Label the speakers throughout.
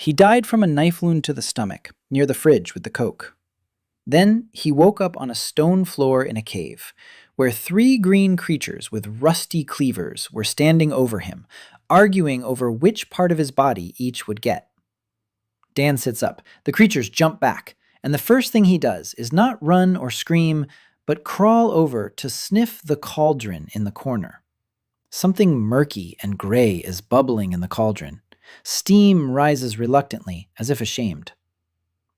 Speaker 1: He died from a knife wound to the stomach, near the fridge with the Coke. Then he woke up on a stone floor in a cave, where three green creatures with rusty cleavers were standing over him, arguing over which part of his body each would get. Dan sits up. The creatures jump back, and the first thing he does is not run or scream, but crawl over to sniff the cauldron in the corner. Something murky and gray is bubbling in the cauldron. Steam rises reluctantly, as if ashamed.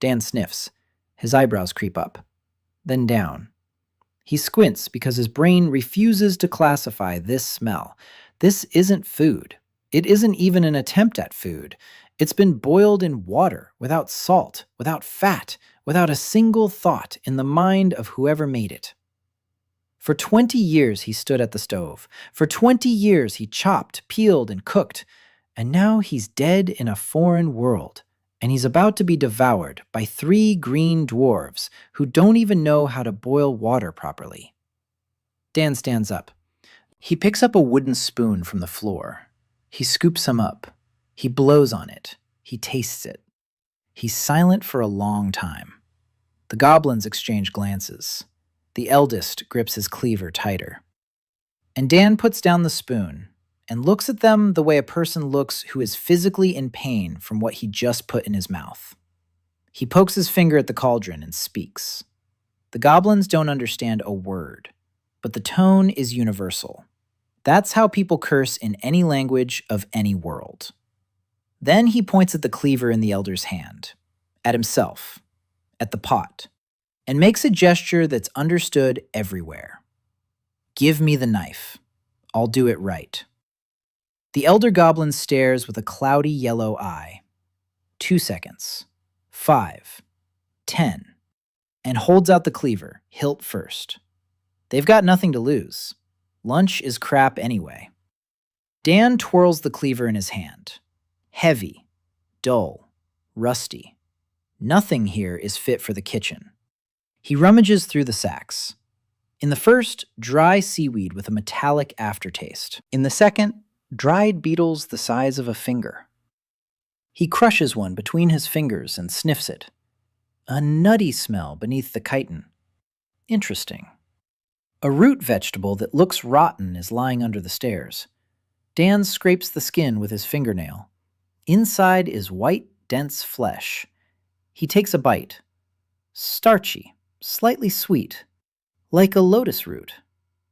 Speaker 1: Dan sniffs. His eyebrows creep up, then down. He squints because his brain refuses to classify this smell. This isn't food. It isn't even an attempt at food. It's been boiled in water, without salt, without fat, without a single thought in the mind of whoever made it. For 20 years he stood at the stove. For 20 years he chopped, peeled, and cooked. And now he's dead in a foreign world. And he's about to be devoured by three green dwarves who don't even know how to boil water properly. Dan stands up. He picks up a wooden spoon from the floor. He scoops some up. He blows on it. He tastes it. He's silent for a long time. The goblins exchange glances. The eldest grips his cleaver tighter. And Dan puts down the spoon and looks at them the way a person looks who is physically in pain from what he just put in his mouth. He pokes his finger at the cauldron and speaks. The goblins don't understand a word, but the tone is universal. That's how people curse in any language of any world. Then he points at the cleaver in the elder's hand, at himself, at the pot, and makes a gesture that's understood everywhere. Give me the knife. I'll do it right. The elder goblin stares with a cloudy yellow eye. 2 seconds. 5. 10. And holds out the cleaver, hilt first. They've got nothing to lose. Lunch is crap anyway. Dan twirls the cleaver in his hand. Heavy, dull, rusty. Nothing here is fit for the kitchen. He rummages through the sacks. In the first, dry seaweed with a metallic aftertaste. In the second, dried beetles the size of a finger. He crushes one between his fingers and sniffs it. A nutty smell beneath the chitin. Interesting. A root vegetable that looks rotten is lying under the stairs. Dan scrapes the skin with his fingernail. Inside is white, dense flesh. He takes a bite. Starchy, slightly sweet, like a lotus root.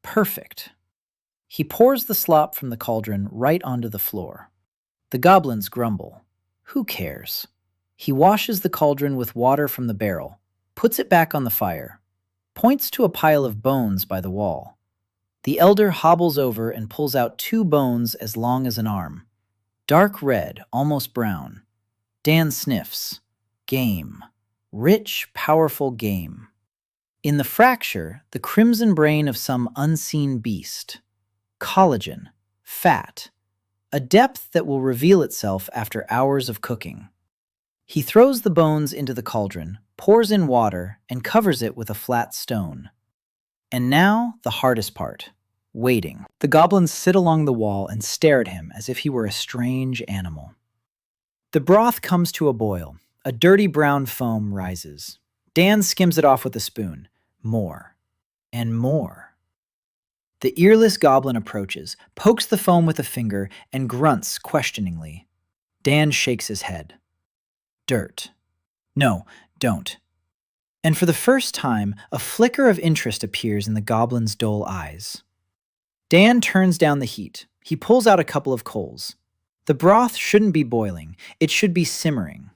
Speaker 1: Perfect. He pours the slop from the cauldron right onto the floor. The goblins grumble. Who cares? He washes the cauldron with water from the barrel, puts it back on the fire, points to a pile of bones by the wall. The elder hobbles over and pulls out 2 bones as long as an arm. Dark red, almost brown. Dan sniffs. Game. Rich, powerful game. In the fracture, the crimson brain of some unseen beast. Collagen. Fat. A depth that will reveal itself after hours of cooking. He throws the bones into the cauldron, pours in water, and covers it with a flat stone. And now, the hardest part. Waiting. The goblins sit along the wall and stare at him as if he were a strange animal. The broth comes to a boil. A dirty brown foam rises. Dan skims it off with a spoon. More. And more. The earless goblin approaches, pokes the foam with a finger, and grunts questioningly. Dan shakes his head. Dirt. No, don't. And for the first time, a flicker of interest appears in the goblin's dull eyes. Dan turns down the heat. He pulls out a couple of coals. The broth shouldn't be boiling. It should be simmering.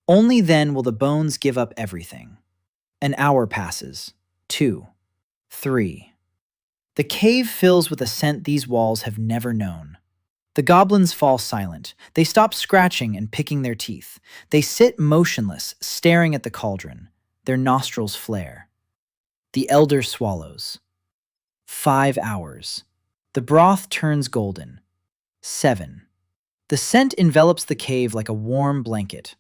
Speaker 1: Only then will the bones give up everything. An hour passes. 2. 3. The cave fills with a scent these walls have never known. The goblins fall silent. They stop scratching and picking their teeth. They sit motionless, staring at the cauldron. Their nostrils flare. The elder swallows. 5 hours. The broth turns golden. 7. The scent envelops the cave like a warm blanket.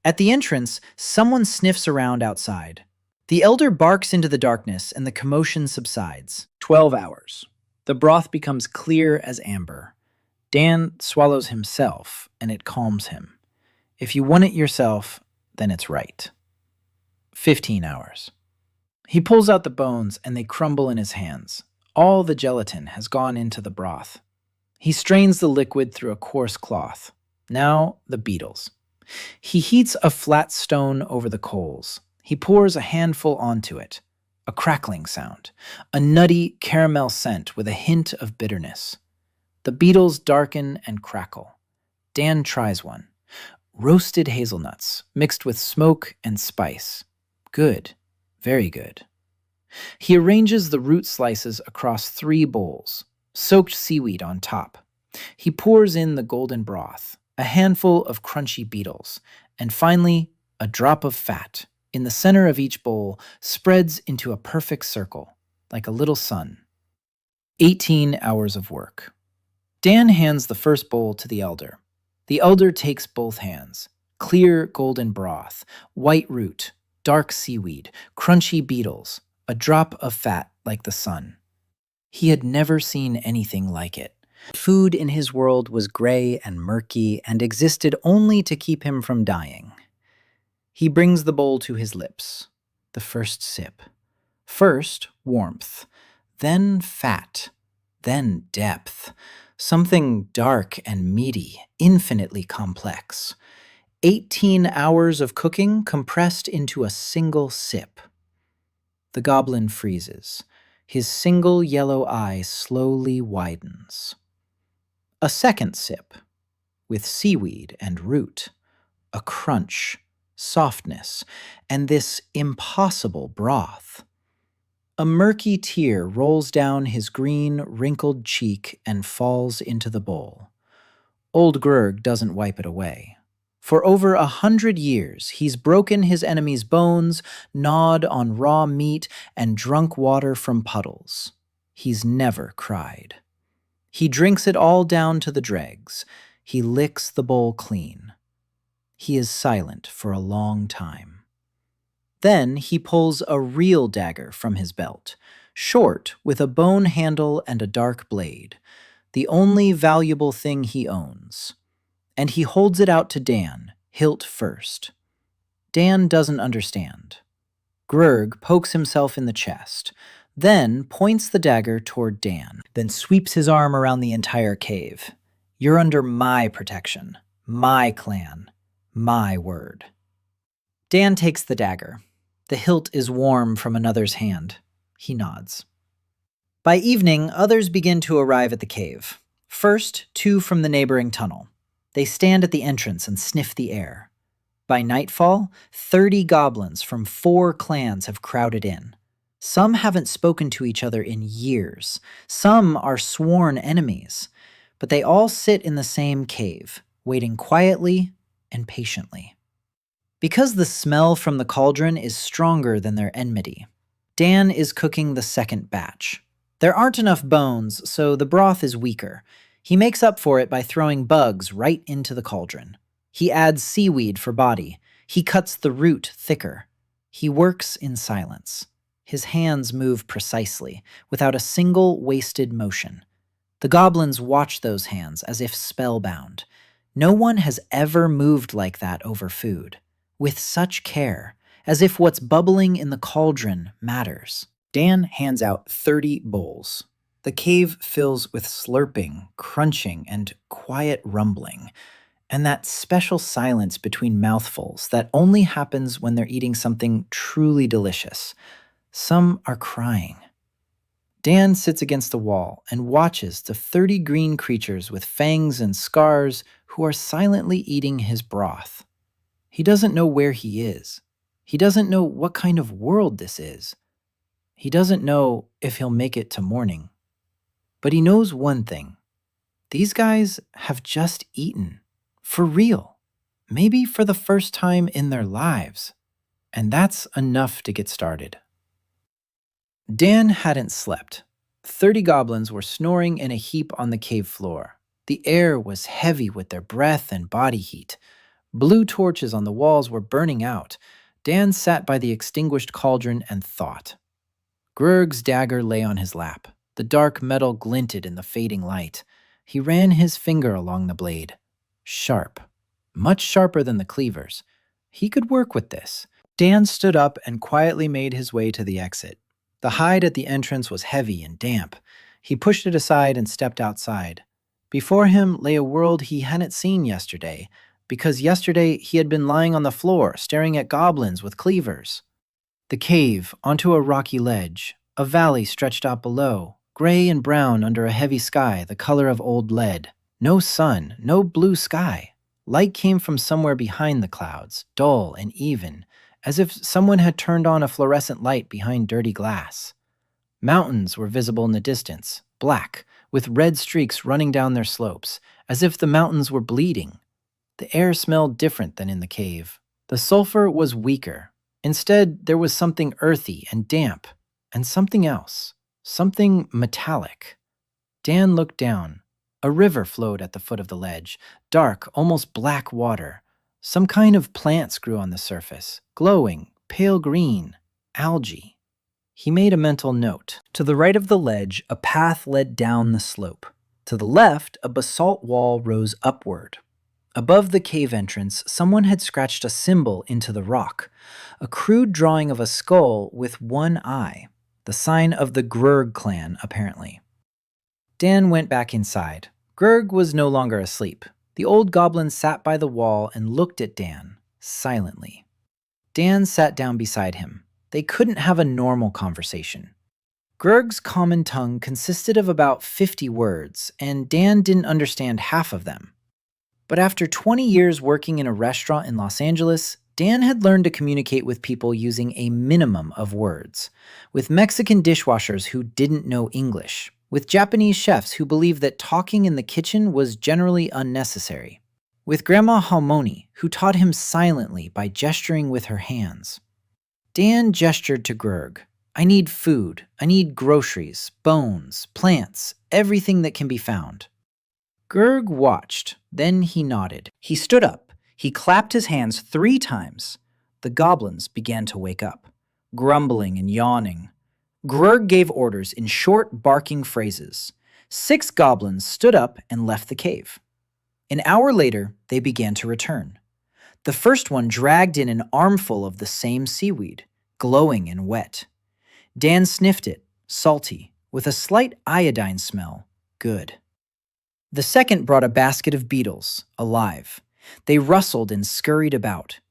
Speaker 1: At the entrance, someone sniffs around outside. The elder barks into the darkness and the commotion subsides. 12 hours. The broth becomes clear as amber. Dan swallows himself, and it calms him. If you want it yourself, then it's right. 15 hours. He pulls out the bones and they crumble in his hands. All the gelatin has gone into the broth. He strains the liquid through a coarse cloth. Now, the beetles. He heats a flat stone over the coals. He pours a handful onto it. A crackling sound. A nutty caramel scent with a hint of bitterness. The beetles darken and crackle. Dan tries one. Roasted hazelnuts, mixed with smoke and spice. Good. Very good. He arranges the root slices across 3 bowls. Soaked seaweed on top. He pours in the golden broth, a handful of crunchy beetles, and finally, a drop of fat in the center of each bowl spreads into a perfect circle, like a little sun. 18 hours of work. Dan hands the first bowl to the elder. The elder takes both hands. Clear golden broth, white root, dark seaweed, crunchy beetles, a drop of fat like the sun. He had never seen anything like it. Food in his world was gray and murky and existed only to keep him from dying. He brings the bowl to his lips. The first sip. First, warmth. Then fat. Then depth. Something dark and meaty, infinitely complex. 18 hours of cooking compressed into a single sip. The goblin freezes. His single yellow eye slowly widens. A second sip, with seaweed and root, a crunch, softness, and this impossible broth. A murky tear rolls down his green, wrinkled cheek and falls into the bowl. Old Grurg doesn't wipe it away. For over 100 years, he's broken his enemies' bones, gnawed on raw meat, and drunk water from puddles. He's never cried. He drinks it all down to the dregs. He licks the bowl clean. He is silent for a long time. Then he pulls a real dagger from his belt, short with a bone handle and a dark blade, the only valuable thing he owns. And he holds it out to Dan, hilt first. Dan doesn't understand. Grurg pokes himself in the chest, then points the dagger toward Dan, then sweeps his arm around the entire cave. You're under my protection, my clan, my word. Dan takes the dagger. The hilt is warm from another's hand. He nods. By evening, others begin to arrive at the cave. First, 2 from the neighboring tunnel. They stand at the entrance and sniff the air. By nightfall, 30 goblins from 4 clans have crowded in. Some haven't spoken to each other in years. Some are sworn enemies. But they all sit in the same cave, waiting quietly and patiently. Because the smell from the cauldron is stronger than their enmity, Dan is cooking the second batch. There aren't enough bones, so the broth is weaker. He makes up for it by throwing bugs right into the cauldron. He adds seaweed for body. He cuts the root thicker. He works in silence. His hands move precisely, without a single wasted motion. The goblins watch those hands as if spellbound. No one has ever moved like that over food, with such care, as if what's bubbling in the cauldron matters. Dan hands out 30 bowls. The cave fills with slurping, crunching, and quiet rumbling, and that special silence between mouthfuls that only happens when they're eating something truly delicious. Some are crying. Dan sits against the wall and watches the 30 green creatures with fangs and scars who are silently eating his broth. He doesn't know where he is. He doesn't know what kind of world this is. He doesn't know if he'll make it to morning. But he knows one thing. These guys have just eaten. For real. Maybe for the first time in their lives. And that's enough to get started. Dan hadn't slept. 30 goblins were snoring in a heap on the cave floor. The air was heavy with their breath and body heat. Blue torches on the walls were burning out. Dan sat by the extinguished cauldron and thought. Grurg's dagger lay on his lap. The dark metal glinted in the fading light. He ran his finger along the blade. Sharp. much sharper than the cleavers. He could work with this. Dan stood up and quietly made his way to the exit. The hide at the entrance was heavy and damp. He pushed it aside and stepped outside. Before him lay a world he hadn't seen yesterday, because yesterday he had been lying on the floor staring at goblins with cleavers. The cave, onto a rocky ledge, a valley stretched out below, gray and brown under a heavy sky the color of old lead. No sun, no blue sky. Light came from somewhere behind the clouds, dull and even, as if someone had turned on a fluorescent light behind dirty glass. Mountains were visible in the distance, black, with red streaks running down their slopes, as if the mountains were bleeding. The air smelled different than in the cave. The sulfur was weaker. Instead, there was something earthy and damp, and something else, something metallic. Dan looked down. A river flowed at the foot of the ledge, dark, almost black water. Some kind of plants grew on the surface, glowing, pale green, algae. He made a mental note. To the right of the ledge, a path led down the slope. To the left, a basalt wall rose upward. Above the cave entrance, someone had scratched a symbol into the rock, a crude drawing of a skull with one eye, the sign of the Grurg clan, apparently. Dan went back inside. Grurg was no longer asleep. The old goblin sat by the wall and looked at Dan, silently. Dan sat down beside him. They couldn't have a normal conversation. Grurg's common tongue consisted of about 50 words, and Dan didn't understand half of them. But after 20 years working in a restaurant in Los Angeles, Dan had learned to communicate with people using a minimum of words, with Mexican dishwashers who didn't know English, with Japanese chefs who believed that talking in the kitchen was generally unnecessary, with Grandma Halmoni, who taught him silently by gesturing with her hands. Dan gestured to Grurg. I need food. I need groceries, bones, plants, everything that can be found. Grurg watched, then he nodded. He stood up. He clapped his hands 3 times. The goblins began to wake up, grumbling and yawning. Grurg gave orders in short, barking phrases. 6 goblins stood up and left the cave. An hour later, they began to return. The first one dragged in an armful of the same seaweed, glowing and wet. Dan sniffed it, salty, with a slight iodine smell, good. The second brought a basket of beetles, alive. They rustled and scurried about.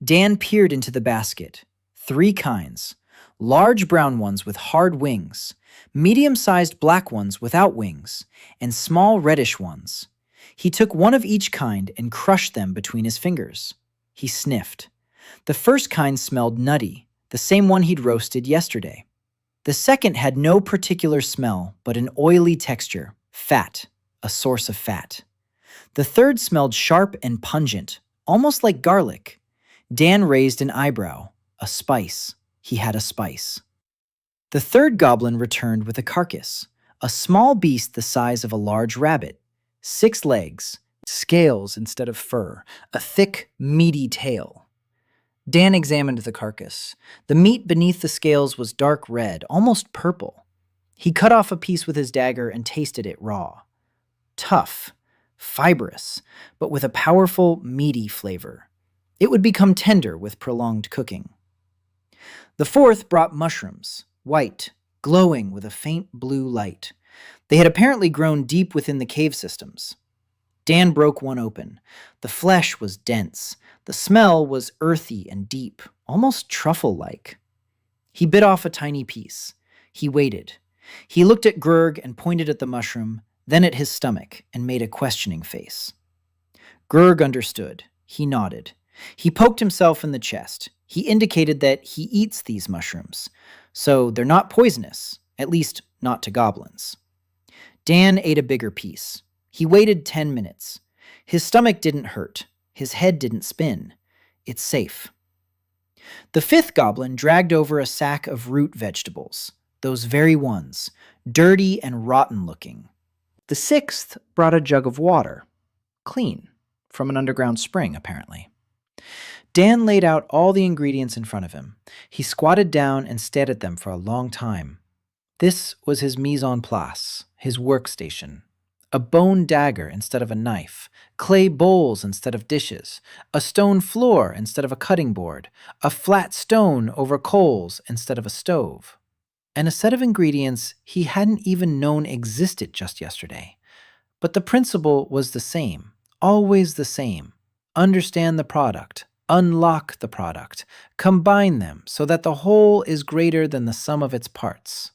Speaker 1: Dan peered into the basket. 3 kinds. Large brown ones with hard wings, medium-sized black ones without wings, and small reddish ones. He took one of each kind and crushed them between his fingers. He sniffed. The first kind smelled nutty, the same one he'd roasted yesterday. The second had no particular smell, but an oily texture, fat, a source of fat. The third smelled sharp and pungent, almost like garlic. Dan raised an eyebrow. A spice. He had a spice. The third goblin returned with a carcass, a small beast the size of a large rabbit, 6 legs, scales instead of fur, a thick, meaty tail. Dan examined the carcass. The meat beneath the scales was dark red, almost purple. He cut off a piece with his dagger and tasted it raw. Tough, fibrous, but with a powerful, meaty flavor. It would become tender with prolonged cooking. The fourth brought mushrooms, white, glowing with a faint blue light. They had apparently grown deep within the cave systems. Dan broke one open. The flesh was dense. The smell was earthy and deep, almost truffle-like. He bit off a tiny piece. He waited. He looked at Grurg and pointed at the mushroom, then at his stomach, and made a questioning face. Grurg understood. He nodded. He poked himself in the chest. He indicated that he eats these mushrooms, so they're not poisonous, at least not to goblins. Dan ate a bigger piece. He waited 10 minutes. His stomach didn't hurt. His head didn't spin. It's safe. The 5th goblin dragged over a sack of root vegetables, those very ones, dirty and rotten-looking. The 6th brought a jug of water, clean, from an underground spring, apparently. Dan laid out all the ingredients in front of him. He squatted down and stared at them for a long time. This was his mise en place, his workstation. a bone dagger instead of a knife, clay bowls instead of dishes, a stone floor instead of a cutting board, a flat stone over coals instead of a stove. And a set of ingredients he hadn't even known existed just yesterday. But the principle was the same, always the same. Understand the product, unlock the product, combine them so that the whole is greater than the sum of its parts.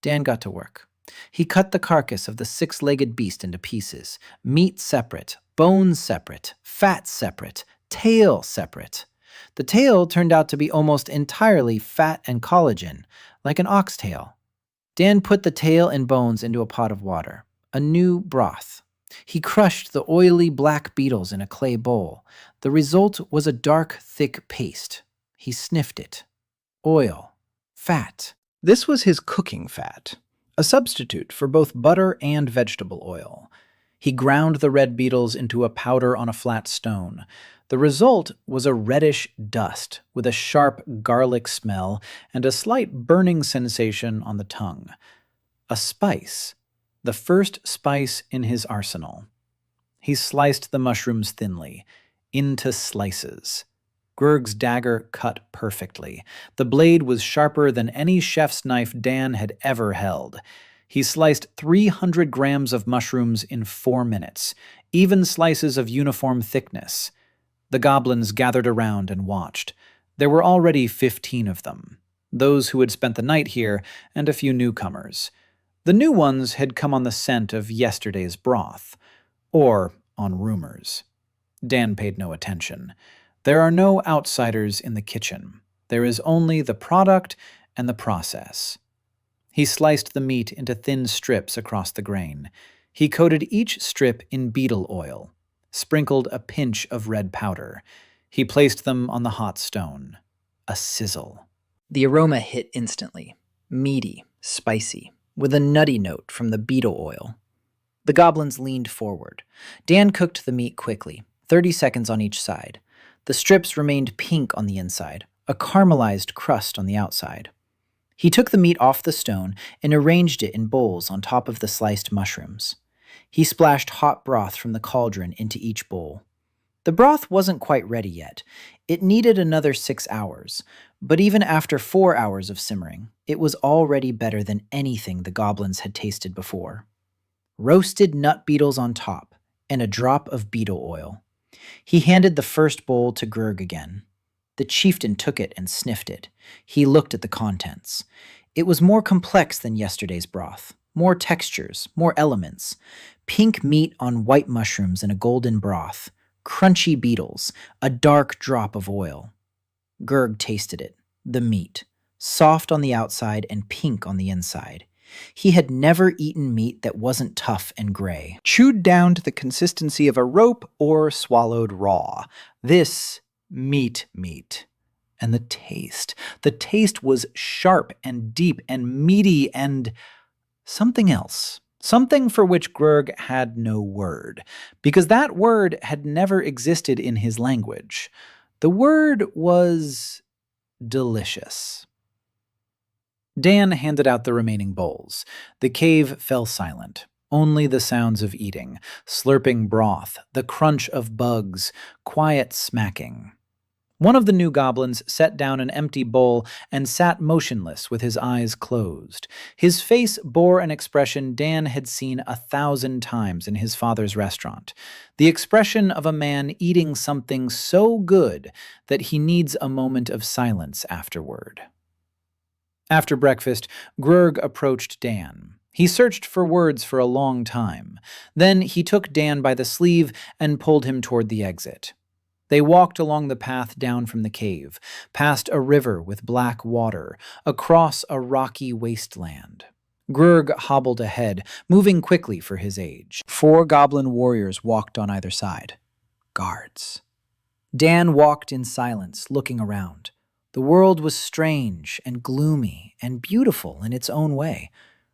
Speaker 1: Dan got to work. He cut the carcass of the six-legged beast into pieces, meat separate, bones separate, fat separate, tail separate. The tail turned out to be almost entirely fat and collagen, like an oxtail. Dan put the tail and bones into a pot of water, a new broth. He crushed the oily black beetles in a clay bowl. The result was a dark, thick paste. He sniffed it. Oil. Fat. This was his cooking fat, a substitute for both butter and vegetable oil. He ground the red beetles into a powder on a flat stone. The result was a reddish dust with a sharp garlic smell and a slight burning sensation on the tongue. A spice, the first spice in his arsenal. He sliced the mushrooms thinly, into slices. Grurg's dagger cut perfectly. The blade was sharper than any chef's knife Dan had ever held. He sliced 300 grams of mushrooms in 4 minutes, even slices of uniform thickness. The goblins gathered around and watched. There were already 15 of them, those who had spent the night here and a few newcomers. The new ones had come on the scent of yesterday's broth, or on rumors. Dan paid no attention. There are no outsiders in the kitchen. There is only the product and the process. He sliced the meat into thin strips across the grain. He coated each strip in beetle oil, sprinkled a pinch of red powder. He placed them on the hot stone. A sizzle. The aroma hit instantly, meaty, spicy, with a nutty note from the beetle oil. The goblins leaned forward. Dan cooked the meat quickly, 30 seconds on each side. The strips remained pink on the inside, a caramelized crust on the outside. He took the meat off the stone and arranged it in bowls on top of the sliced mushrooms. He splashed hot broth from the cauldron into each bowl. The broth wasn't quite ready yet. It needed another 6 hours, but even after 4 hours of simmering, it was already better than anything the goblins had tasted before. Roasted nut beetles on top, and a drop of beetle oil. He handed the first bowl to Grurg again. The chieftain took it and sniffed it. He looked at the contents. It was more complex than yesterday's broth. More textures, more elements. Pink meat on white mushrooms in a golden broth. Crunchy beetles, a dark drop of oil. Grurg tasted it, the meat, soft on the outside and pink on the inside. He had never eaten meat that wasn't tough and gray, chewed down to the consistency of a rope or swallowed raw. This meat. And the taste was sharp and deep and meaty and something else. Something for which Grurg had no word, because that word had never existed in his language. The word was delicious. Dan handed out the remaining bowls. The cave fell silent. Only the sounds of eating, slurping broth, the crunch of bugs, quiet smacking. One of the new goblins set down an empty bowl and sat motionless with his eyes closed. His face bore an expression Dan had seen 1,000 times in his father's restaurant, the expression of a man eating something so good that he needs a moment of silence afterward. After breakfast, Grurg approached Dan. He searched for words for a long time. Then he took Dan by the sleeve and pulled him toward the exit. They walked along the path down from the cave, past a river with black water, across a rocky wasteland. Grurg hobbled ahead, moving quickly for his age. 4 goblin warriors walked on either side. Guards. Dan walked in silence, looking around. The world was strange and gloomy and beautiful in its own way.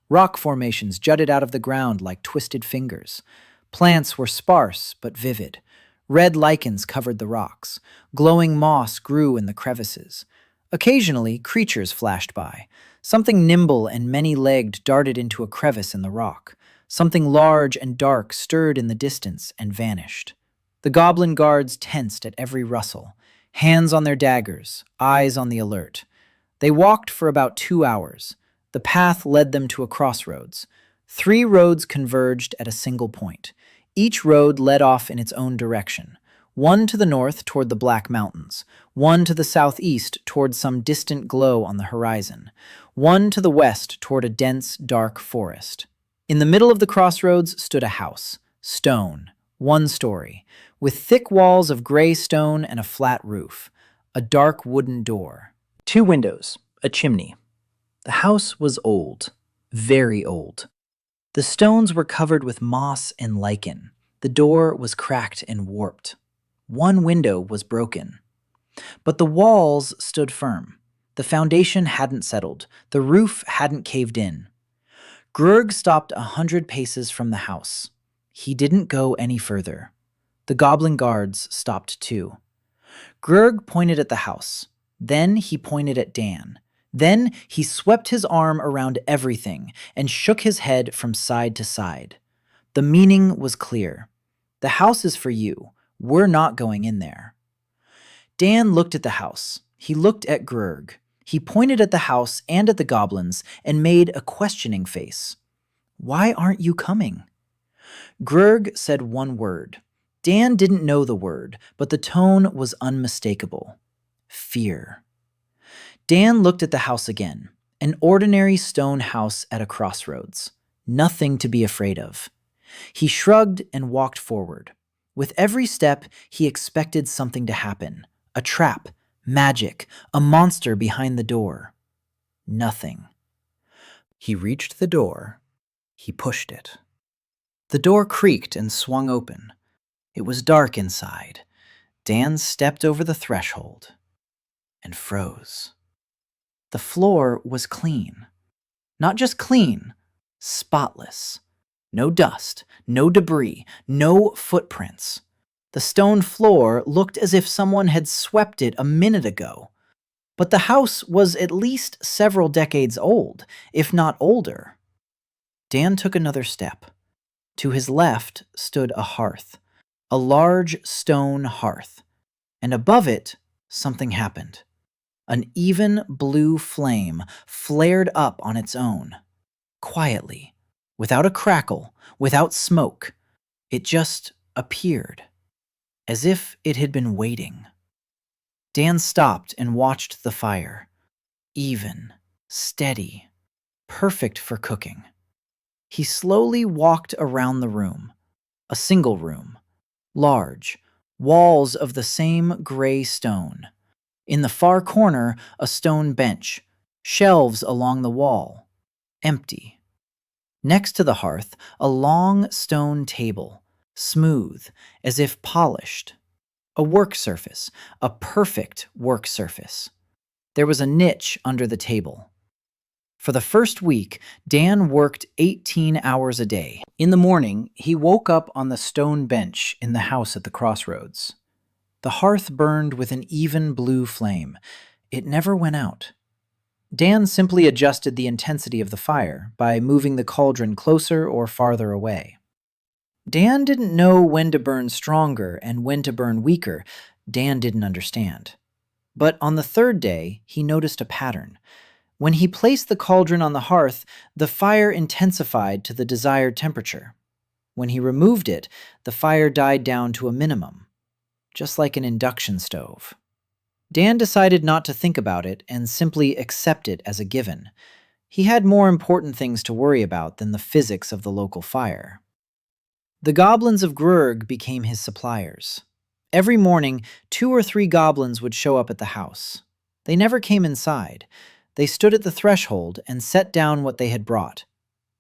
Speaker 1: Rock formations jutted out of the ground like twisted fingers. Plants were sparse but vivid. Red lichens covered the rocks. Glowing moss grew in the crevices. Occasionally, creatures flashed by. Something nimble and many-legged darted into a crevice in the rock. Something large and dark stirred in the distance and vanished. The goblin guards tensed at every rustle, hands on their daggers, eyes on the alert. They walked for about 2 hours. The path led them to a crossroads. 3 roads converged at a single point. Each road led off in its own direction. One to the north toward the Black Mountains, one to the southeast toward some distant glow on the horizon, one to the west toward a dense, dark forest. In the middle of the crossroads stood a house, stone, 1 story, with thick walls of gray stone and a flat roof, a dark wooden door. 2 windows, a chimney. The house was old, very old. The stones were covered with moss and lichen. The door was cracked and warped. 1 window was broken. But the walls stood firm. The foundation hadn't settled. The roof hadn't caved in. Grurg stopped 100 paces from the house. He didn't go any further. The goblin guards stopped too. Grurg pointed at the house. Then he pointed at Dan. Then he swept his arm around everything and shook his head from side to side. The meaning was clear. The house is for you. We're not going in there. Dan looked at the house. He looked at Grurg. He pointed at the house and at the goblins and made a questioning face. Why aren't you coming? Grurg said 1 word. Dan didn't know the word, but the tone was unmistakable. Fear. Dan looked at the house again. An ordinary stone house at a crossroads. Nothing to be afraid of. He shrugged and walked forward. With every step, he expected something to happen. A trap, magic, a monster behind the door. Nothing. He reached the door. He pushed it. The door creaked and swung open. It was dark inside. Dan stepped over the threshold and froze. The floor was clean. Not just clean, spotless. No dust, no debris, no footprints. The stone floor looked as if someone had swept it a minute ago. But the house was at least several decades old, if not older. Dan took another step. To his left stood a hearth, a large stone hearth, and above it, something happened. An even blue flame flared up on its own, quietly, without a crackle, without smoke. It just appeared, as if it had been waiting. Dan stopped and watched the fire. Even, steady, perfect for cooking. He slowly walked around the room. A single room. Large, walls of the same gray stone. In the far corner, a stone bench, shelves along the wall, empty. Next to the hearth, a long stone table, smooth, as if polished. A work surface, a perfect work surface. There was a niche under the table. For the first week, Dan worked 18 hours a day. In the morning, he woke up on the stone bench in the house at the crossroads. The hearth burned with an even blue flame. It never went out. Dan simply adjusted the intensity of the fire by moving the cauldron closer or farther away. Dan didn't know when to burn stronger and when to burn weaker. Dan didn't understand. But on the 3rd day, he noticed a pattern. When he placed the cauldron on the hearth, the fire intensified to the desired temperature. When he removed it, the fire died down to a minimum, just like an induction stove. Dan decided not to think about it and simply accept it as a given. He had more important things to worry about than the physics of the local fire. The goblins of Grurg became his suppliers. Every morning, 2 or 3 goblins would show up at the house. They never came inside. They stood at the threshold and set down what they had brought.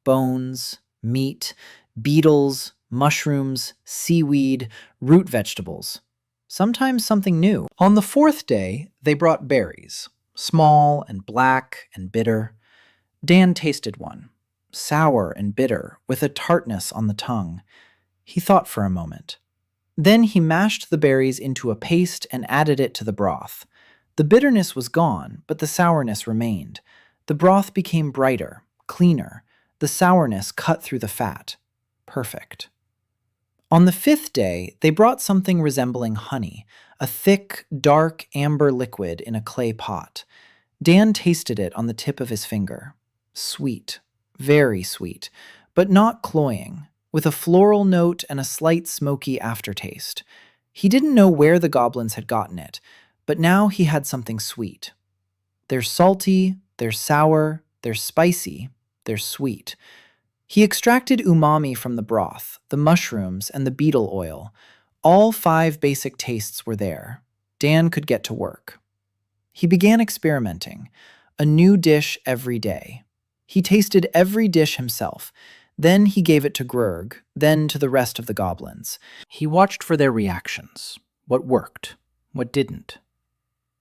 Speaker 1: Bones, meat, beetles, mushrooms, seaweed, root vegetables. Sometimes something new. On the 4th day, they brought berries, small and black and bitter. Dan tasted one, sour and bitter, with a tartness on the tongue. He thought for a moment. Then he mashed the berries into a paste and added it to the broth. The bitterness was gone, but the sourness remained. The broth became brighter, cleaner. The sourness cut through the fat. Perfect. On the 5th day, they brought something resembling honey, a thick, dark amber liquid in a clay pot. Dan tasted it on the tip of his finger. Sweet, very sweet, but not cloying, with a floral note and a slight smoky aftertaste. He didn't know where the goblins had gotten it, but now he had something sweet. They're salty, they're sour, they're spicy, they're sweet. He extracted umami from the broth, the mushrooms, and the beetle oil. All 5 basic tastes were there. Dan could get to work. He began experimenting. A new dish every day. He tasted every dish himself. Then he gave it to Grurg, then to the rest of the goblins. He watched for their reactions. What worked, what didn't.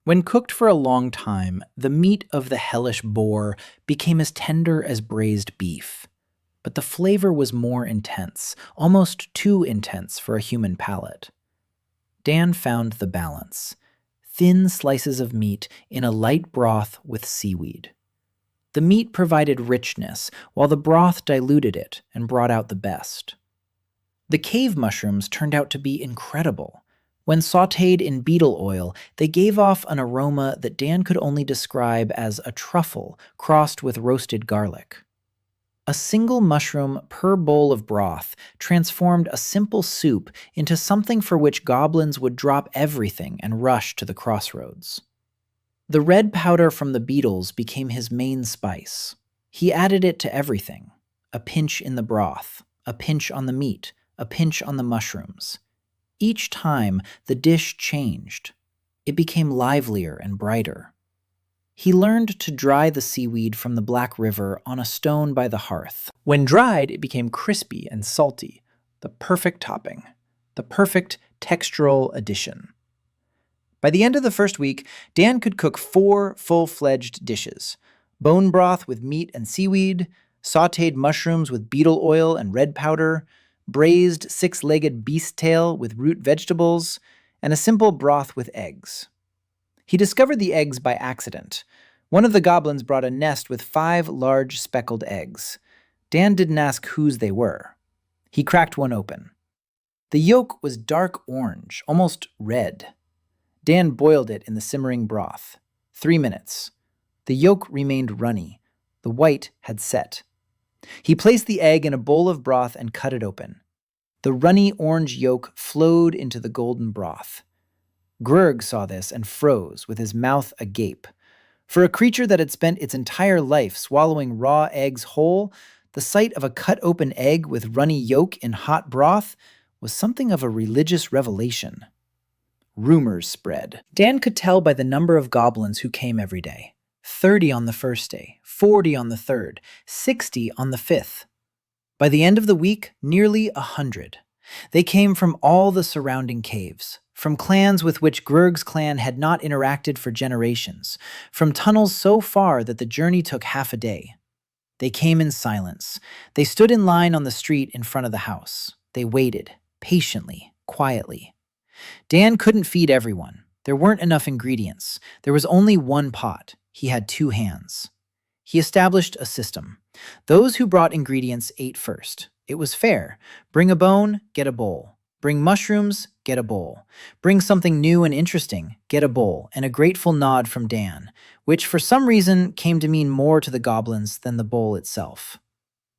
Speaker 1: When cooked for a long time, the meat of the hellish boar became as tender as braised beef. But the flavor was more intense, almost too intense for a human palate. Dan found the balance. Thin slices of meat in a light broth with seaweed. The meat provided richness, while the broth diluted it and brought out the best. The cave mushrooms turned out to be incredible. When sautéed in beetle oil, they gave off an aroma that Dan could only describe as a truffle crossed with roasted garlic. A single mushroom per bowl of broth transformed a simple soup into something for which goblins would drop everything and rush to the Crossroads. The red powder from the beetles became his main spice. He added it to everything. A pinch in the broth, a pinch on the meat, a pinch on the mushrooms. Each time, the dish changed. It became livelier and brighter. He learned to dry the seaweed from the Black River on a stone by the hearth. When dried, it became crispy and salty, the perfect topping, the perfect textural addition. By the end of the first week, Dan could cook 4 full-fledged dishes: bone broth with meat and seaweed, sautéed mushrooms with beetle oil and red powder, braised 6-legged beast tail with root vegetables, and a simple broth with eggs. He discovered the eggs by accident. One of the goblins brought a nest with 5 large speckled eggs. Dan didn't ask whose they were. He cracked one open. The yolk was dark orange, almost red. Dan boiled it in the simmering broth. 3 minutes. The yolk remained runny. The white had set. He placed the egg in a bowl of broth and cut it open. The runny orange yolk flowed into the golden broth. Grurg saw this and froze, with his mouth agape. For a creature that had spent its entire life swallowing raw eggs whole, the sight of a cut-open egg with runny yolk in hot broth was something of a religious revelation. Rumors spread. Dan could tell by the number of goblins who came every day. 30 on the first day, 40 on the 3rd, 60 on the 5th. By the end of the week, nearly 100. They came from all the surrounding caves, from clans with which Grurg's clan had not interacted for generations, from tunnels so far that the journey took half a day. They came in silence. They stood in line on the street in front of the house. They waited, patiently, quietly. Dan couldn't feed everyone. There weren't enough ingredients. There was only one pot. He had 2 hands. He established a system. Those who brought ingredients ate first. It was fair. Bring a bone, get a bowl. Bring mushrooms, get a bowl. Bring something new and interesting, get a bowl, and a grateful nod from Dan, which for some reason came to mean more to the goblins than the bowl itself.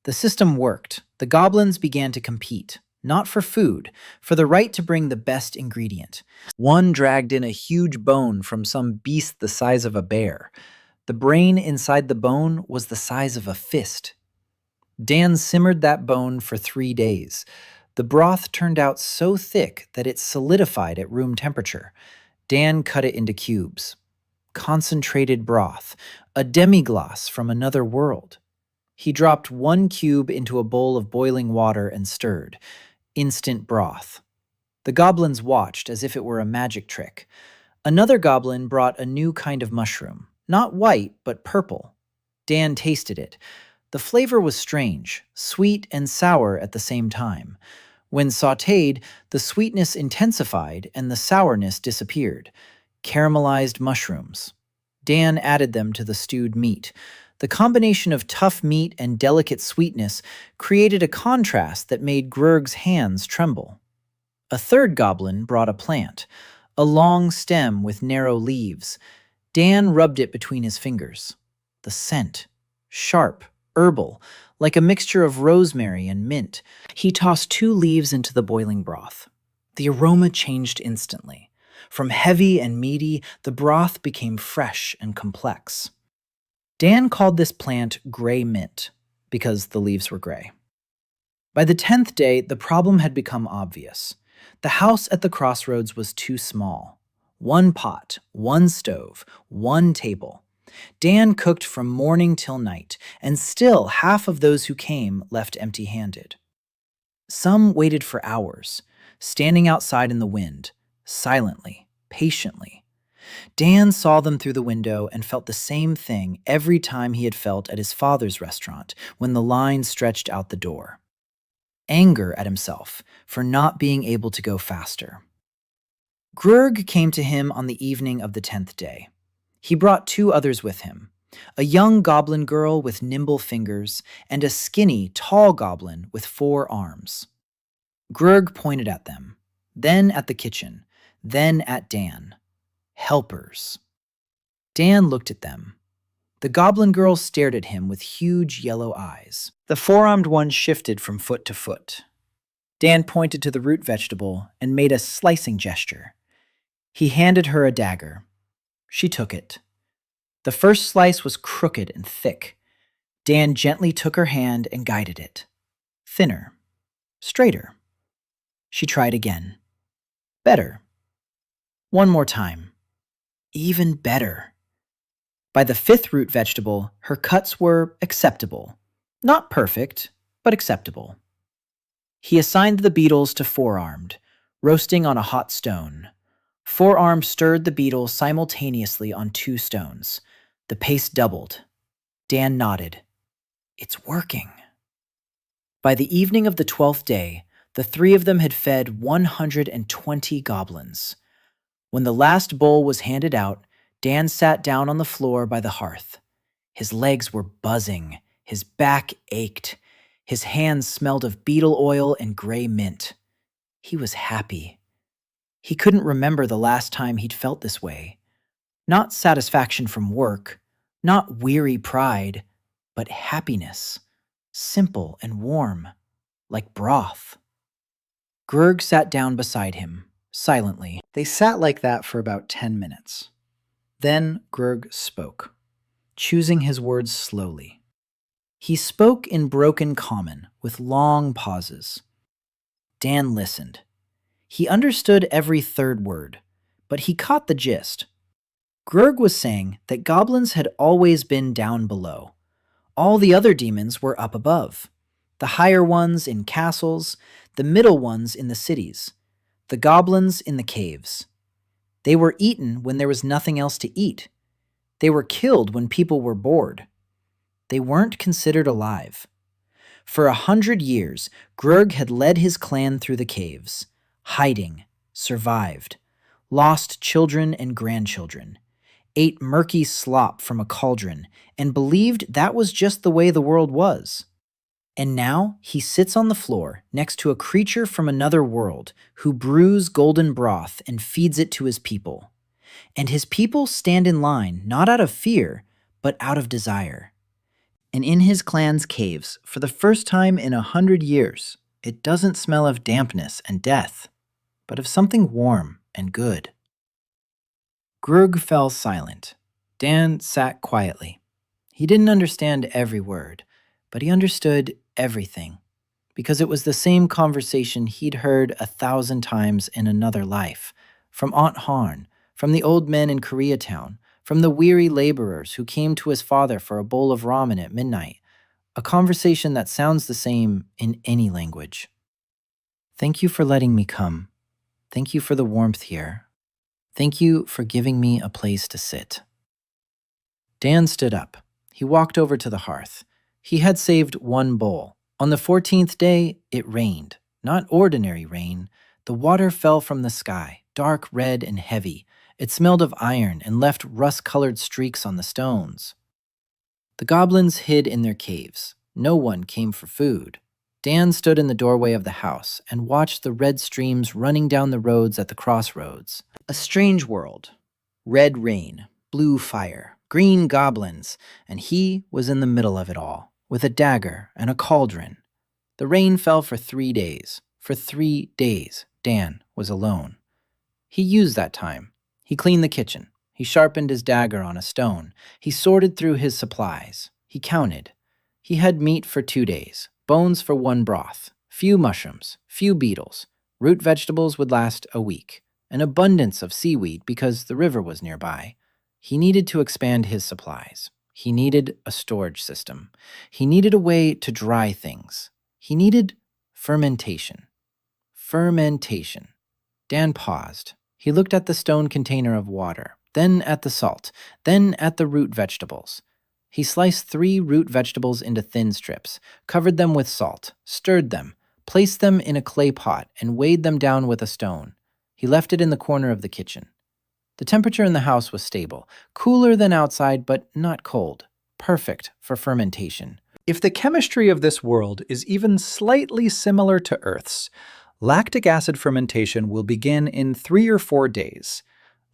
Speaker 1: The system worked. The goblins began to compete, not for food, for the right to bring the best ingredient. One dragged in a huge bone from some beast the size of a bear. The brain inside the bone was the size of a fist. Dan simmered that bone for 3 days. The broth turned out so thick that it solidified at room temperature. Dan cut it into cubes. Concentrated broth, a demi-glace from another world. He dropped 1 cube into a bowl of boiling water and stirred. Instant broth. The goblins watched as if it were a magic trick. Another goblin brought a new kind of mushroom. Not white, but purple. Dan tasted it. The flavor was strange, sweet and sour at the same time. When sautéed, the sweetness intensified and the sourness disappeared. Caramelized mushrooms. Dan added them to the stewed meat. The combination of tough meat and delicate sweetness created a contrast that made Grurg's hands tremble. A third goblin brought a plant, a long stem with narrow leaves. Dan rubbed it between his fingers. The scent, sharp, herbal, like a mixture of rosemary and mint. He tossed 2 leaves into the boiling broth. The aroma changed instantly. From heavy and meaty, the broth became fresh and complex. Dan called this plant gray mint because the leaves were gray. By the 10th day, the problem had become obvious. The house at the Crossroads was too small. 1 pot, 1 stove, 1 table. Dan cooked from morning till night, and still half of those who came left empty-handed. Some waited for hours, standing outside in the wind, silently, patiently. Dan saw them through the window and felt the same thing every time he had felt at his father's restaurant when the line stretched out the door. Anger at himself for not being able to go faster. Grurg came to him on the evening of the 10th day. He brought 2 others with him, a young goblin girl with nimble fingers and a skinny, tall goblin with 4 arms. Grurg pointed at them, then at the kitchen, then at Dan. Helpers. Dan looked at them. The goblin girl stared at him with huge yellow eyes. The 4-armed one shifted from foot to foot. Dan pointed to the root vegetable and made a slicing gesture. He handed her a dagger. She took it. The first slice was crooked and thick. Dan gently took her hand and guided it. Thinner. Straighter. She tried again. Better. One more time. Even better. By the 5th root vegetable, her cuts were acceptable. Not perfect, but acceptable. He assigned the beetles to 4-armed, roasting on a hot stone. 4-armed stirred the beetle simultaneously on 2 stones. The pace doubled. Dan nodded. It's working. By the evening of the 12th day, the 3 of them had fed 120 goblins. When the last bowl was handed out, Dan sat down on the floor by the hearth. His legs were buzzing, his back ached, his hands smelled of beetle oil and gray mint. He was happy. He couldn't remember the last time he'd felt this way. Not satisfaction from work, not weary pride, but happiness, simple and warm, like broth. Grurg sat down beside him, silently. They sat like that for about 10 minutes. Then Grurg spoke, choosing his words slowly. He spoke in broken common, with long pauses. Dan listened. He understood every 3rd word, but he caught the gist. Grurg was saying that goblins had always been down below. All the other demons were up above. The higher ones in castles, the middle ones in the cities, the goblins in the caves. They were eaten when there was nothing else to eat. They were killed when people were bored. They weren't considered alive. For 100 years, Grurg had led his clan through the caves, hiding, survived, lost children and grandchildren, ate murky slop from a cauldron, and believed that was just the way the world was. And now he sits on the floor next to a creature from another world who brews golden broth and feeds it to his people. And his people stand in line not out of fear, but out of desire. And in his clan's caves, for the first time in 100 years, it doesn't smell of dampness and death, but of something warm and good. Grurg fell silent. Dan sat quietly. He didn't understand every word, but he understood everything, because it was the same conversation he'd heard 1,000 times in another life, from Aunt Harn, from the old men in Koreatown, from the weary laborers who came to his father for a bowl of ramen at midnight, a conversation that sounds the same in any language. Thank you for letting me come. Thank you for the warmth here. Thank you for giving me a place to sit. Dan stood up. He walked over to the hearth. He had saved 1 bowl. On the 14th day, it rained. Not ordinary rain. The water fell from the sky, dark red and heavy. It smelled of iron and left rust-colored streaks on the stones. The goblins hid in their caves. No one came for food. Dan stood in the doorway of the house and watched the red streams running down the roads at the crossroads. A strange world. Red rain, blue fire, green goblins, and he was in the middle of it all, with a dagger and a cauldron. The rain fell for 3 days. For 3 days, Dan was alone. He used that time. He cleaned the kitchen. He sharpened his dagger on a stone. He sorted through his supplies. He counted. He had meat for 2 days, bones for 1 broth, few mushrooms, few beetles. Root vegetables would last a week. An abundance of seaweed because the river was nearby. He needed to expand his supplies. He needed a storage system. He needed a way to dry things. He needed fermentation. Fermentation. Dan paused. He looked at the stone container of water, then at the salt, then at the root vegetables. He sliced 3 root vegetables into thin strips, covered them with salt, stirred them, placed them in a clay pot, and weighed them down with a stone. He left it in the corner of the kitchen. The temperature in the house was stable, cooler than outside, but not cold, perfect for fermentation.
Speaker 2: If the chemistry of this world is even slightly similar to Earth's, lactic acid fermentation will begin in 3 or 4 days.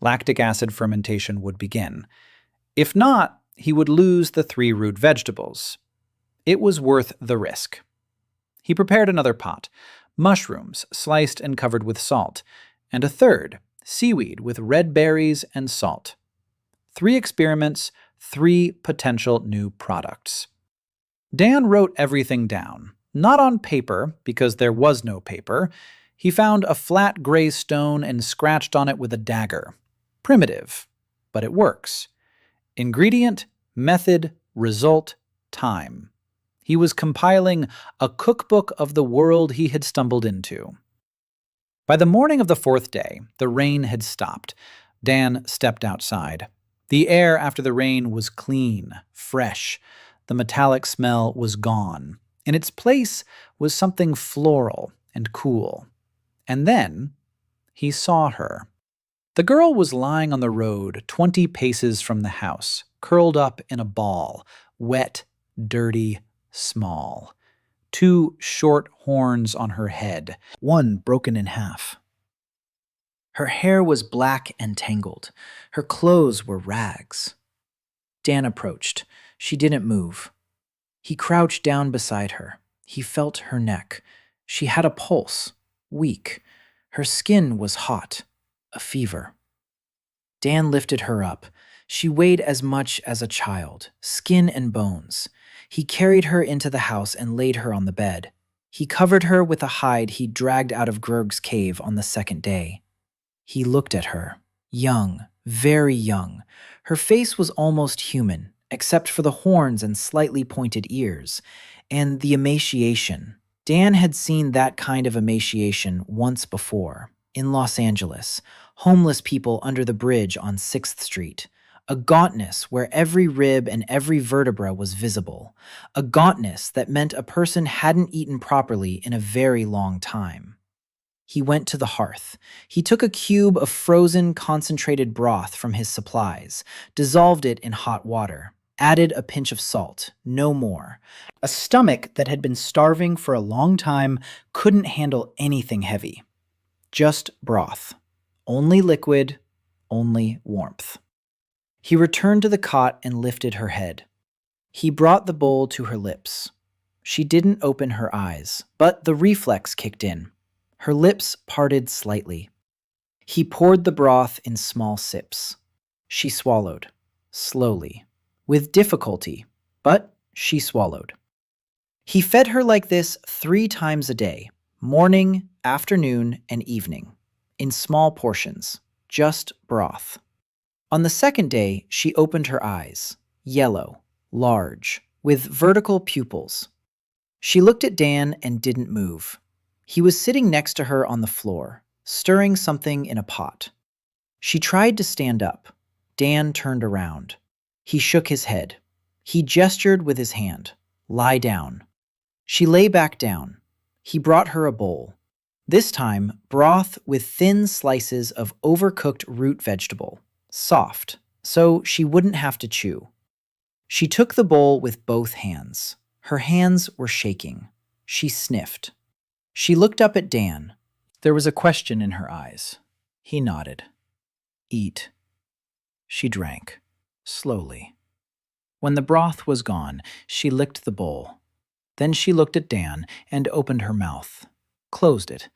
Speaker 2: Lactic acid fermentation would begin. If not, he would lose the 3 root vegetables. It was worth the risk. He prepared another pot, mushrooms sliced and covered with salt, and a third, seaweed with red berries and salt. 3 experiments, 3 potential new products. Dan wrote everything down. Not on paper, because there was no paper. He found a flat gray stone and scratched on it with a dagger. Primitive, but it works. Ingredient, method, result, time. He was compiling a cookbook of the world he had stumbled into. By the morning of the 4th day, the rain had stopped. Dan stepped outside. The air after the rain was clean, fresh. The metallic smell was gone. In its place was something floral and cool. And then he saw her. The girl was lying on the road 20 paces from the house, curled up in a ball, wet, dirty, small. 2 short horns on her head, one broken in half. Her hair was black and tangled. Her clothes were rags. Dan approached. She didn't move. He crouched down beside her. He felt her neck. She had a pulse, weak. Her skin was hot, a fever. Dan lifted her up. She weighed as much as a child, skin and bones. He carried her into the house and laid her on the bed. He covered her with a hide he'd dragged out of Grurg's cave on the 2nd day. He looked at her, young, very young. Her face was almost human, except for the horns and slightly pointed ears, and the emaciation. Dan had seen that kind of emaciation once before, in Los Angeles, homeless people under the bridge on 6th Street. A gauntness where every rib and every vertebra was visible. A gauntness that meant a person hadn't eaten properly in a very long time. He went to the hearth. He took a cube of frozen, concentrated broth from his supplies, dissolved it in hot water, added a pinch of salt, no more. A stomach that had been starving for a long time couldn't handle anything heavy. Just broth. Only liquid, only warmth. He returned to the cot and lifted her head. He brought the bowl to her lips. She didn't open her eyes, but the reflex kicked in. Her lips parted slightly. He poured the broth in small sips. She swallowed, slowly, with difficulty, but she swallowed. He fed her like this 3 times a day, morning, afternoon, and evening, in small portions, just broth. On the 2nd day, she opened her eyes, yellow, large, with vertical pupils. She looked at Dan and didn't move. He was sitting next to her on the floor, stirring something in a pot. She tried to stand up. Dan turned around. He shook his head. He gestured with his hand. Lie down. She lay back down. He brought her a bowl. This time, broth with thin slices of overcooked root vegetable. Soft, so she wouldn't have to chew.
Speaker 1: She took the bowl with both hands. Her hands were shaking. She sniffed. She looked up at Dan. There was a question in her eyes. He nodded. Eat. She drank, slowly. When the broth was gone, she licked the bowl. Then she looked at Dan and opened her mouth, closed it,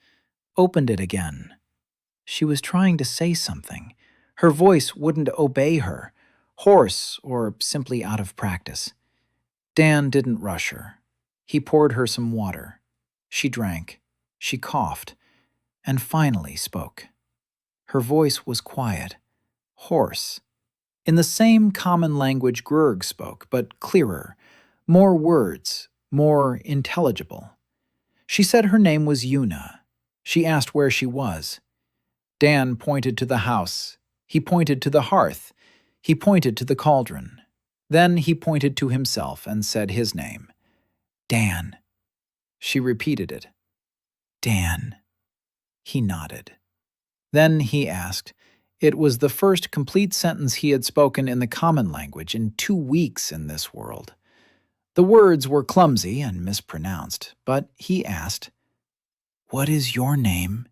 Speaker 1: opened it again. She was trying to say something. Her voice wouldn't obey her, hoarse or simply out of practice. Dan didn't rush her. He poured her some water. She drank. She coughed, and finally spoke. Her voice was quiet, hoarse, in the same common language Grurg spoke, but clearer, more words, more intelligible. She said her name was Yuna. She asked where she was. Dan pointed to the house. He pointed to the hearth. He pointed to the cauldron. Then he pointed to himself and said his name. Dan. She repeated it. Dan. He nodded. Then he asked. It was the first complete sentence he had spoken in the common language in 2 weeks in this world. The words were clumsy and mispronounced, but he asked, "What is your name?"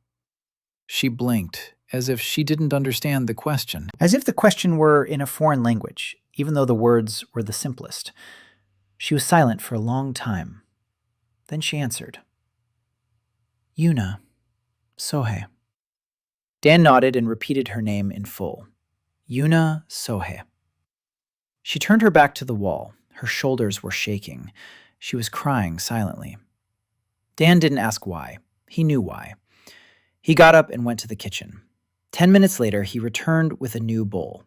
Speaker 1: She blinked, as if she didn't understand the question. As if the question were in a foreign language, even though the words were the simplest. She was silent for a long time. Then she answered, "Yuna So-hae." Dan nodded and repeated her name in full. Yuna So-hae. She turned her back to the wall. Her shoulders were shaking. She was crying silently. Dan didn't ask why. He knew why. He got up and went to the kitchen. 10 minutes later, he returned with a new bowl.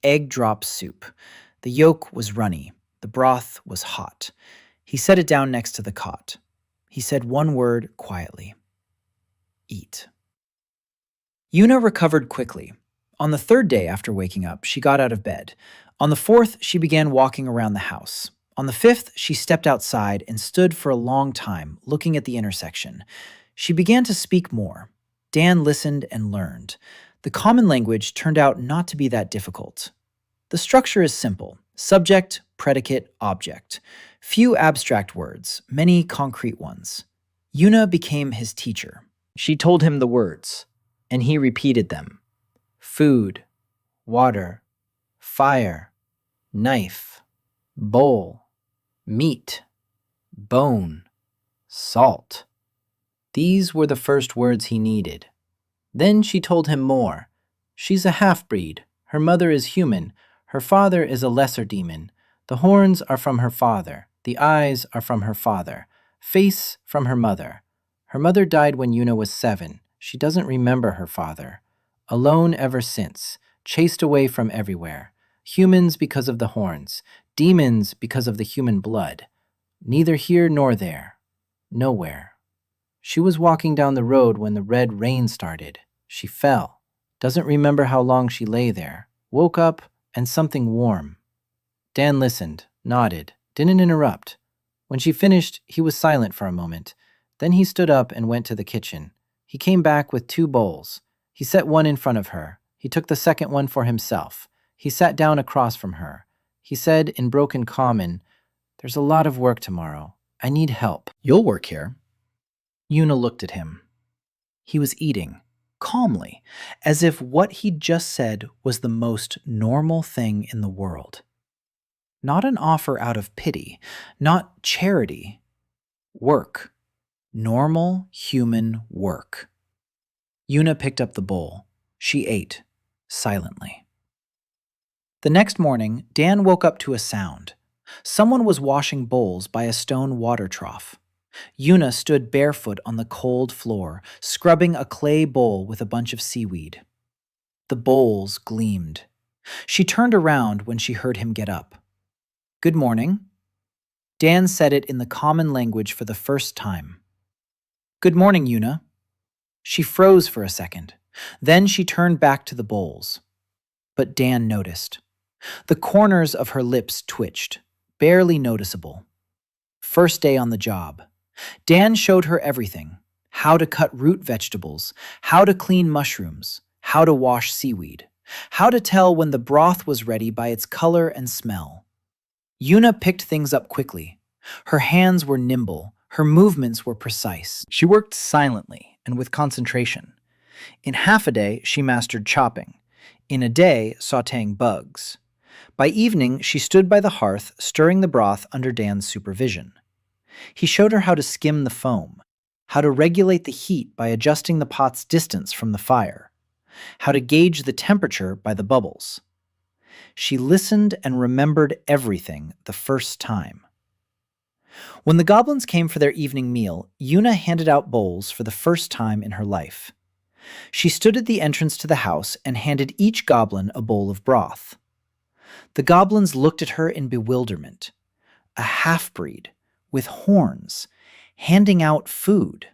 Speaker 1: Egg drop soup. The yolk was runny. The broth was hot. He set it down next to the cot. He said one word quietly. Eat. Yuna recovered quickly. On the 3rd day after waking up, she got out of bed. On the 4th, she began walking around the house. On the 5th, she stepped outside and stood for a long time, looking at the intersection. She began to speak more. Dan listened and learned. The common language turned out not to be that difficult. The structure is simple: subject, predicate, object. Few abstract words, many concrete ones. Yuna became his teacher. She told him the words, and he repeated them. Food, water, fire, knife, bowl, meat, bone, salt. These were the first words he needed. Then she told him more. She's a half-breed. Her mother is human. Her father is a lesser demon. The horns are from her father. The eyes are from her father. Face from her mother. Her mother died when Yuna was 7. She doesn't remember her father. Alone ever since. Chased away from everywhere. Humans because of the horns. Demons because of the human blood. Neither here nor there. Nowhere. She was walking down the road when the red rain started. She fell. Doesn't remember how long she lay there. Woke up and something warm. Dan listened, nodded, didn't interrupt. When she finished, he was silent for a moment. Then he stood up and went to the kitchen. He came back with 2 bowls. He set one in front of her. He took the second one for himself. He sat down across from her. He said in broken common, "There's a lot of work tomorrow. I need help." "You'll work here." Yuna looked at him. He was eating, calmly, as if what he'd just said was the most normal thing in the world. Not an offer out of pity, not charity. Work. Normal human work. Yuna picked up the bowl. She ate, silently. The next morning, Dan woke up to a sound. Someone was washing bowls by a stone water trough. Yuna stood barefoot on the cold floor, scrubbing a clay bowl with a bunch of seaweed. The bowls gleamed. She turned around when she heard him get up. "Good morning." Dan said it in the common language for the first time. "Good morning, Yuna." She froze for a second. Then she turned back to the bowls. But Dan noticed. The corners of her lips twitched, barely noticeable. First day on the job. Dan showed her everything: how to cut root vegetables, how to clean mushrooms, how to wash seaweed, how to tell when the broth was ready by its color and smell. Yuna picked things up quickly. Her hands were nimble, her movements were precise. She worked silently and with concentration. In half a day, she mastered chopping. In a day, sautéing bugs. By evening, she stood by the hearth, stirring the broth under Dan's supervision. He showed her how to skim the foam, how to regulate the heat by adjusting the pot's distance from the fire, how to gauge the temperature by the bubbles. She listened and remembered everything the first time. When the goblins came for their evening meal, Yuna handed out bowls for the first time in her life. She stood at the entrance to the house and handed each goblin a bowl of broth. The goblins looked at her in bewilderment. A half-breed, with horns, handing out food.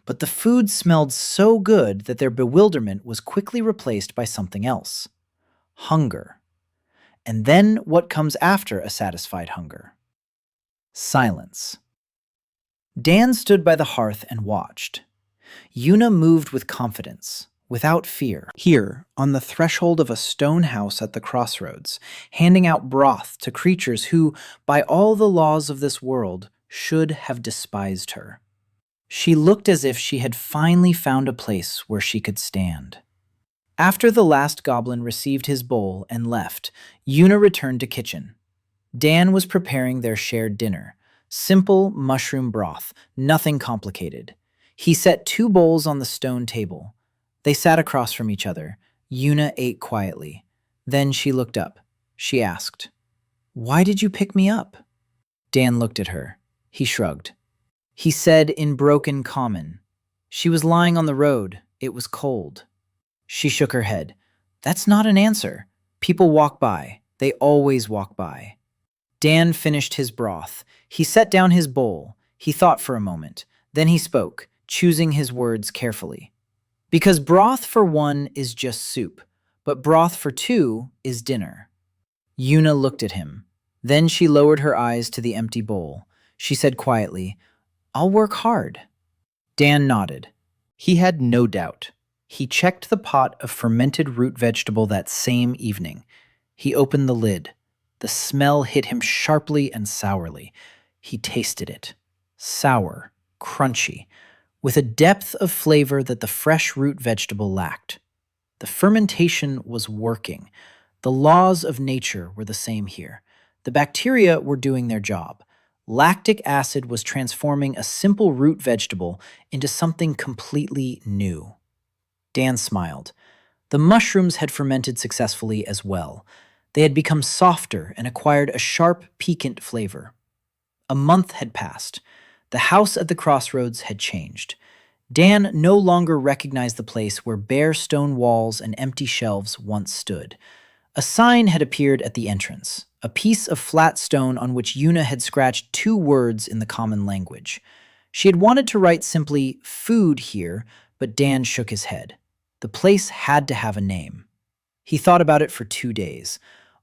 Speaker 1: But the food smelled so good that their bewilderment was quickly replaced by something else. Hunger. And then what comes after a satisfied hunger? Silence. Dan stood by the hearth and watched. Yuna moved with confidence, without fear. Here, on the threshold of a stone house at the Crossroads, handing out broth to creatures who, by all the laws of this world, should have despised her. She looked as if she had finally found a place where she could stand. After the last goblin received his bowl and left, Yuna returned to kitchen. Dan was preparing their shared dinner. Simple mushroom broth, nothing complicated. He set 2 bowls on the stone table. They sat across from each other. Yuna ate quietly. Then she looked up. She asked, "Why did you pick me up?" Dan looked at her. He shrugged. He said in broken common, "She was lying on the road. It was cold." She shook her head. "That's not an answer. People walk by. They always walk by." Dan finished his broth. He set down his bowl. He thought for a moment. Then he spoke, choosing his words carefully. "Because broth for one is just soup, but broth for 2 is dinner." Yuna looked at him. Then she lowered her eyes to the empty bowl. She said quietly, "I'll work hard." Dan nodded. He had no doubt. He checked the pot of fermented root vegetable that same evening. He opened the lid. The smell hit him sharply and sourly. He tasted it. Sour, crunchy, with a depth of flavor that the fresh root vegetable lacked. The fermentation was working. The laws of nature were the same here. The bacteria were doing their job. Lactic acid was transforming a simple root vegetable into something completely new. Dan smiled. The mushrooms had fermented successfully as well. They had become softer and acquired a sharp, piquant flavor. A month had passed. The house at the Crossroads had changed. Dan no longer recognized the place where bare stone walls and empty shelves once stood. A sign had appeared at the entrance, a piece of flat stone on which Yuna had scratched 2 words in the common language. She had wanted to write simply "food" here, but Dan shook his head. The place had to have a name. He thought about it for 2 days.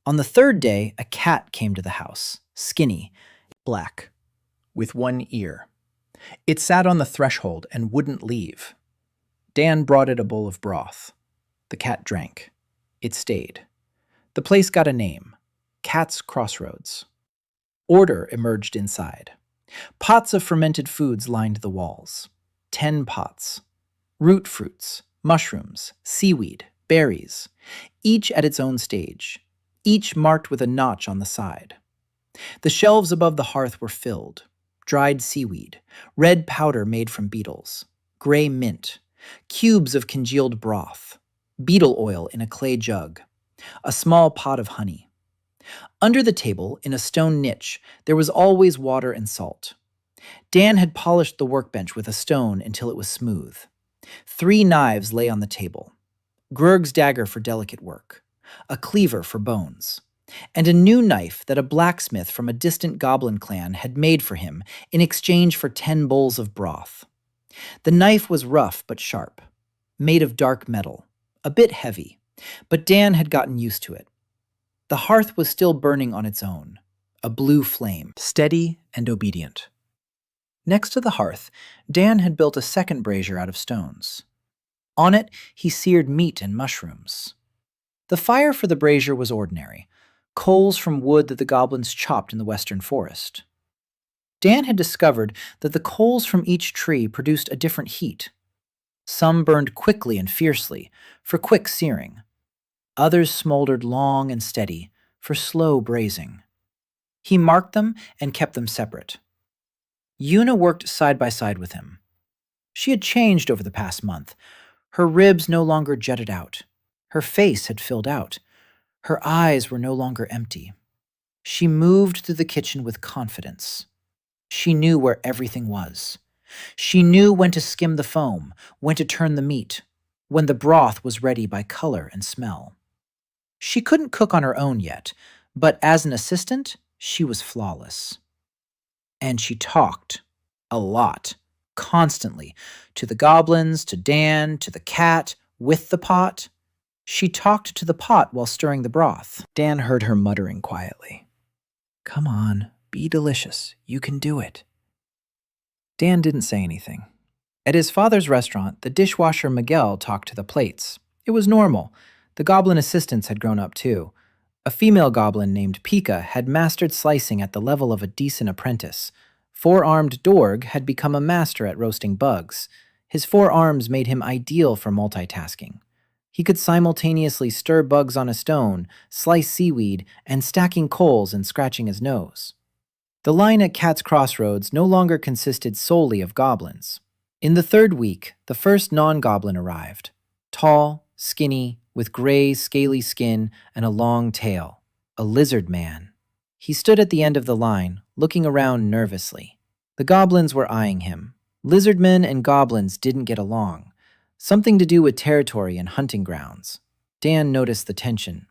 Speaker 1: On the 3rd day, a cat came to the house, skinny, black, with 1 ear. It sat on the threshold and wouldn't leave. Dan brought it a bowl of broth. The cat drank. It stayed. The place got a name, Cat's Crossroads. Order emerged inside. Pots of fermented foods lined the walls. 10 pots. Root fruits, mushrooms, seaweed, berries, each at its own stage, each marked with a notch on the side. The shelves above the hearth were filled. Dried seaweed, red powder made from beetles, gray mint, cubes of congealed broth, beetle oil in a clay jug, a small pot of honey. Under the table, in a stone niche, there was always water and salt. Dan had polished the workbench with a stone until it was smooth. 3 knives lay on the table. Grurg's dagger for delicate work, a cleaver for bones, and a new knife that a blacksmith from a distant goblin clan had made for him in exchange for 10 bowls of broth. The knife was rough but sharp, made of dark metal, a bit heavy, but Dan had gotten used to it. The hearth was still burning on its own, a blue flame, steady and obedient. Next to the hearth, Dan had built a second brazier out of stones. On it, he seared meat and mushrooms. The fire for the brazier was ordinary, coals from wood that the goblins chopped in the western forest. Dan had discovered that the coals from each tree produced a different heat. Some burned quickly and fiercely, for quick searing. Others smoldered long and steady, for slow braising. He marked them and kept them separate. Yuna worked side by side with him. She had changed over the past month. Her ribs no longer jutted out. Her face had filled out. Her eyes were no longer empty. She moved through the kitchen with confidence. She knew where everything was. She knew when to skim the foam, when to turn the meat, when the broth was ready by color and smell. She couldn't cook on her own yet, but as an assistant, she was flawless. And she talked. A lot. Constantly. To the goblins, to Dan, to the cat, with the pot. She talked to the pot while stirring the broth. Dan heard her muttering quietly. "Come on, be delicious. You can do it." Dan didn't say anything. At his father's restaurant, the dishwasher Miguel talked to the plates. It was normal. The goblin assistants had grown up too. A female goblin named Pika had mastered slicing at the level of a decent apprentice. Four-armed Dorg had become a master at roasting bugs. His 4 arms made him ideal for multitasking. He could simultaneously stir bugs on a stone, slice seaweed, and stacking coals and scratching his nose. The line at Cat's Crossroads no longer consisted solely of goblins. In the 3rd week, the first non-goblin arrived. Tall, skinny, with gray, scaly skin and a long tail. A lizard man. He stood at the end of the line, looking around nervously. The goblins were eyeing him. Lizardmen and goblins didn't get along. Something to do with territory and hunting grounds. Dan noticed the tension.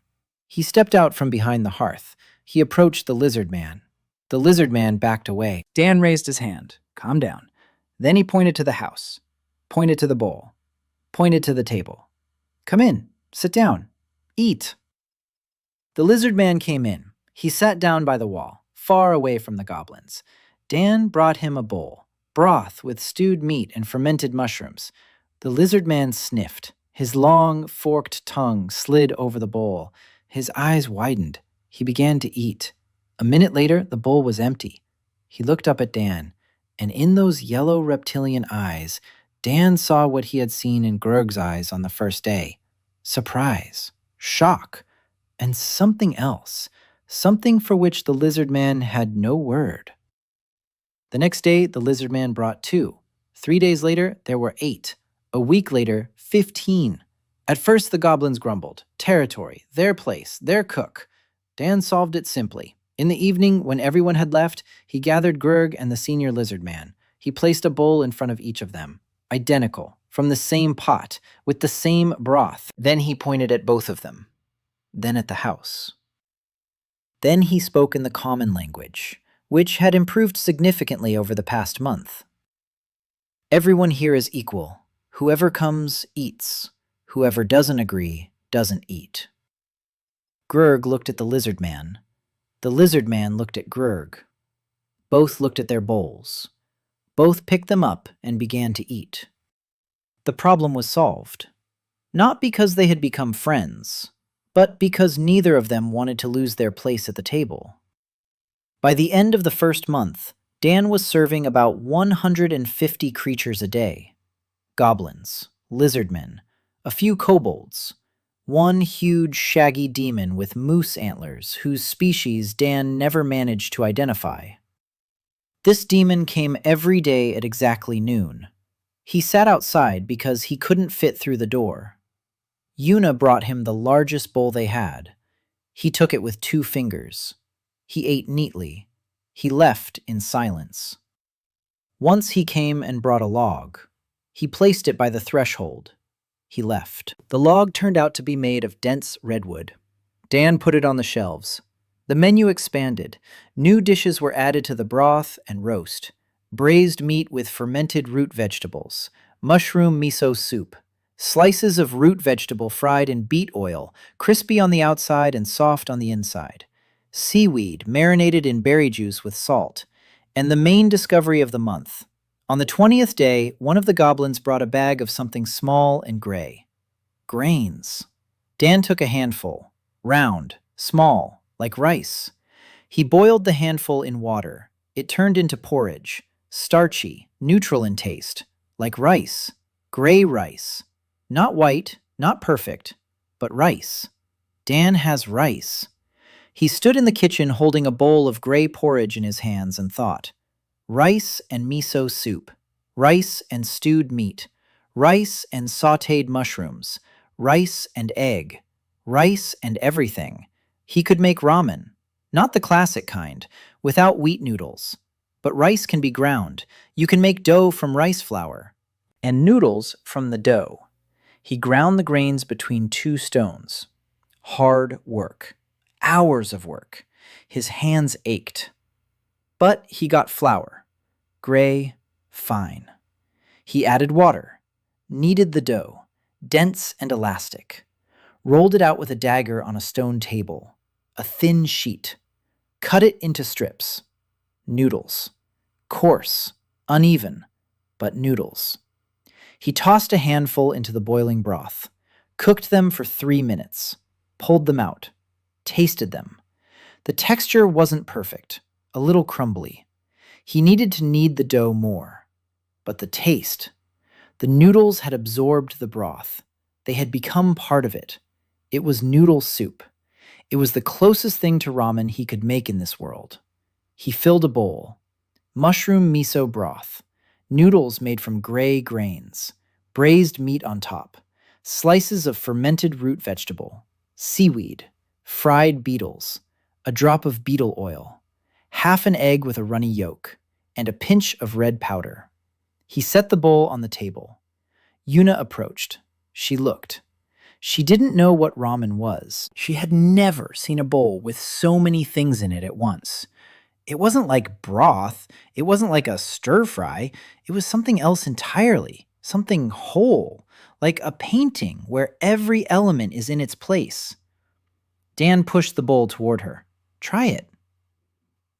Speaker 1: He stepped out from behind the hearth. He approached the lizard man. The lizard man backed away. Dan raised his hand. Calm down. Then he pointed to the house. Pointed to the bowl. Pointed to the table. Come in. Sit down. Eat. The lizard man came in. He sat down by the wall, far away from the goblins. Dan brought him a bowl. Broth with stewed meat and fermented mushrooms. The lizard man sniffed. His long, forked tongue slid over the bowl. His eyes widened. He began to eat. A minute later, the bowl was empty. He looked up at Dan, and in those yellow reptilian eyes, Dan saw what he had seen in Grurg's eyes on the first day. Surprise, shock, and something else. Something for which the lizard man had no word. The next day, the lizard man brought 2. 3 days later, there were 8. A week later, 15. At first, the goblins grumbled. Territory, their place, their cook. Dan solved it simply. In the evening, when everyone had left, he gathered Grurg and the senior lizard man. He placed a bowl in front of each of them. Identical, from the same pot, with the same broth. Then he pointed at both of them. Then at the house. Then he spoke in the common language, which had improved significantly over the past month. Everyone here is equal. Whoever comes, eats. Whoever doesn't agree, doesn't eat. Grurg looked at the lizard man. The lizard man looked at Grurg. Both looked at their bowls. Both picked them up and began to eat. The problem was solved. Not because they had become friends, but because neither of them wanted to lose their place at the table. By the end of the first month, Dan was serving about 150 creatures a day. Goblins, lizardmen, a few kobolds, one huge shaggy demon with moose antlers whose species Dan never managed to identify. This demon came every day at exactly noon. He sat outside because he couldn't fit through the door. Yuna brought him the largest bowl they had. He took it with 2 fingers. He ate neatly. He left in silence. Once he came and brought a log. He placed it by the threshold. He left. The log turned out to be made of dense redwood. Dan put it on the shelves. The menu expanded. New dishes were added to the broth and roast. Braised meat with fermented root vegetables. Mushroom miso soup. Slices of root vegetable fried in beet oil, crispy on the outside and soft on the inside. Seaweed marinated in berry juice with salt. And the main discovery of the month. On the 20th day, one of the goblins brought a bag of something small and gray. Grains. Dan took a handful. Round, small, like rice. He boiled the handful in water. It turned into porridge, starchy, neutral in taste, like rice, gray rice. Not white, not perfect, but rice. Dan has rice. He stood in the kitchen holding a bowl of gray porridge in his hands and thought. Rice and miso soup, rice and stewed meat, rice and sautéed mushrooms, rice and egg, rice and everything. He could make ramen, not the classic kind, without wheat noodles. But rice can be ground. You can make dough from rice flour, and noodles from the dough. He ground the grains between two stones. Hard work. Hours of work. His hands ached. But he got flour. Gray, fine. He added water. Kneaded the dough. Dense and elastic. Rolled it out with a dagger on a stone table. A thin sheet. Cut it into strips. Noodles. Coarse, uneven, but noodles. He tossed a handful into the boiling broth, cooked them for 3 minutes, pulled them out, tasted them. The texture wasn't perfect, a little crumbly. He needed to knead the dough more. But the taste. The noodles had absorbed the broth. They had become part of it. It was noodle soup. It was the closest thing to ramen he could make in this world. He filled a bowl. Mushroom miso broth. Noodles made from gray grains. Braised meat on top. Slices of fermented root vegetable. Seaweed. Fried beetles. A drop of beetle oil. Half an egg with a runny yolk. And a pinch of red powder. He set the bowl on the table. Yuna approached. She looked. She didn't know what ramen was. She had never seen a bowl with so many things in it at once. It wasn't like broth. It wasn't like a stir-fry. It was something else entirely. Something whole. Like a painting where every element is in its place. Dan pushed the bowl toward her. Try it.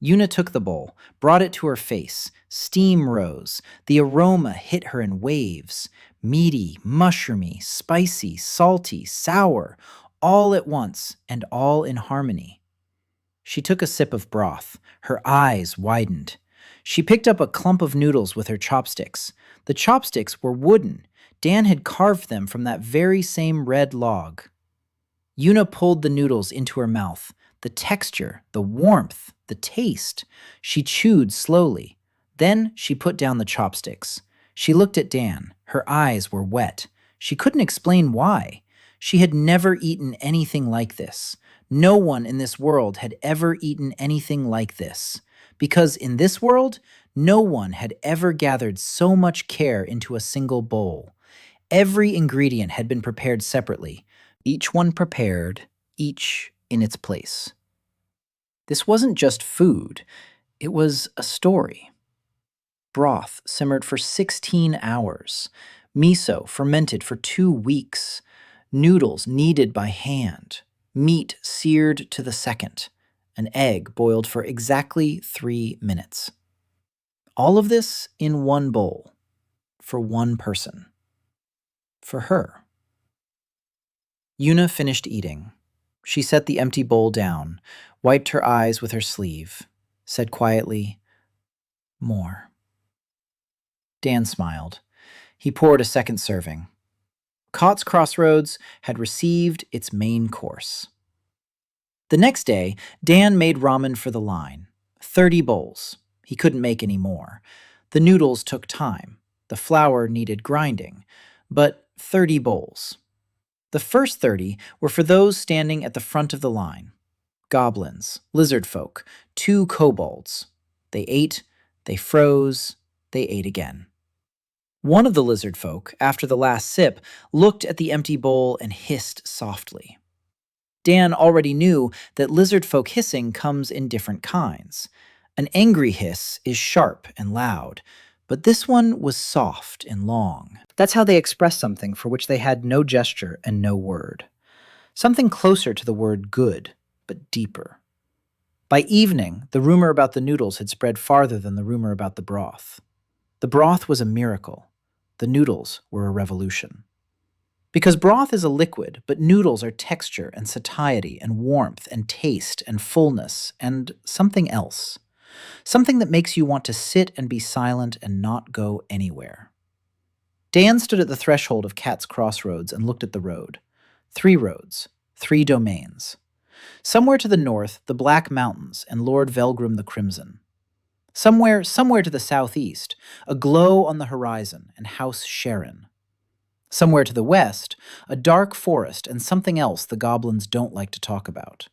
Speaker 1: Yuna took the bowl, brought it to her face. Steam rose. The aroma hit her in waves. Meaty, mushroomy, spicy, salty, sour, all at once and all in harmony. She took a sip of broth. Her eyes widened. She picked up a clump of noodles with her chopsticks. The chopsticks were wooden. Dan had carved them from that very same red log. Yuna pulled the noodles into her mouth. The texture, the warmth, the taste. She chewed slowly. Then she put down the chopsticks. She looked at Dan. Her eyes were wet. She couldn't explain why. She had never eaten anything like this. No one in this world had ever eaten anything like this. Because in this world, no one had ever gathered so much care into a single bowl. Every ingredient had been prepared separately. Each one prepared, each in its place. This wasn't just food. It was a story. Broth simmered for 16 hours. Miso fermented for 2 weeks. Noodles kneaded by hand. Meat seared to the second. An egg boiled for exactly 3 minutes. All of this in one bowl. For one person. For her. Yuna finished eating. She set the empty bowl down, wiped her eyes with her sleeve, said quietly, "More." Dan smiled. He poured a second serving. Kott's Crossroads had received its main course. The next day, Dan made ramen for the line. 30 bowls. He couldn't make any more. The noodles took time. The flour needed grinding. But 30 bowls. The first 30 were for those standing at the front of the line. Goblins, lizardfolk, 2 kobolds. They ate, they froze, they ate again. One of the lizardfolk, after the last sip, looked at the empty bowl and hissed softly. Dan already knew that lizardfolk hissing comes in different kinds. An angry hiss is sharp and loud, but this one was soft and long. That's how they expressed something for which they had no gesture and no word. Something closer to the word good, but deeper. By evening, the rumor about the noodles had spread farther than the rumor about the broth. The broth was a miracle. The noodles were a revolution. Because broth is a liquid, but noodles are texture and satiety and warmth and taste and fullness and something else. Something that makes you want to sit and be silent and not go anywhere. Dan stood at the threshold of Cat's Crossroads and looked at the road. 3 roads, 3 domains. Somewhere to the north, the Black Mountains and Lord Velgrim the Crimson. Somewhere to the southeast, a glow on the horizon and House Seren. Somewhere to the west, a dark forest and something else the goblins don't like to talk about.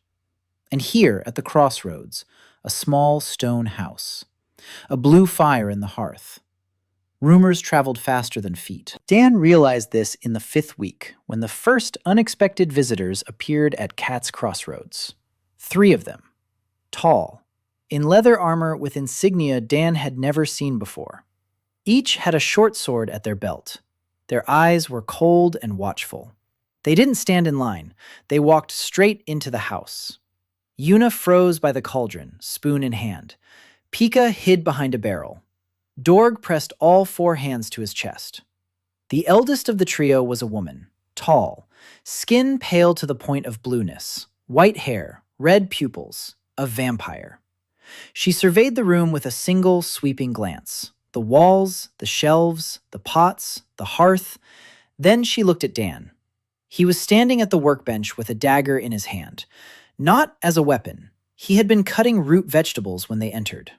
Speaker 1: And here, at the crossroads, a small stone house. A blue fire in the hearth. Rumors traveled faster than feet. Dan realized this in the 5th week, when the first unexpected visitors appeared at Cat's Crossroads. 3 of them. Tall. In leather armor with insignia Dan had never seen before. Each had a short sword at their belt. Their eyes were cold and watchful. They didn't stand in line. They walked straight into the house. Yuna froze by the cauldron, spoon in hand. Pika hid behind a barrel. Dorg pressed all 4 hands to his chest. The eldest of the trio was a woman, tall, skin pale to the point of blueness, white hair, red pupils, a vampire. She surveyed the room with a single sweeping glance. The walls, the shelves, the pots, the hearth. Then she looked at Dan. He was standing at the workbench with a dagger in his hand. Not as a weapon. He had been cutting root vegetables when they entered.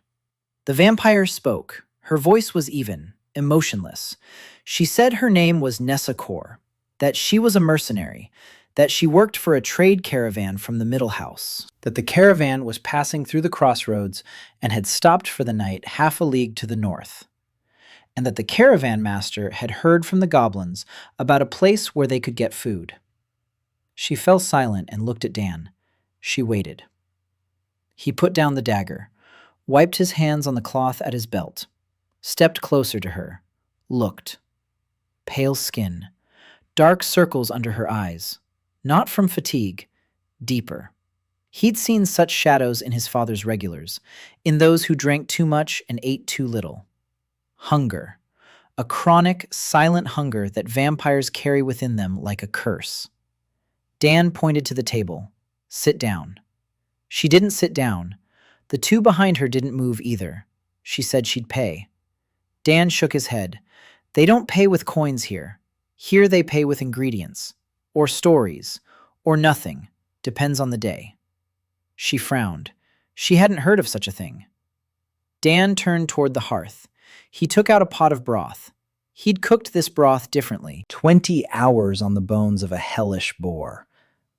Speaker 1: The vampire spoke. Her voice was even, emotionless. She said her name was Nessa Kor, that she was a mercenary, that she worked for a trade caravan from the Middle House, that the caravan was passing through the crossroads and had stopped for the night half a league to the north, and that the caravan master had heard from the goblins about a place where they could get food. She fell silent and looked at Dan. She waited. He put down the dagger, wiped his hands on the cloth at his belt, stepped closer to her, looked. Pale skin, dark circles under her eyes, not from fatigue, deeper. He'd seen such shadows in his father's regulars, in those who drank too much and ate too little. Hunger, a chronic, silent hunger that vampires carry within them like a curse. Dan pointed to the table. Sit down. She didn't sit down. The 2 behind her didn't move either. She said she'd pay. Dan shook his head. They don't pay with coins here. Here they pay with ingredients. Or stories. Or nothing. Depends on the day. She frowned. She hadn't heard of such a thing. Dan turned toward the hearth. He took out a pot of broth. He'd cooked this broth differently. 20 hours on the bones of a hellish boar.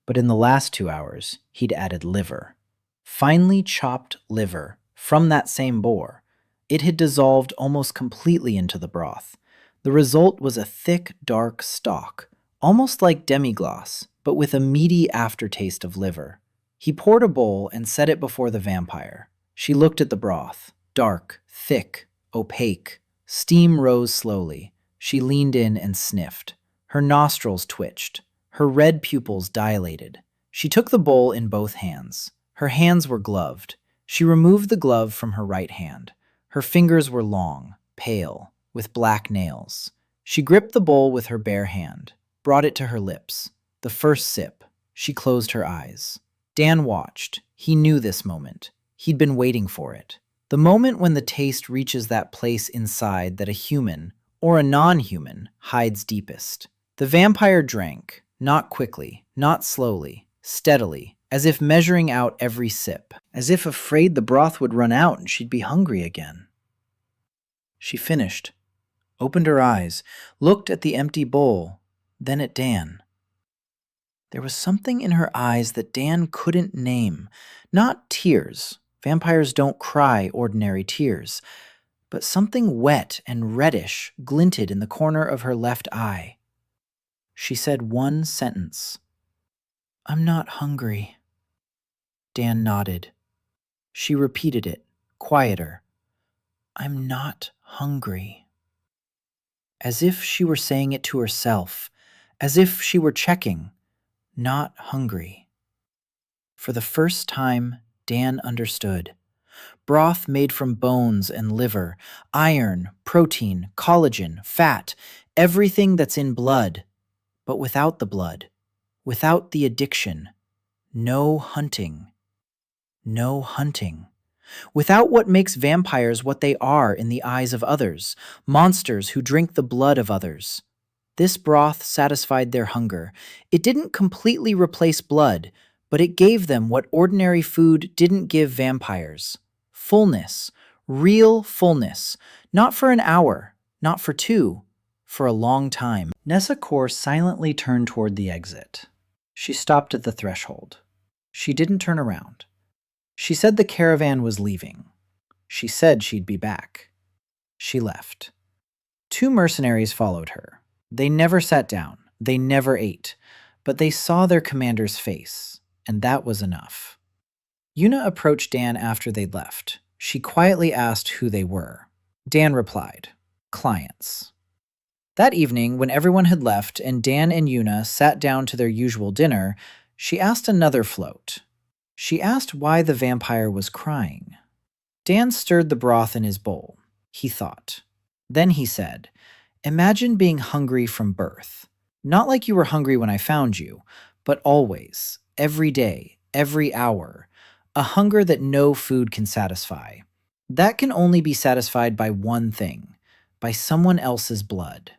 Speaker 1: But in the last 2 hours, he'd added liver. Finely chopped liver from that same boar. It had dissolved almost completely into the broth. The result was a thick, dark stock, almost like demi-glace, but with a meaty aftertaste of liver. He poured a bowl and set it before the vampire. She looked at the broth. Dark, thick, opaque. Steam rose slowly. She leaned in and sniffed. Her nostrils twitched. Her red pupils dilated. She took the bowl in both hands. Her hands were gloved. She removed the glove from her right hand. Her fingers were long, pale, with black nails. She gripped the bowl with her bare hand, brought it to her lips. The first sip. She closed her eyes. Dan watched. He knew this moment. He'd been waiting for it. The moment when the taste reaches that place inside that a human, or a non-human, hides deepest. The vampire drank, not quickly, not slowly, steadily, as if measuring out every sip, as if afraid the broth would run out and she'd be hungry again. She finished, opened her eyes, looked at the empty bowl, then at Dan. There was something in her eyes that Dan couldn't name. Not tears. Vampires don't cry ordinary tears. But something wet and reddish glinted in the corner of her left eye. She said one sentence. "I'm not hungry." Dan nodded. She repeated it, quieter. "I'm not hungry." As if she were saying it to herself, as if she were checking. Not hungry. For the first time, Dan understood. Broth made from bones and liver, iron, protein, collagen, fat, everything that's in blood. But without the blood, without the addiction, no hunting. No hunting. Without what makes vampires what they are in the eyes of others, monsters who drink the blood of others. This broth satisfied their hunger. It didn't completely replace blood, but it gave them what ordinary food didn't give vampires. Fullness, real fullness, not for an hour, not for two, for a long time. Nessa Kaur silently turned toward the exit. She stopped at the threshold. She didn't turn around. She said the caravan was leaving. She said she'd be back. She left. 2 mercenaries followed her. They never sat down. They never ate. But they saw their commander's face, and that was enough. Yuna approached Dan after they'd left. She quietly asked who they were. Dan replied, "Clients." That evening, when everyone had left and Dan and Yuna sat down to their usual dinner, she asked another float. She asked why the vampire was crying. Dan stirred the broth in his bowl. He thought. Then he said, "Imagine being hungry from birth. Not like you were hungry when I found you, but always, every day, every hour. A hunger that no food can satisfy. That can only be satisfied by one thing, by someone else's blood.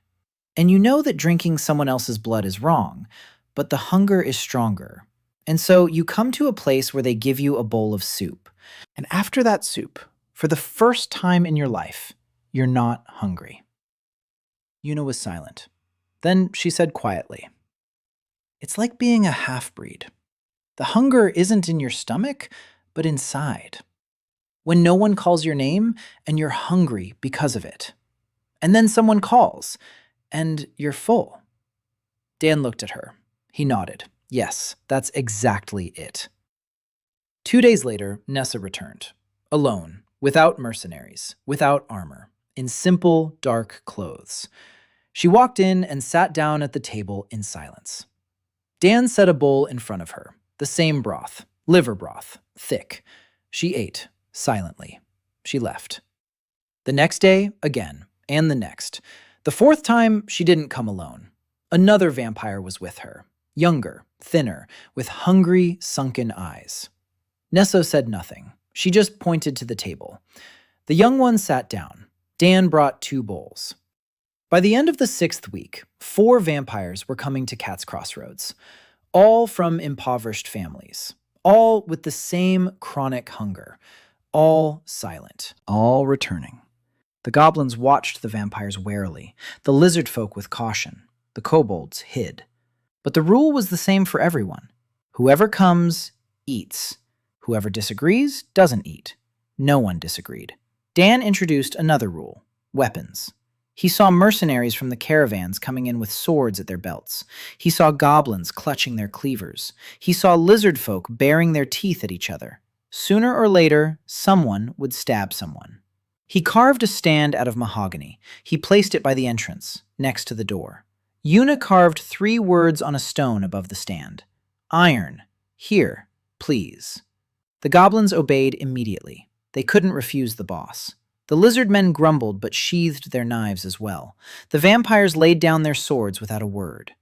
Speaker 1: And you know that drinking someone else's blood is wrong, but the hunger is stronger. And so you come to a place where they give you a bowl of soup. And after that soup, for the first time in your life, you're not hungry." Yuna was silent. Then she said quietly, "It's like being a half-breed. The hunger isn't in your stomach, but inside. When no one calls your name and you're hungry because of it. And then someone calls, and you're full." Dan looked at her. He nodded. Yes, that's exactly it. 2 days later, Nessa returned. Alone, without mercenaries, without armor, in simple, dark clothes. She walked in and sat down at the table in silence. Dan set a bowl in front of her, the same broth, liver broth, thick. She ate, silently. She left. The next day, again, and the next. The 4th time, she didn't come alone. Another vampire was with her, younger, thinner, with hungry, sunken eyes. Nessa said nothing. She just pointed to the table. The young one sat down. Dan brought 2 bowls. By the end of the 6th week, 4 vampires were coming to Cat's Crossroads, all from impoverished families, all with the same chronic hunger, all silent, all returning. The goblins watched the vampires warily, the lizardfolk with caution, the kobolds hid. But the rule was the same for everyone. Whoever comes, eats. Whoever disagrees, doesn't eat. No one disagreed. Dan introduced another rule, weapons. He saw mercenaries from the caravans coming in with swords at their belts. He saw goblins clutching their cleavers. He saw lizardfolk baring their teeth at each other. Sooner or later, someone would stab someone. He carved a stand out of mahogany. He placed it by the entrance, next to the door. Yuna carved 3 words on a stone above the stand. Iron. Here, please. The goblins obeyed immediately. They couldn't refuse the boss. The lizard men grumbled but sheathed their knives as well. The vampires laid down their swords without a word.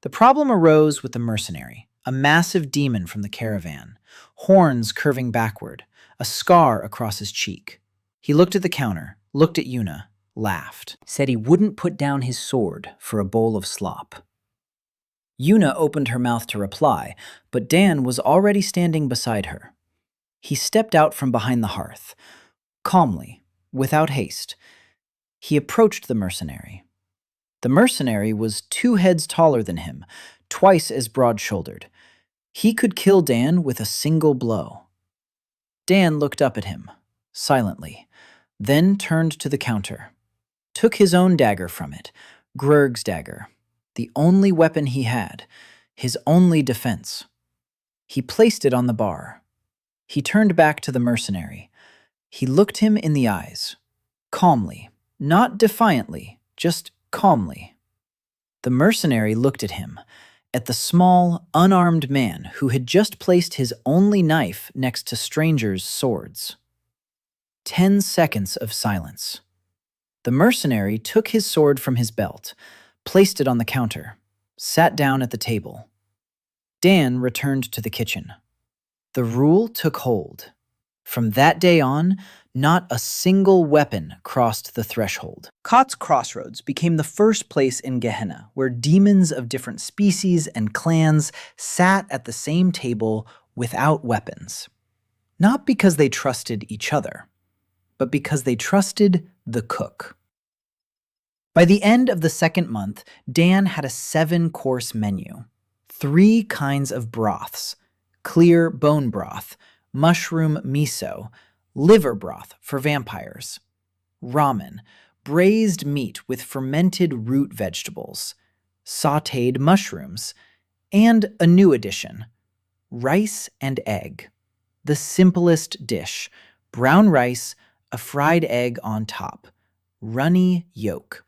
Speaker 1: The problem arose with the mercenary, a massive demon from the caravan, horns curving backward, a scar across his cheek. He looked at the counter, looked at Yuna, laughed, said he wouldn't put down his sword for a bowl of slop. Yuna opened her mouth to reply, but Dan was already standing beside her. He stepped out from behind the hearth. Calmly, without haste, he approached the mercenary. The mercenary was 2 heads taller than him, twice as broad-shouldered. He could kill Dan with a single blow. Dan looked up at him, silently, then turned to the counter, took his own dagger from it, Grurg's dagger, the only weapon he had, his only defense. He placed it on the bar. He turned back to the mercenary. He looked him in the eyes, calmly, not defiantly, just calmly. The mercenary looked at him, at the small, unarmed man who had just placed his only knife next to strangers' swords. 10 seconds of silence. The mercenary took his sword from his belt, placed it on the counter. sat down at the table. Dan returned to the kitchen. The rule took hold. From that day on, not a single weapon crossed the threshold. Kot's Crossroads became the first place in Gehenna where demons of different species and clans sat at the same table without weapons. Not because they trusted each other, but because they trusted the cook. By the end of the second month, Dan had a 7-course menu. 3 kinds of broths: clear bone broth, mushroom miso, liver broth for vampires, ramen, braised meat with fermented root vegetables, sautéed mushrooms, and a new addition, rice and egg. The simplest dish: brown rice, a fried egg on top, runny yolk,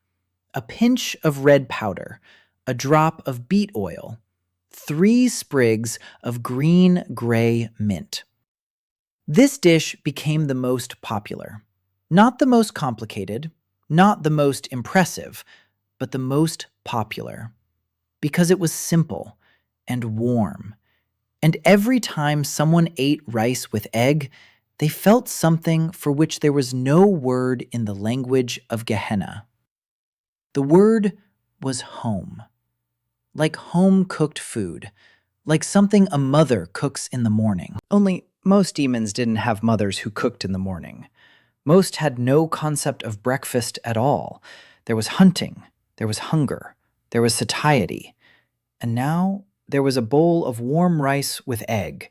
Speaker 1: a pinch of red powder, a drop of beet oil, 3 sprigs of green-gray mint. This dish became the most popular. Not the most complicated, not the most impressive, but the most popular. Because it was simple and warm. And every time someone ate rice with egg, they felt something for which there was no word in the language of Gehenna. The word was home. Like home-cooked food. Like something a mother cooks in the morning. Only most demons didn't have mothers who cooked in the morning. Most had no concept of breakfast at all. There was hunting, there was hunger, there was satiety. And now there was a bowl of warm rice with egg,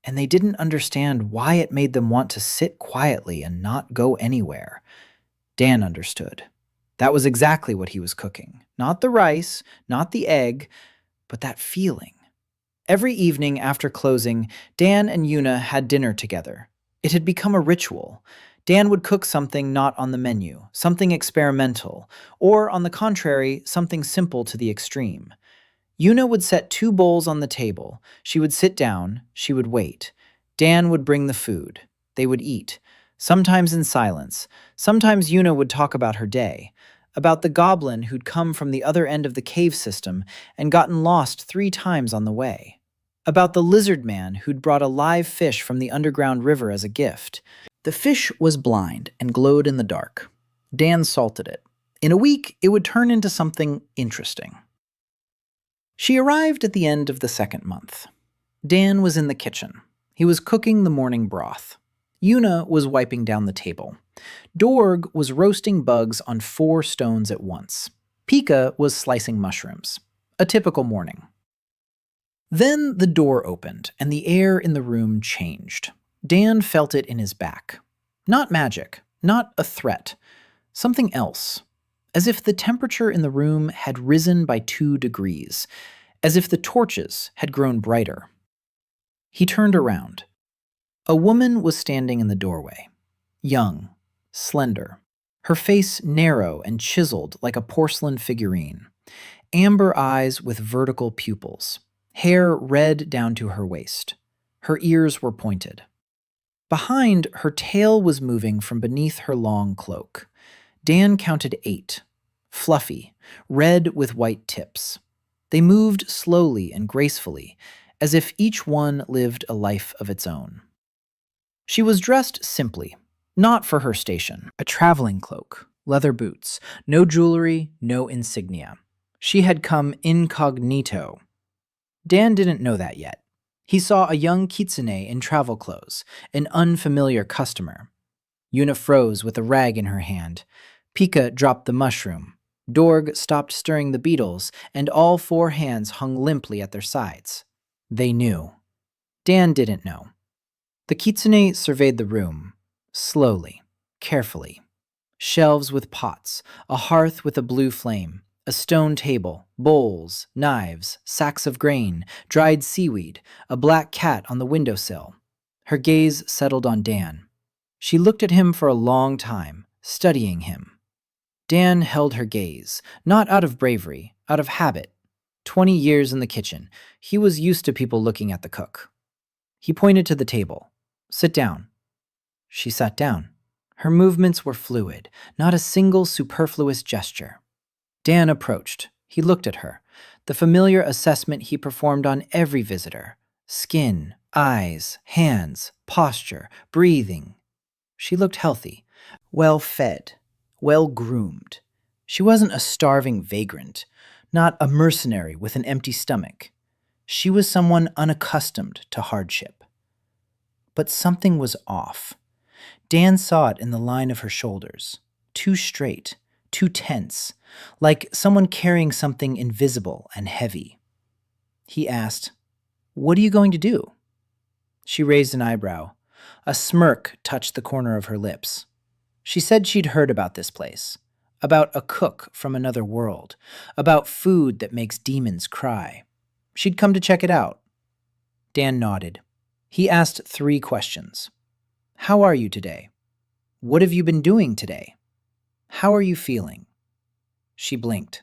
Speaker 1: and they didn't understand why it made them want to sit quietly and not go anywhere. Dan understood. That was exactly what he was cooking. Not the rice, not the egg, but that feeling. Every evening after closing, Dan and Yuna had dinner together. It had become a ritual. Dan would cook something not on the menu, something experimental, or, on the contrary, something simple to the extreme. Yuna would set 2 bowls on the table. She would sit down. She would wait. Dan would bring the food. They would eat, sometimes in silence. Sometimes Yuna would talk about her day, about the goblin who'd come from the other end of the cave system and gotten lost 3 times on the way, about the lizard man who'd brought a live fish from the underground river as a gift. The fish was blind and glowed in the dark. Dan salted it. In a week, it would turn into something interesting. She arrived at the end of the second month. Dan was in the kitchen. He was cooking the morning broth. Yuna was wiping down the table. Dorg was roasting bugs on 4 stones at once. Pika was slicing mushrooms. A typical morning. Then the door opened, and the air in the room changed. Dan felt it in his back. Not magic, not a threat. Something else. As if the temperature in the room had risen by 2 degrees. As if the torches had grown brighter. He turned around. A woman was standing in the doorway. Young, slender. Her face narrow and chiseled like a porcelain figurine. Amber eyes with vertical pupils. Hair red down to her waist. Her ears were pointed. Behind, her tail was moving from beneath her long cloak. Dan counted 8. Fluffy, red with white tips. They moved slowly and gracefully, as if each one lived a life of its own. She was dressed simply, not for her station. A traveling cloak, leather boots, no jewelry, no insignia. She had come incognito. Dan didn't know that yet. He saw a young kitsune in travel clothes, an unfamiliar customer. Yuna froze with a rag in her hand. Pika dropped the mushroom. Dorg stopped stirring the beetles, and all 4 hands hung limply at their sides. They knew. Dan didn't know. The kitsune surveyed the room, slowly, carefully. Shelves with pots, a hearth with a blue flame, a stone table, bowls, knives, sacks of grain, dried seaweed, a black cat on the windowsill. Her gaze settled on Dan. She looked at him for a long time, studying him. Dan held her gaze, not out of bravery, out of habit. 20 years in the kitchen, he was used to people looking at the cook. He pointed to the table. "Sit down." She sat down. Her movements were fluid, not a single superfluous gesture. Dan approached. He looked at her. the familiar assessment he performed on every visitor: skin, eyes, hands, posture, breathing. She looked healthy, well-fed, well-groomed. She wasn't a starving vagrant, not a mercenary with an empty stomach. She was someone unaccustomed to hardship. But something was off. Dan saw it in the line of her shoulders. Too straight, too tense, like someone carrying something invisible and heavy. He asked, "What are you going to do?" She raised an eyebrow. A smirk touched the corner of her lips. She said she'd heard about this place, about a cook from another world, about food that makes demons cry. She'd come to check it out. Dan nodded. He asked 3 questions. How are you today? What have you been doing today? How are you feeling? She blinked.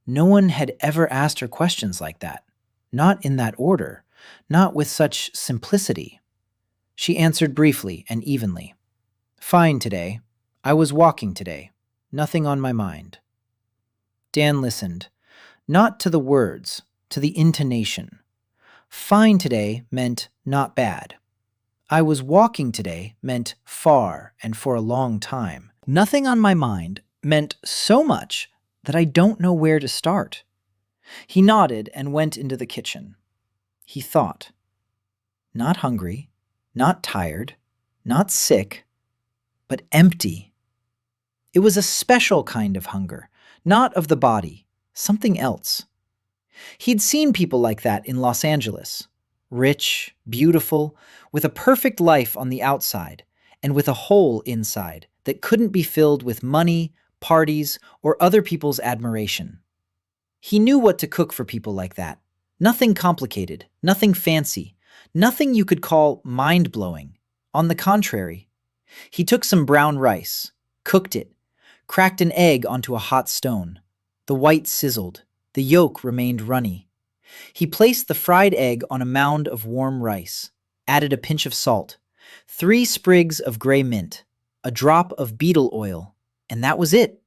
Speaker 1: No one had ever asked her questions like that. Not in that order. Not with such simplicity. She answered briefly and evenly. Fine today. I was walking today. Nothing on my mind. Dan listened. Not to the words, to the intonation. Fine today meant not bad. I was walking today meant far and for a long time. Nothing on my mind meant so much that I don't know where to start. He nodded and went into the kitchen. He thought. Not hungry, not tired, not sick, but empty. It was a special kind of hunger, not of the body, something else. He'd seen people like that in Los Angeles. Rich, beautiful, with a perfect life on the outside, and with a hole inside that couldn't be filled with money, parties, or other people's admiration. He knew what to cook for people like that. Nothing complicated, nothing fancy, nothing you could call mind-blowing. On the contrary, he took some brown rice, cooked it, cracked an egg onto a hot stone. The white sizzled, the yolk remained runny. He placed the fried egg on a mound of warm rice, added a pinch of salt, 3 sprigs of gray mint, a drop of beetle oil, and that was it.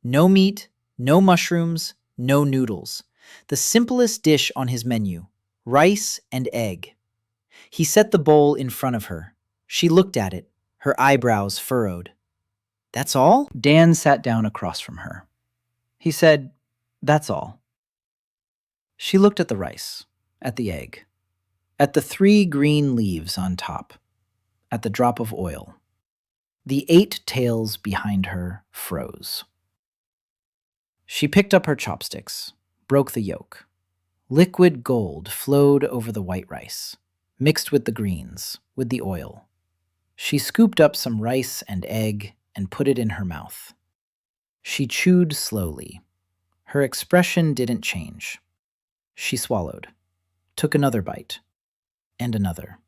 Speaker 1: No meat, no mushrooms, no noodles. The simplest dish on his menu, rice and egg. He set the bowl in front of her. She looked at it, her eyebrows furrowed. That's all? Dan sat down across from her. He said, That's all. She looked at the rice, at the egg, at the 3 green leaves on top, at the drop of oil. The 8 tails behind her froze. She picked up her chopsticks, broke the yolk. Liquid gold flowed over the white rice, mixed with the greens, with the oil. She scooped up some rice and egg and put it in her mouth. She chewed slowly. Her expression didn't change. She swallowed, took another bite, and another,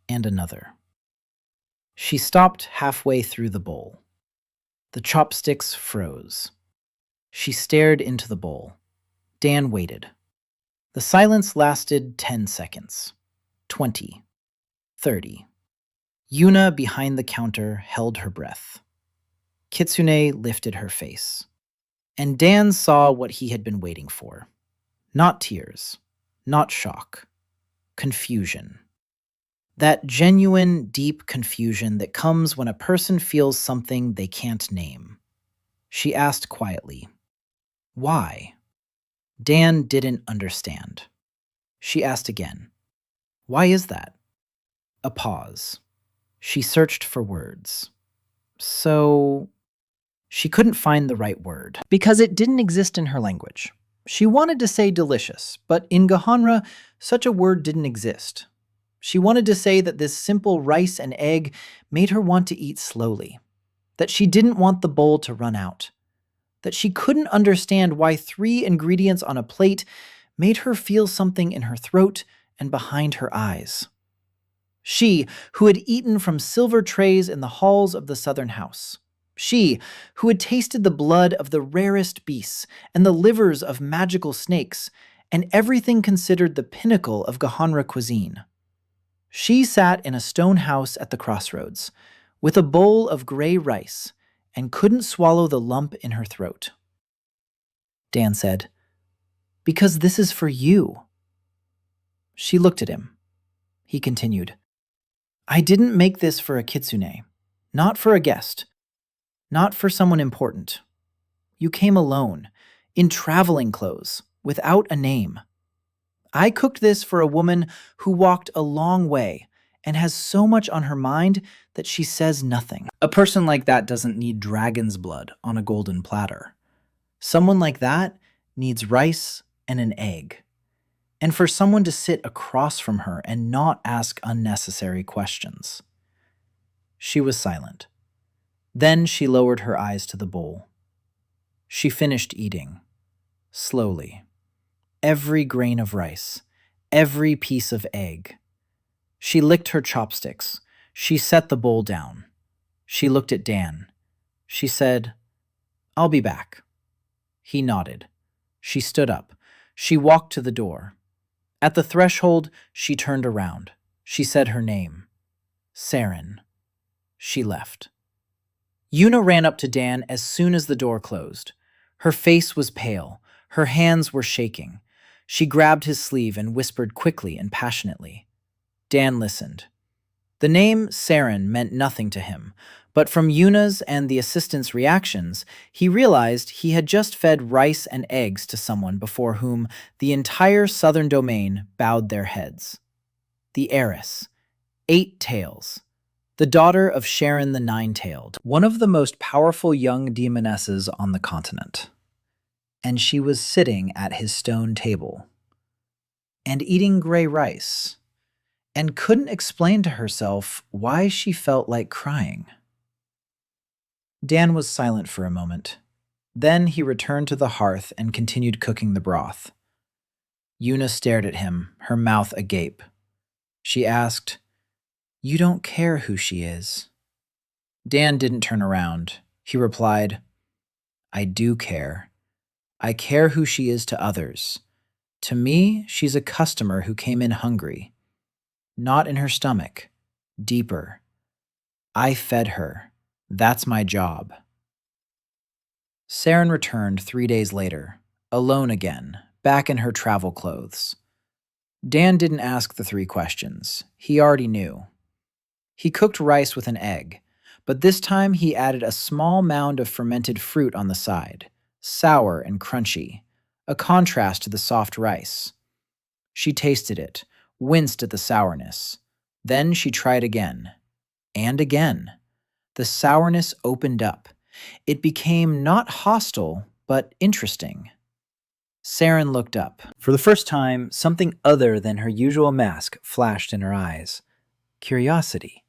Speaker 1: and another. She stopped halfway through the bowl. The chopsticks froze. She stared into the bowl. Dan waited. The silence lasted 10 seconds, 20, 30. Yuna behind the counter held her breath. Kitsune lifted her face. And Dan saw what he had been waiting for. Not tears, not shock, confusion. That genuine, deep confusion that comes when a person feels something they can't name. She asked quietly, Why? Dan didn't understand. She asked again, Why is that? A pause. She searched for words. So... She couldn't find the right word, because it didn't exist in her language. She wanted to say delicious, but in Gahanra, such a word didn't exist. She wanted to say that this simple rice and egg made her want to eat slowly, that she didn't want the bowl to run out, that she couldn't understand why 3 ingredients on a plate made her feel something in her throat and behind her eyes. She, who had eaten from silver trays in the halls of the southern house. She, who had tasted the blood of the rarest beasts and the livers of magical snakes, and everything considered the pinnacle of Gahanra cuisine. She sat in a stone house at the Crossroads, with a bowl of gray rice, and couldn't swallow the lump in her throat. Dan said, Because this is for you." She looked at him. He continued, "I didn't make this for a kitsune, not for a guest, not for someone important. You came alone, in traveling clothes, without a name. I cooked this for a woman who walked a long way and has so much on her mind that she says nothing. A person like that doesn't need dragon's blood on a golden platter. Someone like that needs rice and an egg. And for someone to sit across from her and not ask unnecessary questions." She was silent. Then she lowered her eyes to the bowl. She finished eating, slowly. Every grain of rice, every piece of egg. She licked her chopsticks. She set the bowl down. She looked at Dan. She said, "I'll be back." He nodded. She stood up. She walked to the door. At the threshold, she turned around. She said her name. Seren. She left. Yuna ran up to Dan as soon as the door closed. Her face was pale. Her hands were shaking. She grabbed his sleeve and whispered quickly and passionately. Dan listened. The name Seren meant nothing to him, but from Yuna's and the assistant's reactions, he realized he had just fed rice and eggs to someone before whom the entire southern domain bowed their heads. The heiress, 8 Tails, the daughter of Seren the Nine-Tailed, one of the most powerful young demonesses on the continent. And she was sitting at his stone table and eating gray rice, and couldn't explain to herself why she felt like crying. Dan was silent for a moment. Then he returned to the hearth and continued cooking the broth. Yuna stared at him, her mouth agape. She asked, "You don't care who she is?" Dan didn't turn around. He replied, "I do care. I care who she is to others. To me, she's a customer who came in hungry. Not in her stomach. Deeper. I fed her. That's my job." Seren returned 3 days later, alone again, back in her travel clothes. Dan didn't ask the 3 questions. He already knew. He cooked rice with an egg, but this time he added a small mound of fermented fruit on the side, sour and crunchy, a contrast to the soft rice. She tasted it, winced at the sourness. Then she tried again. And again. The sourness opened up. It became not hostile, but interesting. Seren looked up. For the first time, something other than her usual mask flashed in her eyes. Curiosity.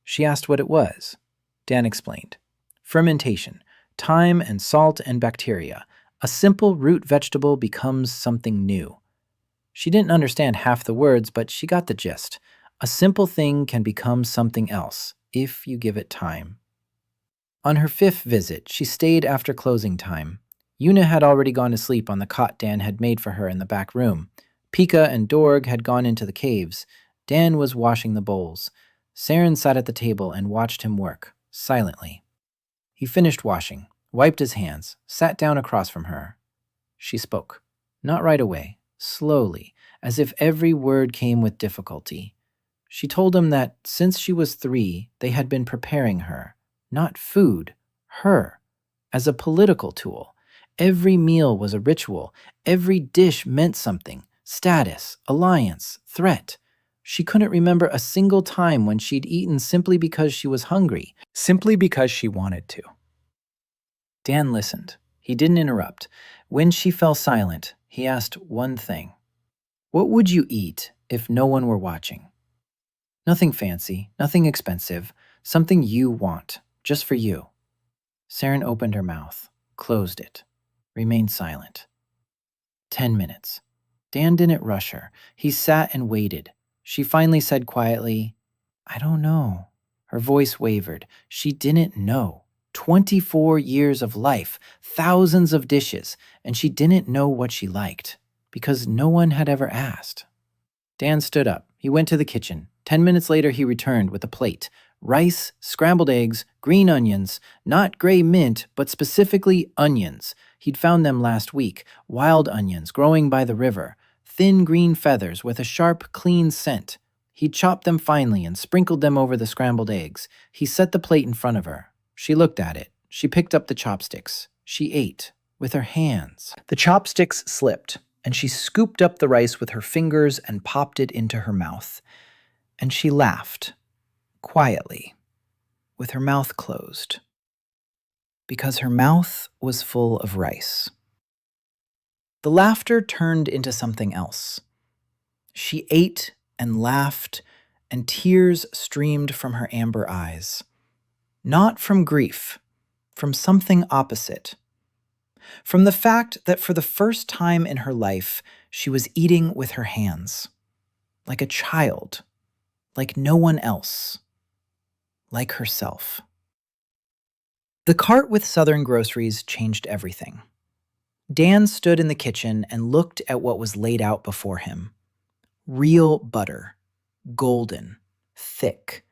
Speaker 1: She asked what it was. Dan explained. Fermentation. Thyme and salt and bacteria. A simple root vegetable becomes something new. She didn't understand half the words, but she got the gist. A simple thing can become something else, if you give it time. On her 5th visit, she stayed after closing time. Yuna had already gone to sleep on the cot Dan had made for her in the back room. Pika and Dorg had gone into the caves. Dan was washing the bowls. Seren sat at the table and watched him work, silently. He finished washing, wiped his hands, sat down across from her. She spoke, not right away, slowly, as if every word came with difficulty. She told him that since she was 3, they had been preparing her, not food, her, as a political tool. Every meal was a ritual. Every dish meant something, status, alliance, threat. She couldn't remember a single time when she'd eaten simply because she was hungry, simply because she wanted to. Dan listened. He didn't interrupt. When she fell silent, he asked one thing. What would you eat if no one were watching? Nothing fancy, nothing expensive, something you want, just for you. Seren opened her mouth, closed it, remained silent. 10 minutes. Dan didn't rush her. He sat and waited. She finally said quietly, I don't know. Her voice wavered. She didn't know. 24 years of life, thousands of dishes, and she didn't know what she liked, because no one had ever asked. Dan stood up. He went to the kitchen. 10 minutes later, he returned with a plate, rice, scrambled eggs, green onions, not gray mint, but specifically onions. He'd found them last week, wild onions growing by the river, thin green feathers with a sharp, clean scent. He chopped them finely and sprinkled them over the scrambled eggs. He set the plate in front of her. She looked at it. She picked up the chopsticks. She ate with her hands. The chopsticks slipped, and she scooped up the rice with her fingers and popped it into her mouth. And she laughed, quietly, with her mouth closed, because her mouth was full of rice. The laughter turned into something else. She ate and laughed, and tears streamed from her amber eyes. Not from grief, from something opposite. From the fact that for the first time in her life, she was eating with her hands. Like a child. Like no one else. Like herself. The cart with Southern groceries changed everything. Dan stood in the kitchen and looked at what was laid out before him. Real butter. Golden. Thick.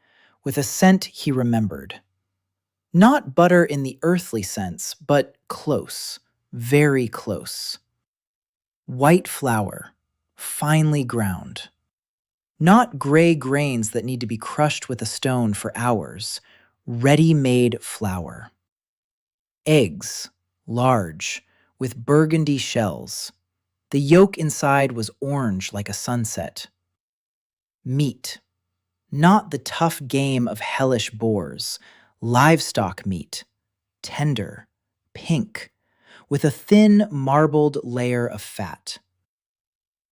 Speaker 1: With a scent he remembered. Not butter in the earthly sense, but close. Very close. White flour. Finely ground. Not gray grains that need to be crushed with a stone for hours. Ready-made flour. Eggs. Large. With burgundy shells. The yolk inside was orange like a sunset. Meat. Not the tough game of hellish boars. Livestock meat. Tender. Pink. With a thin, marbled layer of fat.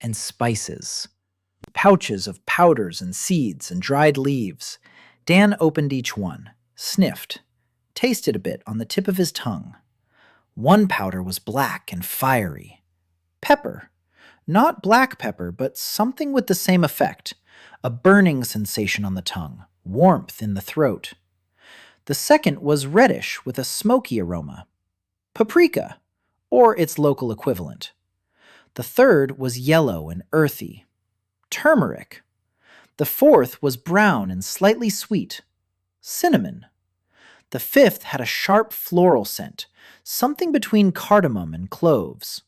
Speaker 1: And spices. Pouches of powders and seeds and dried leaves. Dan opened each one, sniffed, tasted a bit on the tip of his tongue. One powder was black and fiery. Pepper. Not black pepper, but something with the same effect. A burning sensation on the tongue, warmth in the throat. The second was reddish with a smoky aroma. Paprika, or its local equivalent. The third was yellow and earthy. Turmeric. The fourth was brown and slightly sweet. Cinnamon. The fifth had a sharp floral scent, something between cardamom and cloves.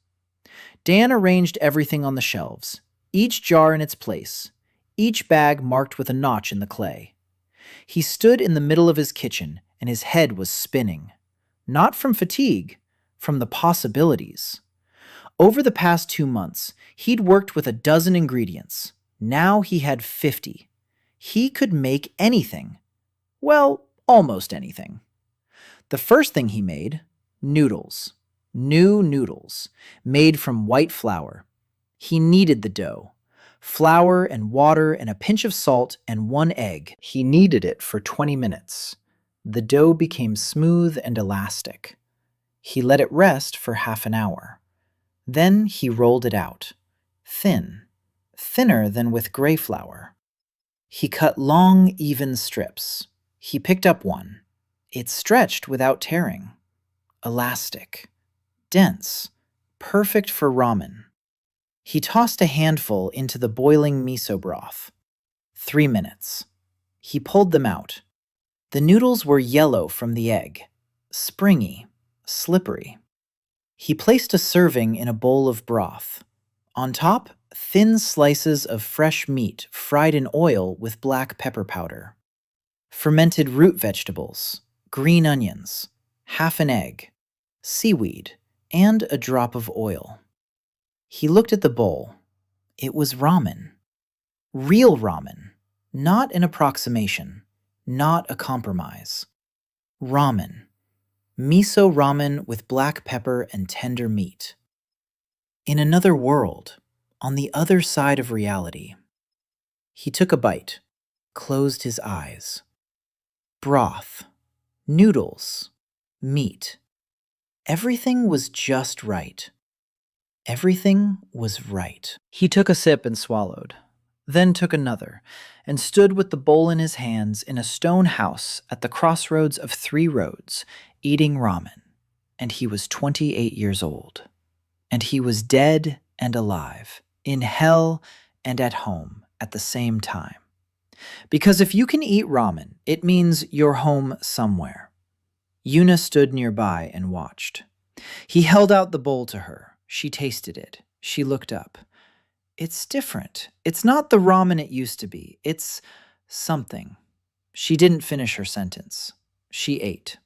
Speaker 1: Dan arranged everything on the shelves, each jar in its place, each bag marked with a notch in the clay. He stood in the middle of his kitchen, and his head was spinning. Not from fatigue, from the possibilities. Over the past 2 months, he'd worked with a dozen ingredients. Now he had 50. He could make anything. Well, almost anything. The first thing he made, noodles. New noodles, made from white flour. He kneaded the dough. Flour and water and a pinch of salt and 1 egg. He kneaded it for 20 minutes. The dough became smooth and elastic. He let it rest for half an hour. Then he rolled it out. Thin. Thinner than with gray flour. He cut long, even strips. He picked up one. It stretched without tearing. Elastic. Dense. Perfect for ramen. He tossed a handful into the boiling miso broth. 3 minutes. He pulled them out. The noodles were yellow from the egg. Springy. Slippery. He placed a serving in a bowl of broth. On top, thin slices of fresh meat fried in oil with black pepper powder. Fermented root vegetables, green onions, half an egg, seaweed, and a drop of oil. He looked at the bowl. It was ramen. Real ramen, not an approximation, not a compromise. Ramen. Miso ramen with black pepper and tender meat. In another world, on the other side of reality. He took a bite, closed his eyes. Broth, noodles, meat. Everything was just right. Everything was right. He took a sip and swallowed, then took another, and stood with the bowl in his hands in a stone house at the crossroads of 3 roads, eating ramen. And he was 28 years old. And he was dead and alive, in hell and at home at the same time. Because if you can eat ramen, it means you're home somewhere. Yuna stood nearby and watched. He held out the bowl to her. She tasted it. She looked up. It's different. It's not the ramen it used to be. It's something. She didn't finish her sentence. She ate.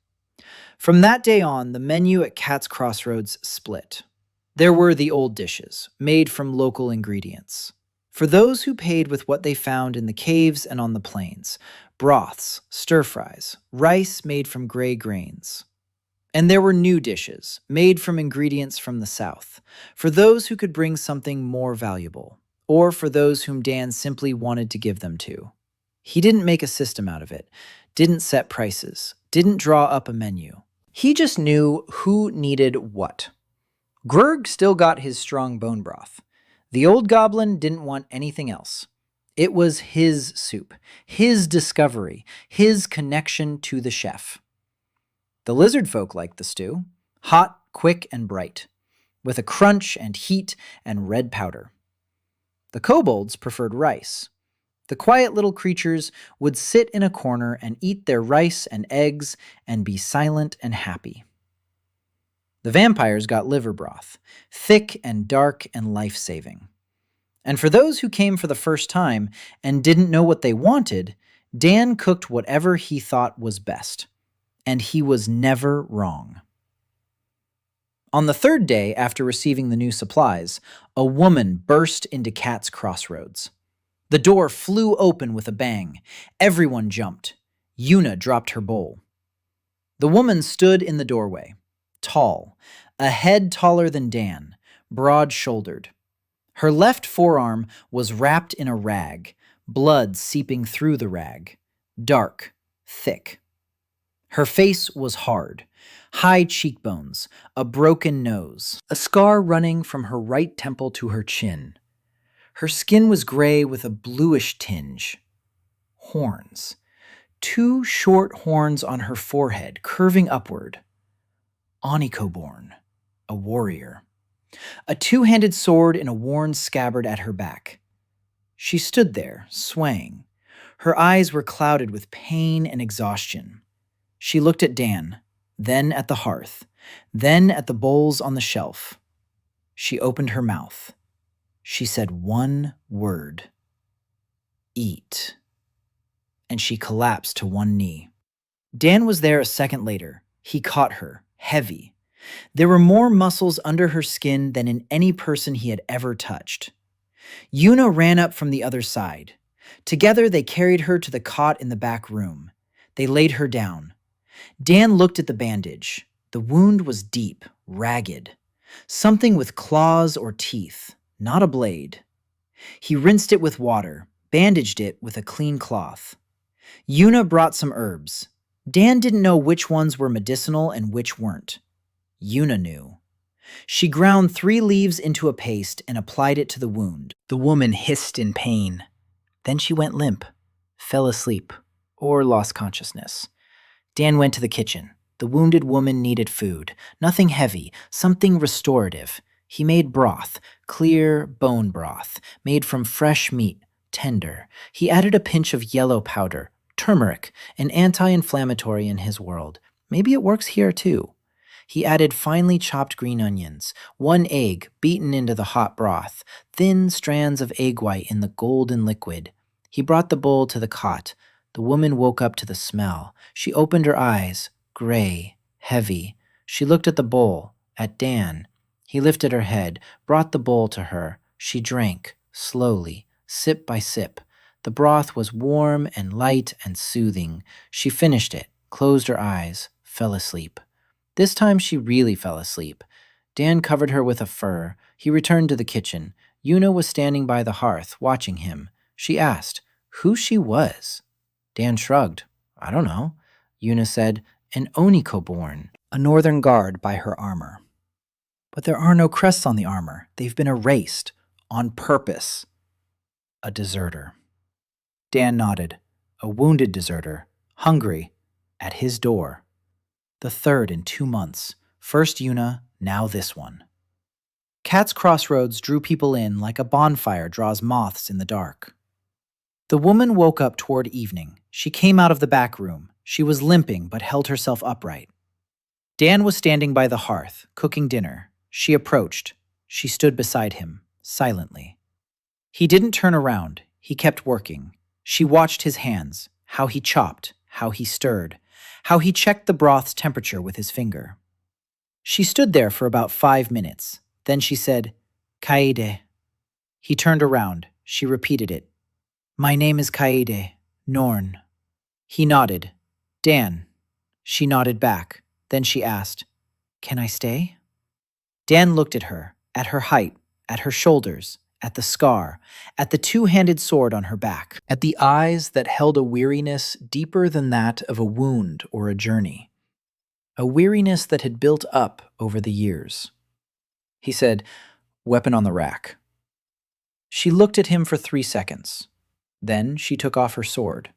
Speaker 1: From that day on, the menu at Cat's Crossroads split. There were the old dishes, made from local ingredients. For those who paid with what they found in the caves and on the plains, broths, stir-fries, rice made from gray grains. And there were new dishes, made from ingredients from the south, for those who could bring something more valuable, or for those whom Dan simply wanted to give them to. He didn't make a system out of it, didn't set prices, didn't draw up a menu. He just knew who needed what. Grurg still got his strong bone broth. The old goblin didn't want anything else. It was his soup, his discovery, his connection to the chef. The lizardfolk liked the stew, hot, quick, and bright, with a crunch and heat and red powder. The kobolds preferred rice. The quiet little creatures would sit in a corner and eat their rice and eggs and be silent and happy. The vampires got liver broth, thick and dark and life-saving. And for those who came for the first time and didn't know what they wanted, Dan cooked whatever he thought was best. And he was never wrong. On the third day after receiving the new supplies, a woman burst into Cat's Crossroads. The door flew open with a bang. Everyone jumped. Yuna dropped her bowl. The woman stood in the doorway, tall, a head taller than Dan, broad-shouldered. Her left forearm was wrapped in a rag, blood seeping through the rag, dark, thick. Her face was hard, high cheekbones, a broken nose, a scar running from her right temple to her chin. Her skin was gray with a bluish tinge. Horns. 2 short horns on her forehead, curving upward. Onikoborn, a warrior. A 2-handed sword in a worn scabbard at her back. She stood there, swaying. Her eyes were clouded with pain and exhaustion. She looked at Dan, then at the hearth, then at the bowls on the shelf. She opened her mouth. She said one word. Eat. And she collapsed to one knee. Dan was there a second later. He caught her, heavy. There were more muscles under her skin than in any person he had ever touched. Yuna ran up from the other side. Together they carried her to the cot in the back room. They laid her down. Dan looked at the bandage. The wound was deep, ragged. Something with claws or teeth, not a blade. He rinsed it with water, bandaged it with a clean cloth. Yuna brought some herbs. Dan didn't know which ones were medicinal and which weren't. Yuna knew. She ground 3 leaves into a paste and applied it to the wound. The woman hissed in pain. Then she went limp, fell asleep, or lost consciousness. Dan went to the kitchen. The wounded woman needed food, nothing heavy, something restorative. He made broth, clear bone broth, made from fresh meat, tender. He added a pinch of yellow powder, turmeric, an anti-inflammatory in his world. Maybe it works here too. He added finely chopped green onions, 1 egg beaten into the hot broth, thin strands of egg white in the golden liquid. He brought the bowl to the cot. The woman woke up to the smell. She opened her eyes, gray, heavy. She looked at the bowl, at Dan. He lifted her head, brought the bowl to her. She drank, slowly, sip by sip. The broth was warm and light and soothing. She finished it, closed her eyes, fell asleep. This time she really fell asleep. Dan covered her with a fur. He returned to the kitchen. Yuna was standing by the hearth, watching him. She asked who she was. Dan shrugged. I don't know. Yuna said, an onikoborn, a northern guard by her armor. But there are no crests on the armor. They've been erased. On purpose. A deserter. Dan nodded. A wounded deserter. Hungry. At his door. The 3rd in 2 months. First Yuna, now this one. Cat's Crossroads drew people in like a bonfire draws moths in the dark. The woman woke up toward evening. She came out of the back room. She was limping but held herself upright. Dan was standing by the hearth, cooking dinner. She approached. She stood beside him, silently. He didn't turn around. He kept working. She watched his hands, how he chopped, how he stirred, how he checked the broth's temperature with his finger. She stood there for about 5 minutes. Then she said, "Kaede." He turned around. She repeated it. "My name is Kaede Norn." He nodded. "Dan." She nodded back. Then she asked, "Can I stay?" Dan looked at her height, at her shoulders, at the scar, at the two-handed sword on her back, at the eyes that held a weariness deeper than that of a wound or a journey, a weariness that had built up over the years. He said, "Weapon on the rack." She looked at him for 3 seconds. Then she took off her sword,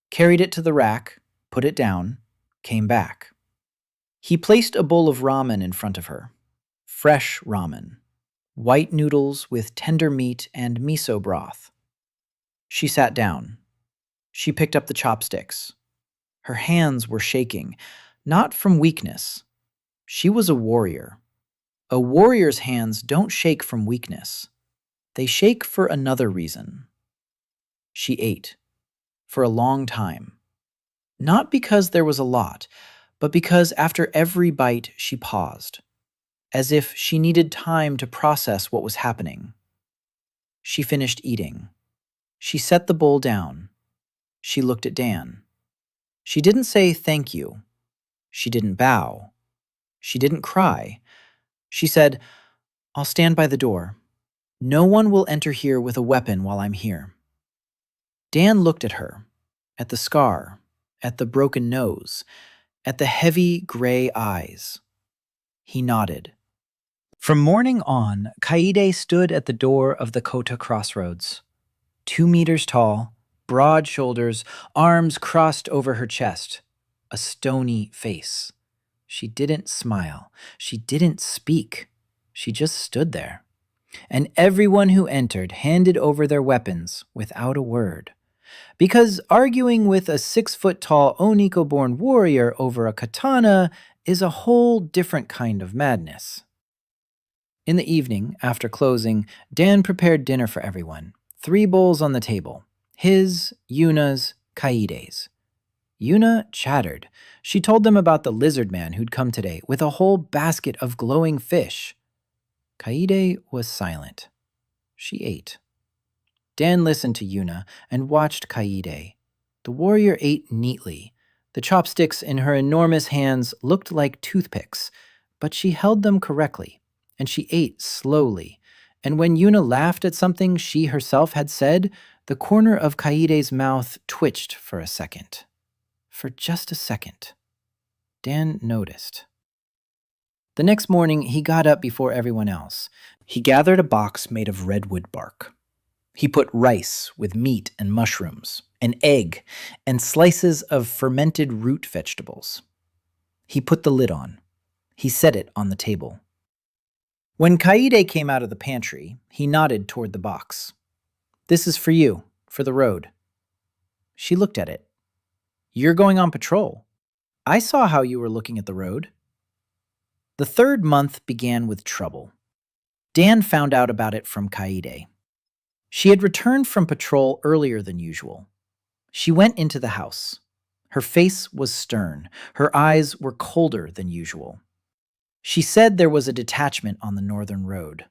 Speaker 1: carried it to the rack, put it down, came back. He placed a bowl of ramen in front of her. Fresh ramen. White noodles with tender meat and miso broth. She sat down. She picked up the chopsticks. Her hands were shaking, not from weakness. She was a warrior. A warrior's hands don't shake from weakness. They shake for another reason. She ate. For a long time. Not because there was a lot, but because after every bite she paused, as if she needed time to process what was happening. She finished eating. She set the bowl down. She looked at Dan. She didn't say thank you. She didn't bow. She didn't cry. She said, "I'll stand by the door. No one will enter here with a weapon while I'm here." Dan looked at her, at the scar, at the broken nose, at the heavy gray eyes. He nodded. From morning on, Kaede stood at the door of the Kota Crossroads. 2 meters tall, broad shoulders, arms crossed over her chest, a stony face. She didn't smile. She didn't speak. She just stood there. And everyone who entered handed over their weapons without a word. Because arguing with a 6-foot-tall onikoborn warrior over a katana is a whole different kind of madness. In the evening, after closing, Dan prepared dinner for everyone. 3 bowls on the table. His, Yuna's, Kaede's. Yuna chattered. She told them about the lizard man who'd come today with a whole basket of glowing fish. Kaede was silent. She ate. Dan listened to Yuna and watched Kaede. The warrior ate neatly. The chopsticks in her enormous hands looked like toothpicks, but she held them correctly, and she ate slowly. And when Yuna laughed at something she herself had said, the corner of Kaede's mouth twitched for a second. For just a second. Dan noticed. The next morning, he got up before everyone else. He gathered a box made of redwood bark. He put rice with meat and mushrooms, an egg, and slices of fermented root vegetables. He put the lid on. He set it on the table. When Kaede came out of the pantry, he nodded toward the box. "This is for you, for the road." She looked at it. "You're going on patrol. I saw how you were looking at the road." The 3rd month began with trouble. Dan found out about it from Kaede. She had returned from patrol earlier than usual. She went into the house. Her face was stern. Her eyes were colder than usual. She said there was a detachment on the northern road.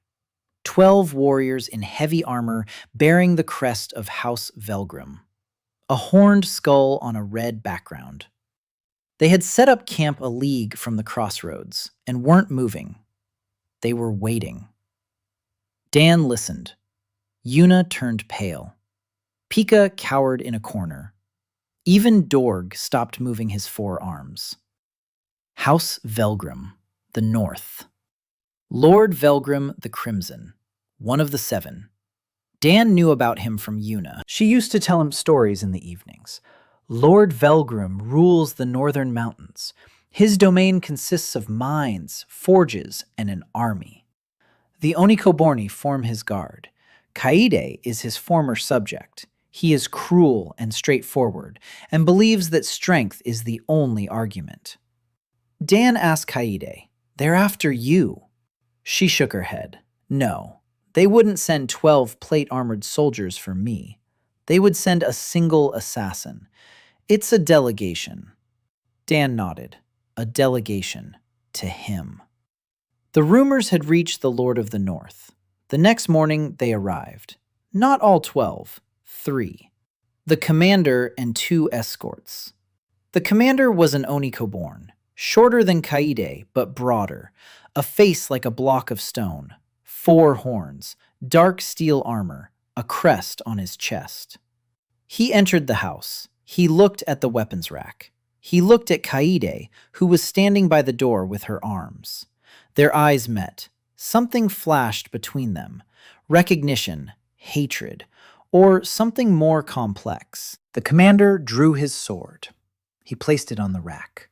Speaker 1: 12 warriors in heavy armor bearing the crest of House Velgrim. A horned skull on a red background. They had set up camp a league from the Crossroads and weren't moving. They were waiting. Dan listened. Yuna turned pale. Pika cowered in a corner. Even Dorg stopped moving his 4 arms. House Velgrim, the North. Lord Velgrim the Crimson, one of the 7. Dan knew about him from Yuna. She used to tell him stories in the evenings. Lord Velgrim rules the northern mountains. His domain consists of mines, forges, and an army. The onikoborni form his guard. Kaede is his former subject. He is cruel and straightforward, and believes that strength is the only argument. Dan asked Kaede, "They're after you." She shook her head. "No, they wouldn't send 12 plate-armored soldiers for me. They would send a single assassin. It's a delegation." Dan nodded. A delegation to him. The rumors had reached the Lord of the North. The next morning, they arrived. Not all 12, 3. The commander and 2 escorts. The commander was an onikoborn, shorter than Kaede, but broader, a face like a block of stone, 4 horns, dark steel armor, a crest on his chest. He entered the house. He looked at the weapons rack. He looked at Kaede, who was standing by the door with her arms. Their eyes met. Something flashed between them. Recognition, hatred, or something more complex. The commander drew his sword. He placed it on the rack.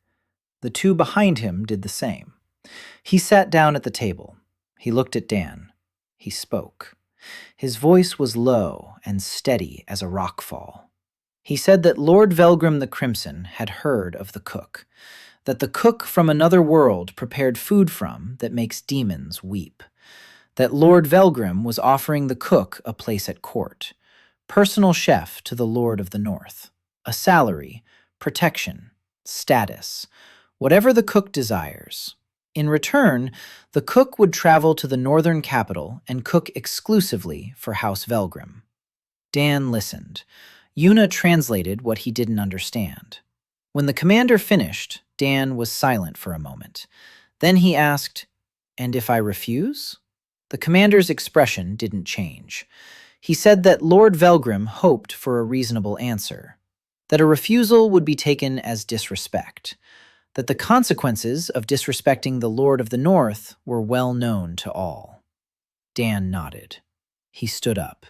Speaker 1: The 2 behind him did the same. He sat down at the table. He looked at Dan. He spoke. His voice was low and steady as a rockfall. He said that Lord Velgrim the Crimson had heard of the cook, that the cook from another world prepared food from that makes demons weep, that Lord Velgrim was offering the cook a place at court, personal chef to the Lord of the North, a salary, protection, status, whatever the cook desires. In return, the cook would travel to the northern capital and cook exclusively for House Velgrim. Dan listened. Yuna translated what he didn't understand. When the commander finished, Dan was silent for a moment. Then he asked, "And if I refuse?" The commander's expression didn't change. He said that Lord Velgrim hoped for a reasonable answer, that a refusal would be taken as disrespect, that the consequences of disrespecting the Lord of the North were well known to all. Dan nodded. He stood up.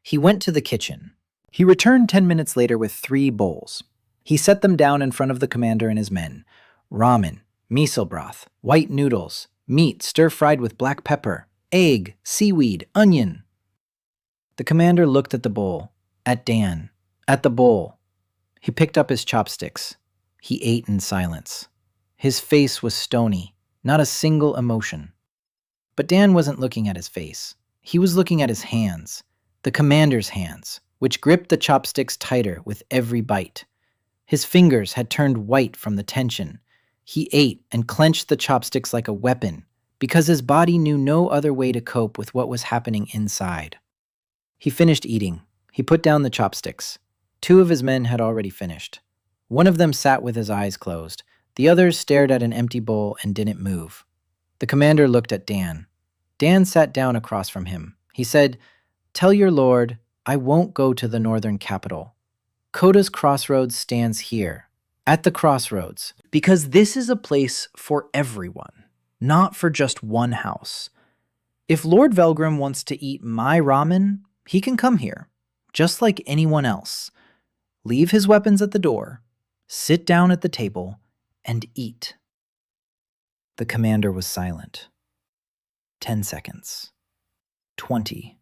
Speaker 1: He went to the kitchen. He returned 10 minutes later with 3 bowls. He set them down in front of the commander and his men. Ramen, miso broth, white noodles, meat stir-fried with black pepper, egg, seaweed, onion. The commander looked at the bowl, at Dan, at the bowl. He picked up his chopsticks. He ate in silence. His face was stony, not a single emotion. But Dan wasn't looking at his face. He was looking at his hands, the commander's hands, which gripped the chopsticks tighter with every bite. His fingers had turned white from the tension. He ate and clenched the chopsticks like a weapon, because his body knew no other way to cope with what was happening inside. He finished eating. He put down the chopsticks. 2 of his men had already finished. One of them sat with his eyes closed. The others stared at an empty bowl and didn't move. The commander looked at Dan. Dan sat down across from him. He said, "Tell your lord, I won't go to the northern capital. Koda's Crossroads stands here, at the Crossroads, because this is a place for everyone, not for just one house. If Lord Velgrim wants to eat my ramen, he can come here, just like anyone else. Leave his weapons at the door, sit down at the table, and eat." The commander was silent. 10 seconds. 20.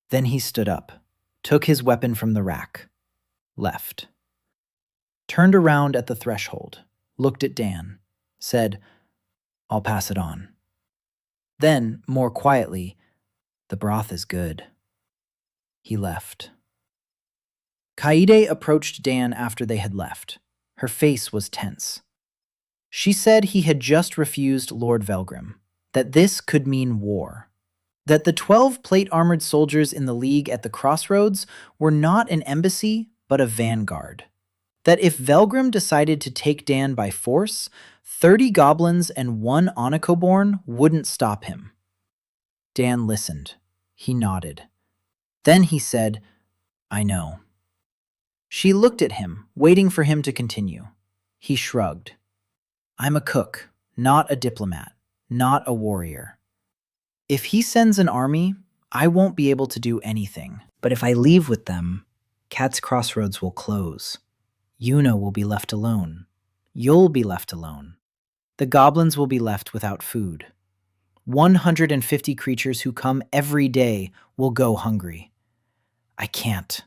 Speaker 1: Then he stood up, took his weapon from the rack, left. Turned around at the threshold, looked at Dan, said, "I'll pass it on." Then, more quietly, "The broth is good." He left. Kaede approached Dan after they had left. Her face was tense. She said he had just refused Lord Velgrim, that this could mean war, that the 12 plate-armored soldiers in the League at the Crossroads were not an embassy, but a vanguard, that if Velgrim decided to take Dan by force, 30 goblins and 1 onikoborn wouldn't stop him. Dan listened. He nodded. Then he said, "I know." She looked at him, waiting for him to continue. He shrugged. "I'm a cook, not a diplomat, not a warrior. If he sends an army, I won't be able to do anything. But if I leave with them, Cat's Crossroads will close. Yuna will be left alone. You'll be left alone. The goblins will be left without food. 150 creatures who come every day will go hungry. I can't.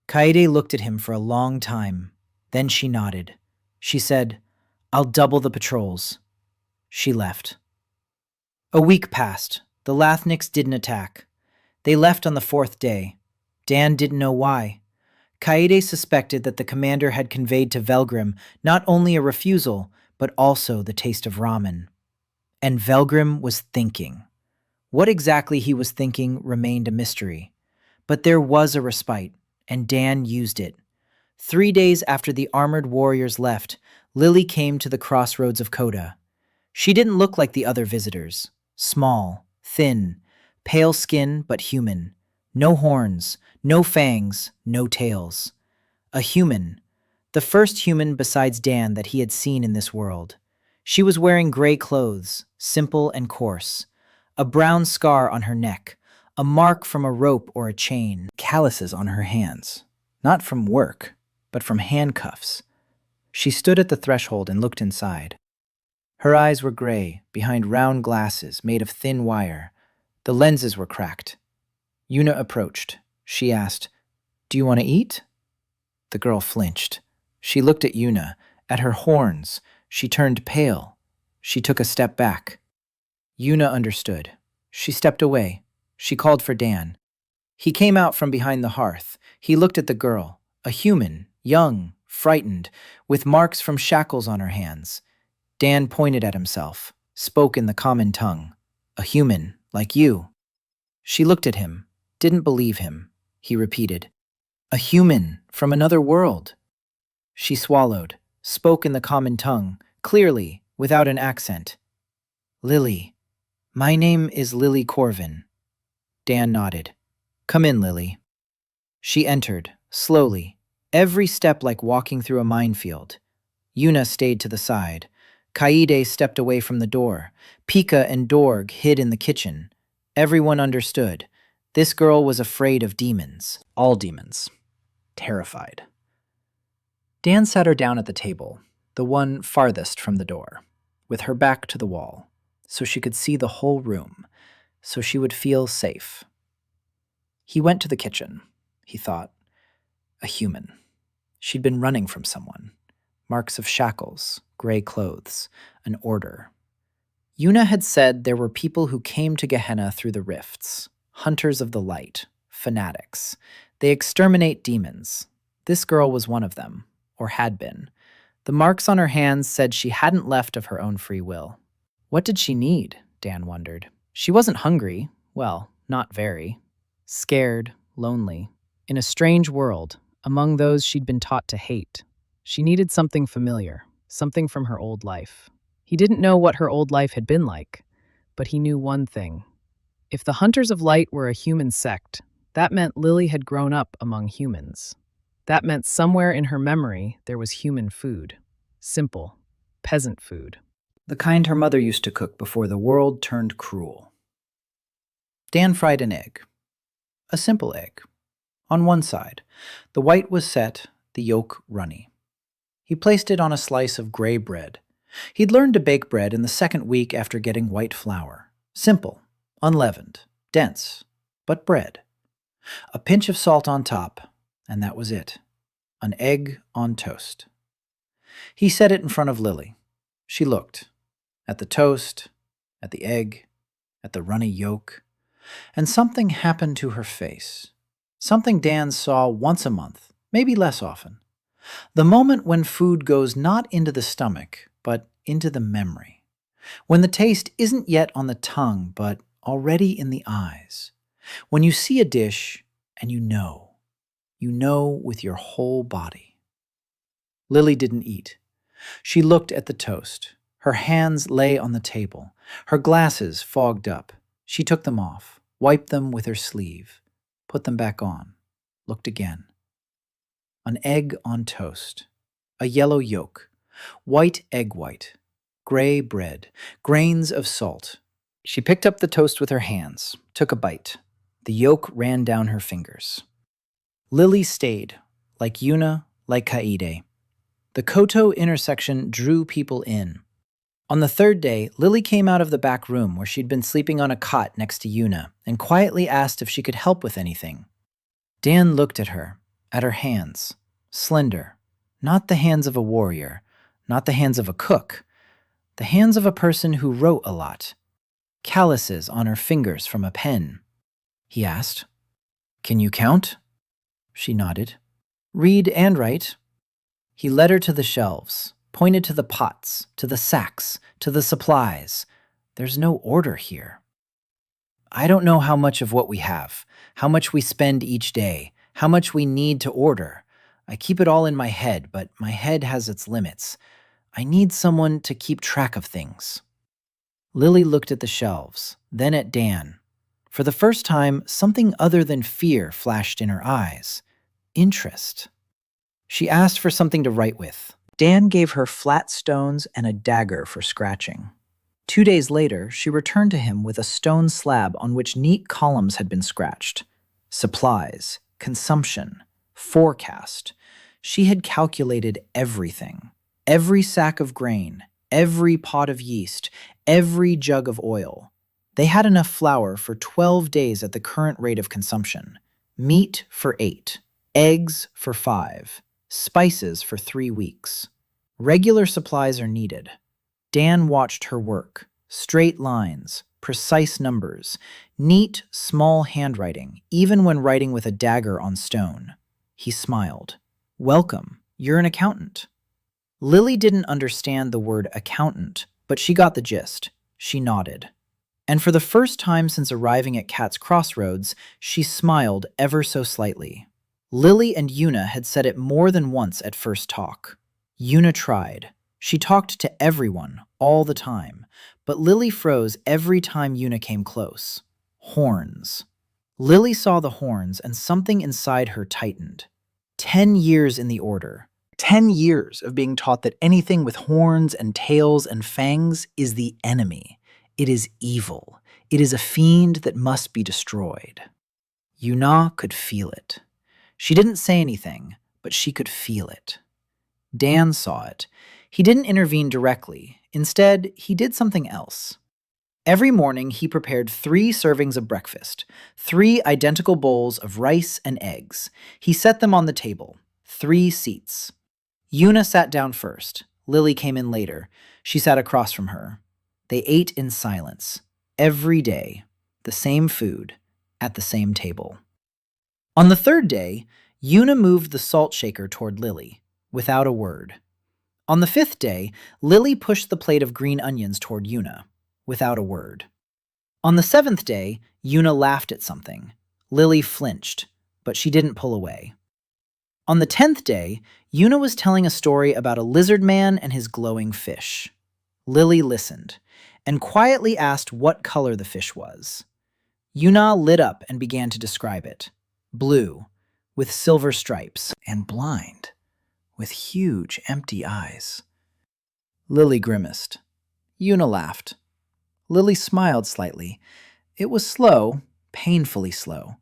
Speaker 1: Kaede looked at him for a long time. Then she nodded. She said, "I'll double the patrols." She left. A week passed. The Lathniks didn't attack. They left on the fourth day. Dan didn't know why. Kaede suspected that the commander had conveyed to Velgrim not only a refusal, but also the taste of ramen. And Velgrim was thinking. What exactly he was thinking remained a mystery. But there was a respite, and Dan used it. 3 days after the armored warriors left, Lily came to the crossroads of Coda. She didn't look like the other visitors. Small, thin, pale skin but human. No horns, no fangs, no tails. A human. The first human besides Dan that he had seen in this world. She was wearing gray clothes, simple and coarse. A brown scar on her neck, a mark from a rope or a chain, calluses on her hands. Not from work, but from handcuffs. She stood at the threshold and looked inside. Her eyes were gray, behind round glasses made of thin wire. The lenses were cracked. Yuna approached. She asked, "Do you want to eat?" The girl flinched. She looked at Yuna, at her horns. She turned pale. She took a step back. Yuna understood. She stepped away. She called for Dan. He came out from behind the hearth. He looked at the girl, a human, young, frightened, with marks from shackles on her hands. Dan pointed at himself, spoke in the common tongue. "A human, like you." She looked at him, didn't believe him. He repeated, "A human, from another world." She swallowed, spoke in the common tongue, clearly, without an accent. "Lily. My name is Lily Corwin." Dan nodded. "Come in, Lily." She entered, slowly, every step like walking through a minefield. Yuna stayed to the side. Kaede stepped away from the door. Pika and Dorg hid in the kitchen. Everyone understood. This girl was afraid of demons. All demons. Terrified. Dan sat her down at the table, the one farthest from the door, with her back to the wall, so she could see the whole room, so she would feel safe. He went to the kitchen, he thought. A human. She'd been running from someone. Marks of shackles, gray clothes, an order. Yuna had said there were people who came to Gehenna through the rifts, hunters of the light, fanatics. They exterminate demons. This girl was one of them, or had been. The marks on her hands said she hadn't left of her own free will. What did she need? Dan wondered. She wasn't hungry. Well, not very. Scared, lonely. In a strange world, among those she'd been taught to hate. She needed something familiar, something from her old life. He didn't know what her old life had been like, but he knew one thing. If the Hunters of Light were a human sect, that meant Lily had grown up among humans. That meant somewhere in her memory there was human food. Simple, peasant food. The kind her mother used to cook before the world turned cruel. Dan fried an egg. A simple egg. On one side, the white was set, the yolk runny. He placed it on a slice of gray bread. He'd learned to bake bread in the second week after getting white flour. Simple, unleavened, dense, but bread. A pinch of salt on top, and that was it. An egg on toast. He set it in front of Lily. She looked. At the toast, at the egg, at the runny yolk. And something happened to her face. Something Dan saw once a month, maybe less often. The moment when food goes not into the stomach, but into the memory. When the taste isn't yet on the tongue, but already in the eyes. When you see a dish and you know with your whole body. Lily didn't eat. She looked at the toast. Her hands lay on the table, her glasses fogged up. She took them off, wiped them with her sleeve, put them back on, looked again. An egg on toast, a yellow yolk, white egg white, gray bread, grains of salt. She picked up the toast with her hands, took a bite. The yolk ran down her fingers. Lily stayed, like Yuna, like Kaede. The Koto intersection drew people in. On the third day, Lily came out of the back room where she'd been sleeping on a cot next to Yuna and quietly asked if she could help with anything. Dan looked at her, at her hands, slender, not the hands of a warrior, not the hands of a cook, the hands of a person who wrote a lot. Calluses on her fingers from a pen. He asked, "Can you count?" She nodded. "Read and write." He led her to the shelves, pointed to the pots, to the sacks, to the supplies. There's no order here. I don't know how much of what we have, how much we spend each day, how much we need to order. I keep it all in my head, but my head has its limits. I need someone to keep track of things. Lily looked at the shelves, then at Dan. For the first time, something other than fear flashed in her eyes. Interest. She asked for something to write with. Dan gave her flat stones and a dagger for scratching. 2 days later, she returned to him with a stone slab on which neat columns had been scratched. Supplies, consumption, forecast. She had calculated everything. Every sack of grain, every pot of yeast, every jug of oil. They had enough flour for 12 days at the current rate of consumption. Meat for 8, eggs for 5, spices for 3 weeks. Regular supplies are needed. Dan watched her work. Straight lines, precise numbers, neat, small handwriting, even when writing with a dagger on stone. He smiled. "Welcome, you're an accountant." Lily didn't understand the word accountant, but she got the gist. She nodded. And for the first time since arriving at Cat's Crossroads, she smiled ever so slightly. Lily and Yuna had said it more than once at first talk. Yuna tried. She talked to everyone, all the time, but Lily froze every time Yuna came close. Horns. Lily saw the horns and something inside her tightened. 10 years in the Order. 10 years of being taught that anything with horns and tails and fangs is the enemy. It is evil. It is a fiend that must be destroyed. Yuna could feel it. She didn't say anything, but she could feel it. Dan saw it. He didn't intervene directly. Instead, he did something else. Every morning, he prepared 3 servings of breakfast, 3 identical bowls of rice and eggs. He set them on the table, 3 seats. Yuna sat down first. Lily came in later. She sat across from her. They ate in silence. Every day, the same food, at the same table. On the 3rd day, Yuna moved the salt shaker toward Lily, without a word. On the 5th day, Lily pushed the plate of green onions toward Yuna, without a word. On the 7th day, Yuna laughed at something. Lily flinched, but she didn't pull away. On the 10th day, Yuna was telling a story about a lizard man and his glowing fish. Lily listened, and quietly asked what color the fish was. Yuna lit up and began to describe it. Blue, with silver stripes, and blind, with huge empty eyes. Lily grimaced. Yuna laughed. Lily smiled slightly. It was slow, painfully slow,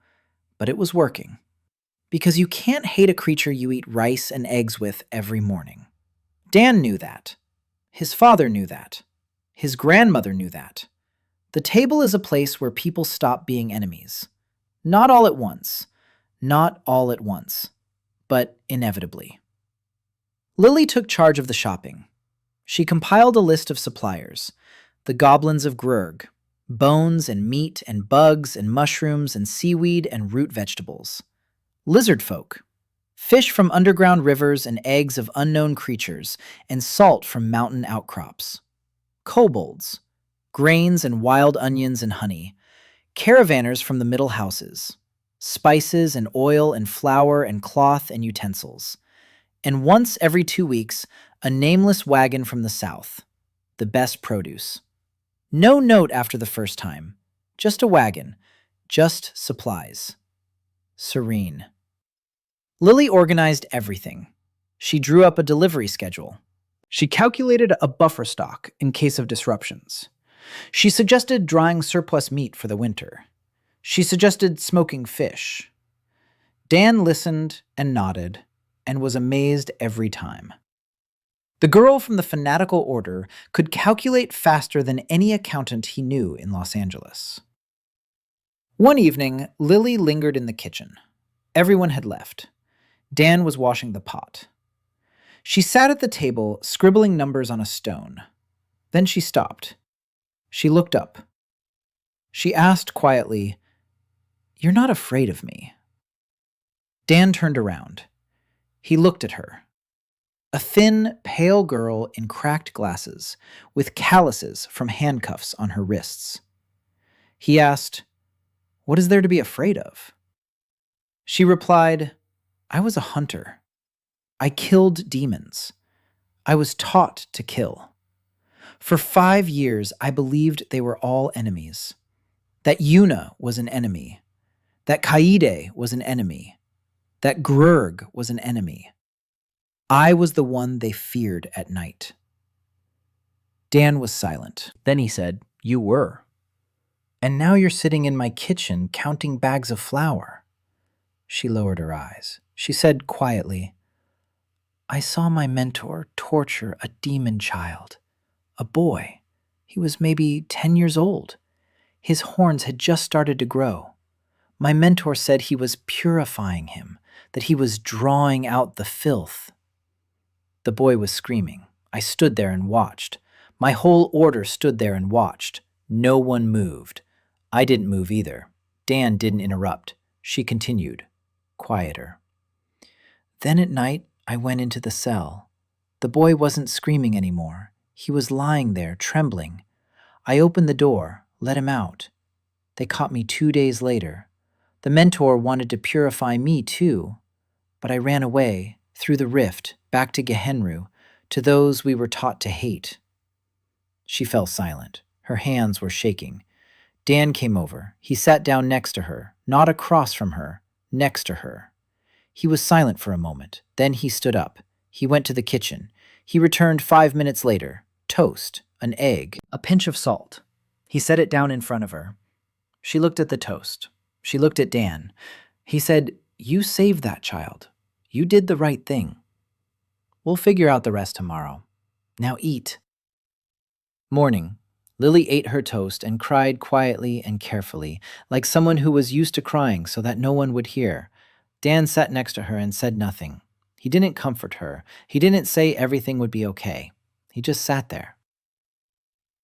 Speaker 1: but it was working. Because you can't hate a creature you eat rice and eggs with every morning. Dan knew that. His father knew that. His grandmother knew that. The table is a place where people stop being enemies. Not all at once. Not all at once. But inevitably. Lily took charge of the shopping. She compiled a list of suppliers. The goblins of Grurg. Bones and meat and bugs and mushrooms and seaweed and root vegetables. Lizardfolk. Fish from underground rivers and eggs of unknown creatures, and salt from mountain outcrops. Kobolds. Grains and wild onions and honey. Caravanners from the middle houses. Spices and oil and flour and cloth and utensils. And once every 2 weeks, a nameless wagon from the south. The best produce. No note after the first time. Just a wagon. Just supplies. Serene. Lily organized everything. She drew up a delivery schedule. She calculated a buffer stock in case of disruptions. She suggested drying surplus meat for the winter. She suggested smoking fish. Dan listened and nodded and was amazed every time. The girl from the fanatical order could calculate faster than any accountant he knew in Los Angeles. One evening, Lily lingered in the kitchen. Everyone had left. Dan was washing the pot. She sat at the table, scribbling numbers on a stone. Then she stopped. She looked up. She asked quietly, "You're not afraid of me?" Dan turned around. He looked at her. A thin, pale girl in cracked glasses, with calluses from handcuffs on her wrists. He asked, "What is there to be afraid of?" She replied, "I was a hunter. I killed demons. I was taught to kill. For 5 years, I believed they were all enemies. That Yuna was an enemy. That Kaede was an enemy. That Grurg was an enemy. I was the one they feared at night." Dan was silent. Then he said, "You were. And now you're sitting in my kitchen counting bags of flour." She lowered her eyes. She said quietly, "I saw my mentor torture a demon child, a boy. He was maybe 10 years old. His horns had just started to grow. My mentor said he was purifying him, that he was drawing out the filth." The boy was screaming. I stood there and watched. My whole order stood there and watched. No one moved. I didn't move either. Dan didn't interrupt. She continued, quieter. "Then at night, I went into the cell. The boy wasn't screaming anymore. He was lying there, trembling. I opened the door, let him out. They caught me 2 days later. The mentor wanted to purify me too, but I ran away, through the rift, back to Gehenru, to those we were taught to hate." She fell silent. Her hands were shaking. Dan came over. He sat down next to her, not across from her, next to her. He was silent for a moment. Then he stood up. He went to the kitchen. He returned 5 minutes later. Toast, an egg, a pinch of salt. He set it down in front of her. She looked at the toast. She looked at Dan. He said, "You saved that child. You did the right thing. We'll figure out the rest tomorrow. Now eat." Morning. Lily ate her toast and cried quietly and carefully, like someone who was used to crying so that no one would hear. Dan sat next to her and said nothing. He didn't comfort her. He didn't say everything would be okay. He just sat there.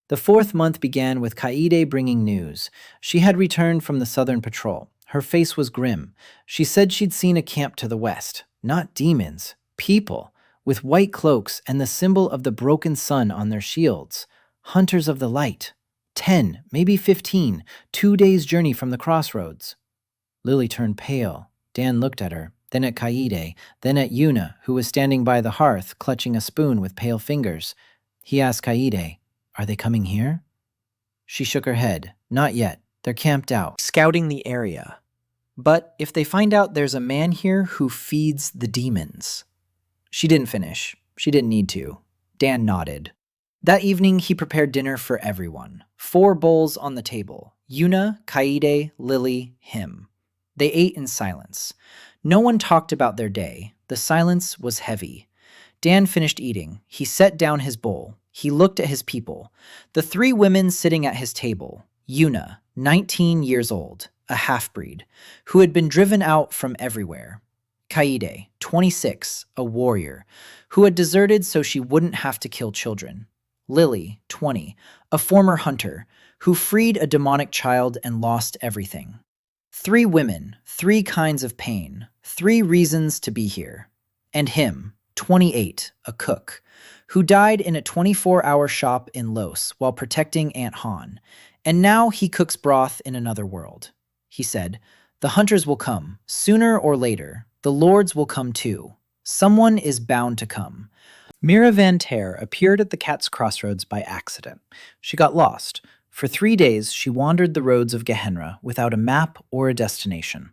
Speaker 1: The 4th month began with Kaede bringing news. She had returned from the Southern Patrol. Her face was grim. She said she'd seen a camp to the west. Not demons. People. With white cloaks and the symbol of the broken sun on their shields. Hunters of the light. 10, maybe 15. 2 days' journey from the Crossroads. Lily turned pale. Dan looked at her, then at Kaede, then at Yuna, who was standing by the hearth, clutching a spoon with pale fingers. He asked Kaede, "Are they coming here?" She shook her head. "Not yet. They're camped out, scouting the area. But if they find out there's a man here who feeds the demons." She didn't finish. She didn't need to. Dan nodded. That evening, he prepared dinner for everyone. 4 bowls on the table. Yuna, Kaede, Lily, him. They ate in silence. No one talked about their day. The silence was heavy. Dan finished eating. He set down his bowl. He looked at his people. The 3 women sitting at his table. Yuna, 19 years old, a half-breed, who had been driven out from everywhere. Kaede, 26, a warrior, who had deserted so she wouldn't have to kill children. Lily, 20, a former hunter, who freed a demonic child and lost everything. 3 women, 3 kinds of pain, 3 reasons to be here. And him, 28, a cook, who died in a 24-hour shop in Los while protecting Aunt Han, and now he cooks broth in another world. He said, "The hunters will come, sooner or later. The lords will come too. Someone is bound to come." Mira Ventair appeared at the Cat's Crossroads by accident. She got lost. For 3 days, she wandered the roads of Gehenna without a map or a destination.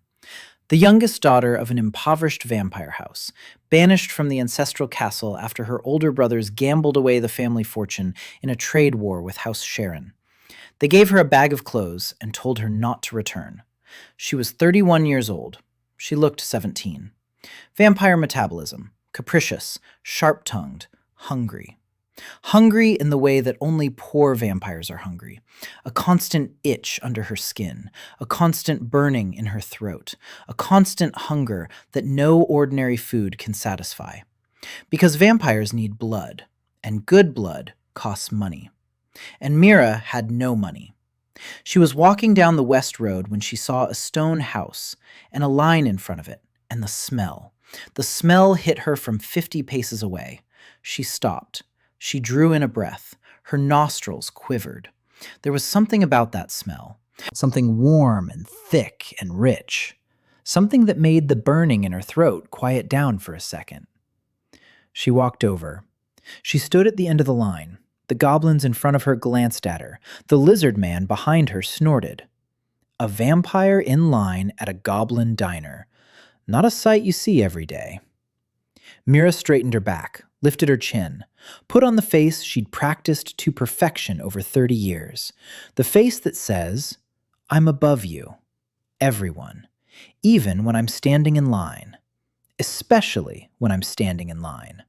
Speaker 1: The youngest daughter of an impoverished vampire house, banished from the ancestral castle after her older brothers gambled away the family fortune in a trade war with House Seren. They gave her a bag of clothes and told her not to return. She was 31 years old. She looked 17. Vampire metabolism. Capricious, sharp-tongued, hungry. Hungry in the way that only poor vampires are hungry. A constant itch under her skin, a constant burning in her throat, a constant hunger that no ordinary food can satisfy. Because vampires need blood, and good blood costs money. And Mira had no money. She was walking down the west road when she saw a stone house and a line in front of it, and the smell. The smell hit her from 50 paces away. She stopped. She drew in a breath. Her nostrils quivered. There was something about that smell. Something warm and thick and rich. Something that made the burning in her throat quiet down for a second. She walked over. She stood at the end of the line. The goblins in front of her glanced at her. The lizard man behind her snorted. A vampire in line at a goblin diner. Not a sight you see every day. Mira straightened her back, lifted her chin, put on the face she'd practiced to perfection over 30 years. The face that says, I'm above you. Everyone. Even when I'm standing in line. Especially when I'm standing in line.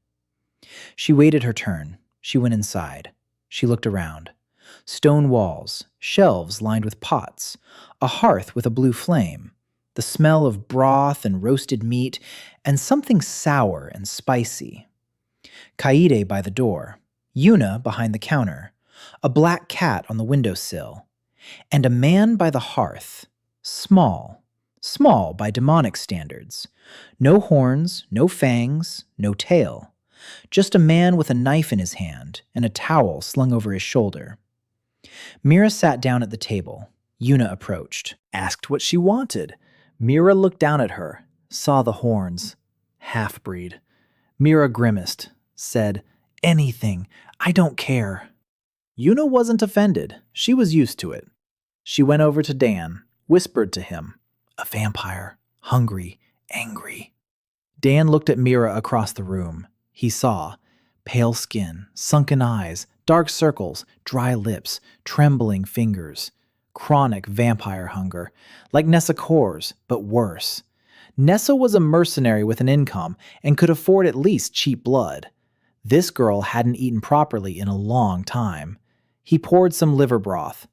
Speaker 1: She waited her turn. She went inside. She looked around. Stone walls, shelves lined with pots, a hearth with a blue flame, the smell of broth and roasted meat, and something sour and spicy. Kaede by the door, Yuna behind the counter, a black cat on the windowsill, and a man by the hearth, small by demonic standards. No horns, no fangs, no tail. Just a man with a knife in his hand and a towel slung over his shoulder. Mira sat down at the table. Yuna approached, asked what she wanted. Mira looked down at her, saw the horns. Half-breed. Mira grimaced, said, anything, I don't care. Yuna wasn't offended. She was used to it. She went over to Dan, whispered to him, a vampire, hungry, angry. Dan looked at Mira across the room. He saw pale skin, sunken eyes, dark circles, dry lips, trembling fingers. Chronic vampire hunger, like Nessa Kor's, but worse. Nessa was a mercenary with an income and could afford at least cheap blood. This girl hadn't eaten properly in a long time. He poured some liver broth.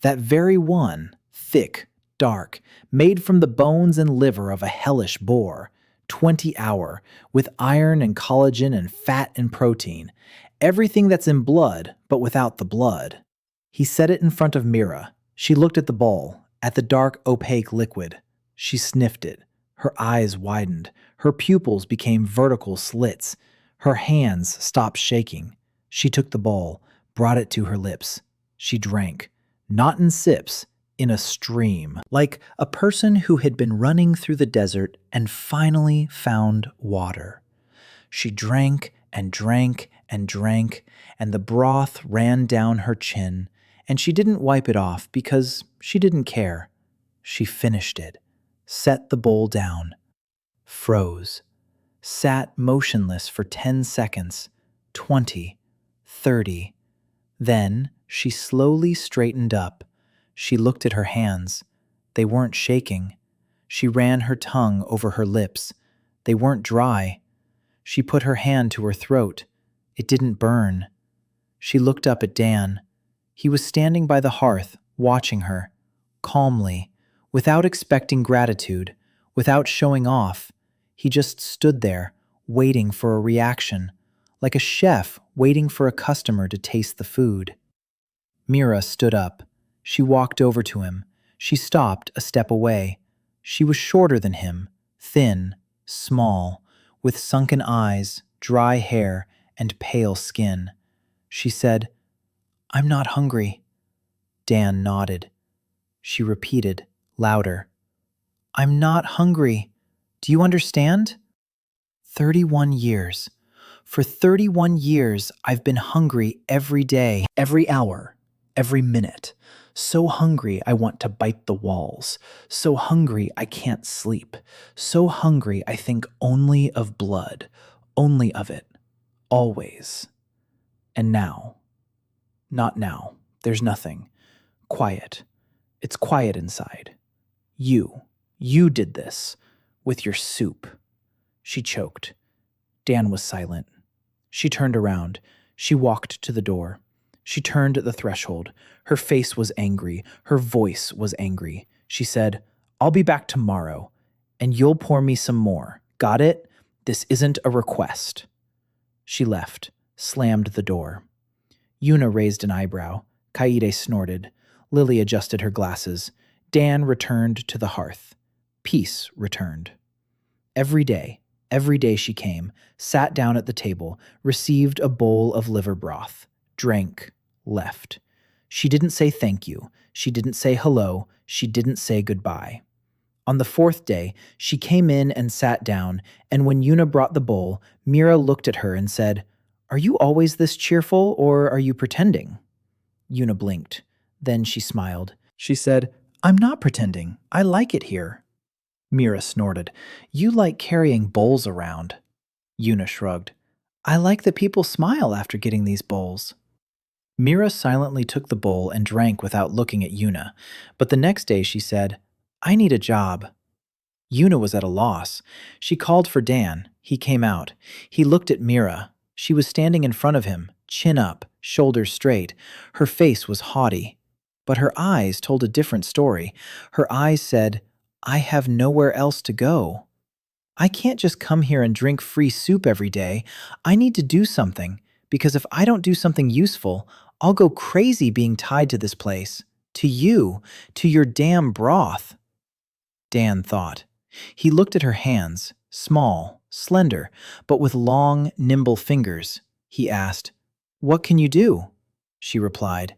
Speaker 1: That very one, thick, dark, made from the bones and liver of a hellish boar. 20-hour, with iron and collagen and fat and protein. Everything that's in blood, but without the blood. He set it in front of Mira. She looked at the bowl, at the dark, opaque liquid. She sniffed it. Her eyes widened. Her pupils became vertical slits. Her hands stopped shaking. She took the bowl, brought it to her lips. She drank, not in sips, in a stream, like a person who had been running through the desert and finally found water. She drank and drank and drank, and the broth ran down her chin, and she didn't wipe it off because she didn't care. She finished it, set the bowl down, froze, sat motionless for 10 seconds, 20, 30. Then she slowly straightened up. She looked at her hands. They weren't shaking. She ran her tongue over her lips. They weren't dry. She put her hand to her throat. It didn't burn. She looked up at Dan. He was standing by the hearth, watching her, calmly, without expecting gratitude, without showing off. He just stood there, waiting for a reaction, like a chef waiting for a customer to taste the food. Mira stood up. She walked over to him. She stopped a step away. She was shorter than him, thin, small, with sunken eyes, dry hair, and pale skin. She said, I'm not hungry. Dan nodded. She repeated, louder, I'm not hungry. Do you understand? 31 years. For 31 years, I've been hungry every day, every hour, every minute. So hungry I want to bite the walls. So hungry I can't sleep. So hungry I think only of blood, only of it, always. And now. Not now. There's nothing. Quiet. It's quiet inside. You did this. With your soup. She choked. Dan was silent. She turned around. She walked to the door. She turned at the threshold. Her face was angry. Her voice was angry. She said, "I'll be back tomorrow, and you'll pour me some more. Got it? This isn't a request." She left, slammed the door. Yuna raised an eyebrow. Kaede snorted. Lily adjusted her glasses. Dan returned to the hearth. Peace returned. Every day she came, sat down at the table, received a bowl of liver broth, drank, left. She didn't say thank you. She didn't say hello. She didn't say goodbye. On the fourth day, she came in and sat down, and when Yuna brought the bowl, Mira looked at her and said, "Are you always this cheerful, or are you pretending?" Yuna blinked. Then she smiled. She said, "I'm not pretending. I like it here." Mira snorted. "You like carrying bowls around." Yuna shrugged. "I like that people smile after getting these bowls." Mira silently took the bowl and drank without looking at Yuna, but the next day she said, "I need a job." Yuna was at a loss. She called for Dan. He came out. He looked at Mira. She was standing in front of him, chin up, shoulders straight. Her face was haughty. But her eyes told a different story. Her eyes said, "I have nowhere else to go. I can't just come here and drink free soup every day. I need to do something, because if I don't do something useful, I'll go crazy being tied to this place. To you, to your damn broth." Dan thought. He looked at her hands, small, slender, but with long, nimble fingers. He asked, "What can you do?" She replied,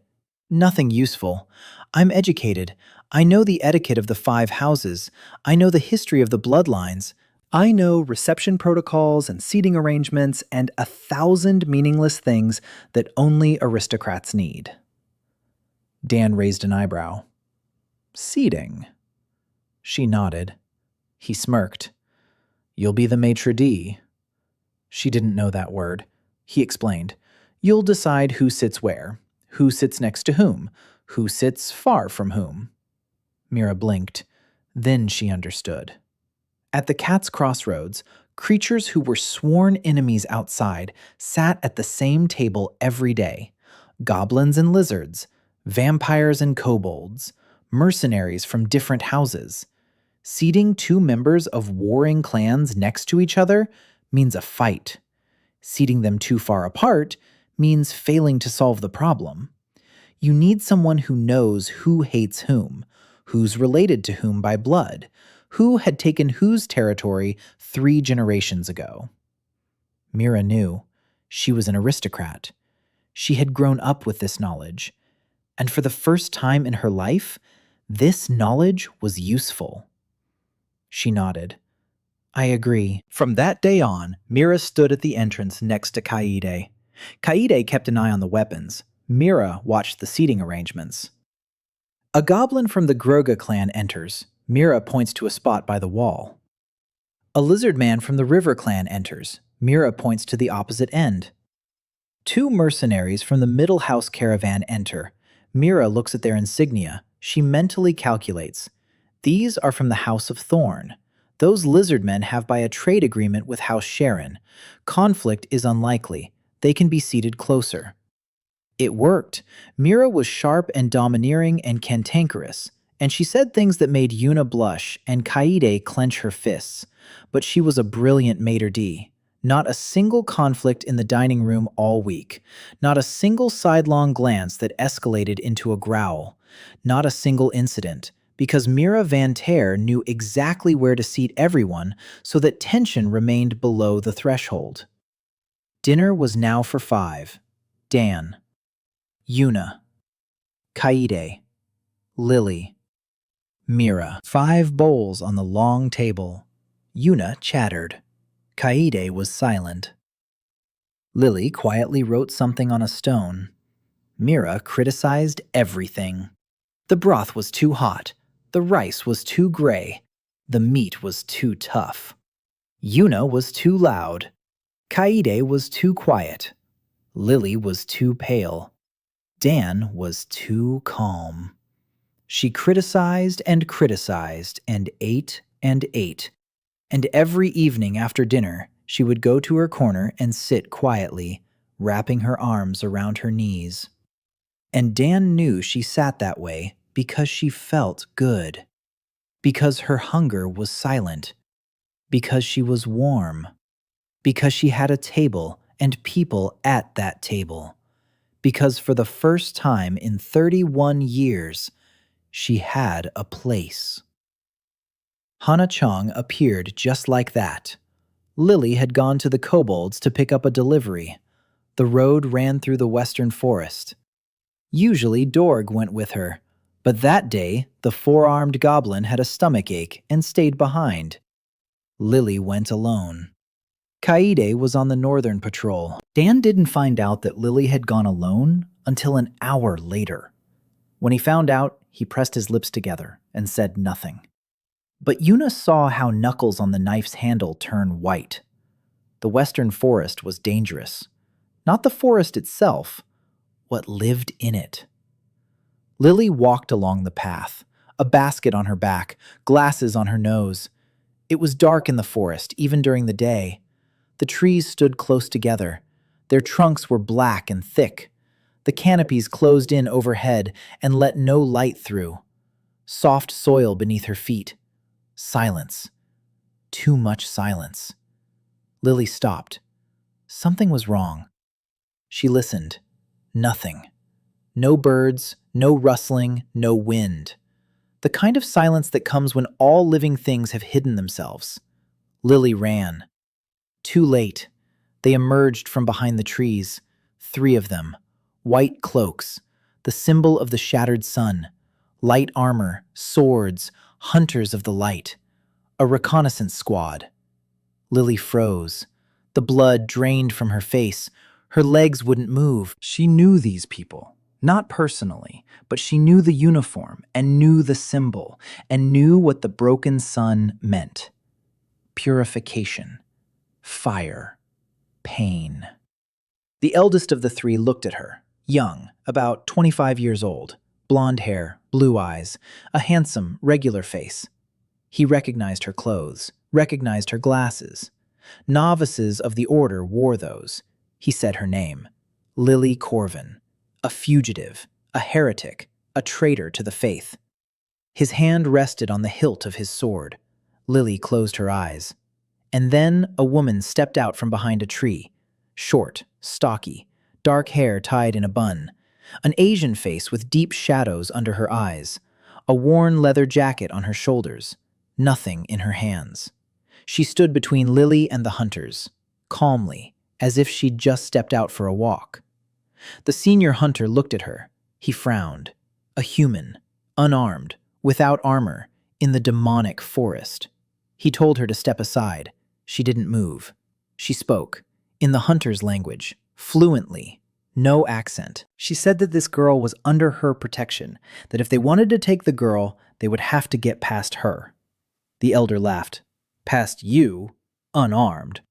Speaker 1: "Nothing useful. I'm educated. I know the etiquette of the 5 houses. I know the history of the bloodlines. I know reception protocols and seating arrangements and 1,000 meaningless things that only aristocrats need." Dan raised an eyebrow. "Seating?" She nodded. He smirked. "You'll be the maître d'." She didn't know that word. He explained. "You'll decide who sits where, who sits next to who sits far from whom." Mira blinked. Then she understood. At the cat's crossroads, creatures who were sworn enemies outside sat at the same table every day. Goblins and lizards, vampires and kobolds, mercenaries from different houses. Seating 2 members of warring clans next to each other means a fight. Seating them too far apart means failing to solve the problem. You need someone who knows who hates whom, who's related to whom by blood, who had taken whose territory 3 generations ago. Mira knew. She was an aristocrat. She had grown up with this knowledge. And for the first time in her life, this knowledge was useful. She nodded. "I agree." From that day on, Mira stood at the entrance next to Kaede. Kaede kept an eye on the weapons. Mira watched the seating arrangements. A goblin from the Grurg clan enters. Mira points to a spot by the wall. A lizard man from the River clan enters. Mira points to the opposite end. 2 mercenaries from the Middle House caravan enter. Mira looks at their insignia. She mentally calculates. These are from the House of Thorn. Those lizard men have by a trade agreement with House Seren. Conflict is unlikely. They can be seated closer. It worked. Mira was sharp and domineering and cantankerous, and she said things that made Yuna blush and Kaede clench her fists. But she was a brilliant maître d'. Not a single conflict in the dining room all week. Not a single sidelong glance that escalated into a growl. Not a single incident, because Mira Ventair knew exactly where to seat everyone so that tension remained below the threshold. Dinner was now for 5. Dan, Yuna, Kaede, Lily, Mira. 5 bowls on the long table. Yuna chattered. Kaede was silent. Lily quietly wrote something on a stone. Mira criticized everything. The broth was too hot. The rice was too gray. The meat was too tough. Yuna was too loud. Kaede was too quiet. Lily was too pale. Dan was too calm. She criticized and ate and ate. And every evening after dinner, she would go to her corner and sit quietly, wrapping her arms around her knees. And Dan knew she sat that way because she felt good, because her hunger was silent, because she was warm, because she had a table and people at that table, because for the first time in 31 years, she had a place. Hana Cheon appeared just like that. Lily had gone to the kobolds to pick up a delivery. The road ran through the western forest. Usually Dorg went with her, but that day the four-armed goblin had a stomachache and stayed behind. Lily went alone. Kaede was on the northern patrol. Dan didn't find out that Lily had gone alone until an hour later. When he found out, he pressed his lips together and said nothing. But Yuna saw how knuckles on the knife's handle turn white. The western forest was dangerous. Not the forest itself, what lived in it. Lily walked along the path, a basket on her back, glasses on her nose. It was dark in the forest, even during the day. The trees stood close together. Their trunks were black and thick. The canopies closed in overhead and let no light through. Soft soil beneath her feet. Silence. Too much silence. Lily stopped. Something was wrong. She listened. Nothing. No birds, no rustling, no wind. The kind of silence that comes when all living things have hidden themselves. Lily ran. Too late. They emerged from behind the trees. 3 of them. White cloaks. The symbol of the shattered sun. Light armor, swords, hunters of the light. A reconnaissance squad. Lily froze. The blood drained from her face. Her legs wouldn't move. She knew these people. Not personally, but she knew the uniform and knew the symbol and knew what the broken sun meant. Purification. Fire. Pain. The eldest of the 3 looked at her, young, about 25 years old, blonde hair, blue eyes, a handsome, regular face. He recognized her clothes, recognized her glasses. Novices of the order wore those. He said her name. Lily Corwin. A fugitive, a heretic, a traitor to the faith. His hand rested on the hilt of his sword. Lily closed her eyes. And then a woman stepped out from behind a tree. Short, stocky, dark hair tied in a bun. An Asian face with deep shadows under her eyes. A worn leather jacket on her shoulders. Nothing in her hands. She stood between Lily and the hunters, calmly, as if she'd just stepped out for a walk. The senior hunter looked at her. He frowned. A human, unarmed, without armor, in the demonic forest. He told her to step aside. She didn't move. She spoke, in the hunter's language, fluently, no accent. She said that this girl was under her protection, that if they wanted to take the girl, they would have to get past her. The elder laughed. Past you, unarmed.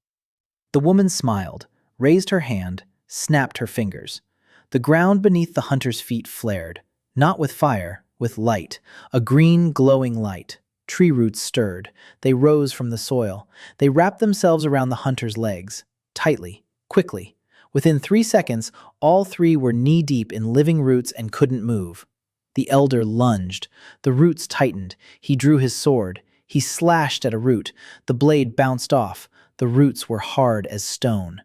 Speaker 1: The woman smiled, raised her hand, snapped her fingers. The ground beneath the hunter's feet flared, not with fire, with light, a green, glowing light. Tree roots stirred. They rose from the soil. They wrapped themselves around the hunter's legs, tightly, quickly. Within 3 seconds, all 3 were knee-deep in living roots and couldn't move. The elder lunged. The roots tightened. He drew his sword. He slashed at a root. The blade bounced off. The roots were hard as stone.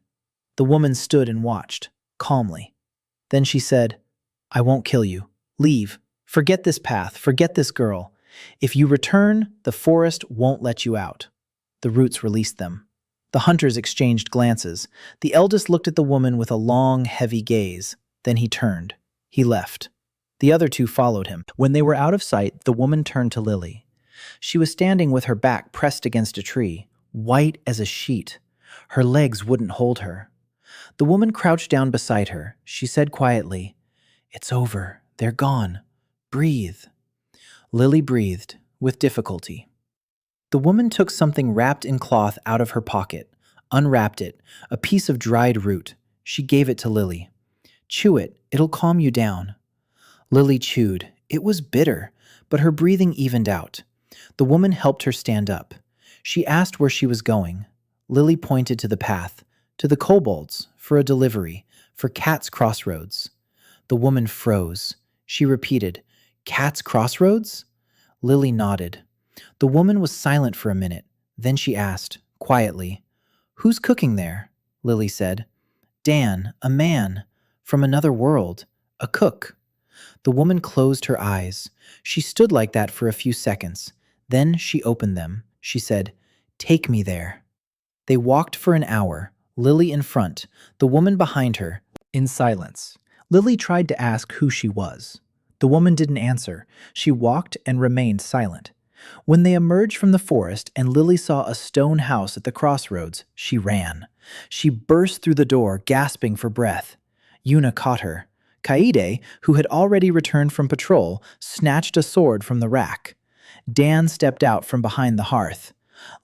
Speaker 1: The woman stood and watched, calmly. Then she said, I won't kill you. Leave. Forget this path. Forget this girl. If you return, the forest won't let you out. The roots released them. The hunters exchanged glances. The eldest looked at the woman with a long, heavy gaze. Then he turned. He left. The other 2 followed him. When they were out of sight, the woman turned to Lily. She was standing with her back pressed against a tree, white as a sheet. Her legs wouldn't hold her. The woman crouched down beside her. She said quietly, It's over. They're gone. Breathe. Lily breathed, with difficulty. The woman took something wrapped in cloth out of her pocket, unwrapped it, a piece of dried root. She gave it to Lily. Chew it. It'll calm you down. Lily chewed. It was bitter, but her breathing evened out. The woman helped her stand up. She asked where she was going. Lily pointed to the path, to the kobolds, for a delivery, For Cat's Crossroads. The woman froze. She repeated, Cat's Crossroads? Lily nodded. The woman was silent for a minute. Then she asked, quietly, Who's cooking there? Lily said. Dan, a man, from another world, a cook. The woman closed her eyes. She stood like that for a few seconds. Then she opened them. She said, Take me there. They walked for an hour, Lily in front, the woman behind her, in silence. Lily tried to ask who she was. The woman didn't answer. She walked and remained silent. When they emerged from the forest and Lily saw a stone house at the crossroads, she ran. She burst through the door, gasping for breath. Yuna caught her. Kaede, who had already returned from patrol, snatched a sword from the rack. Dan stepped out from behind the hearth.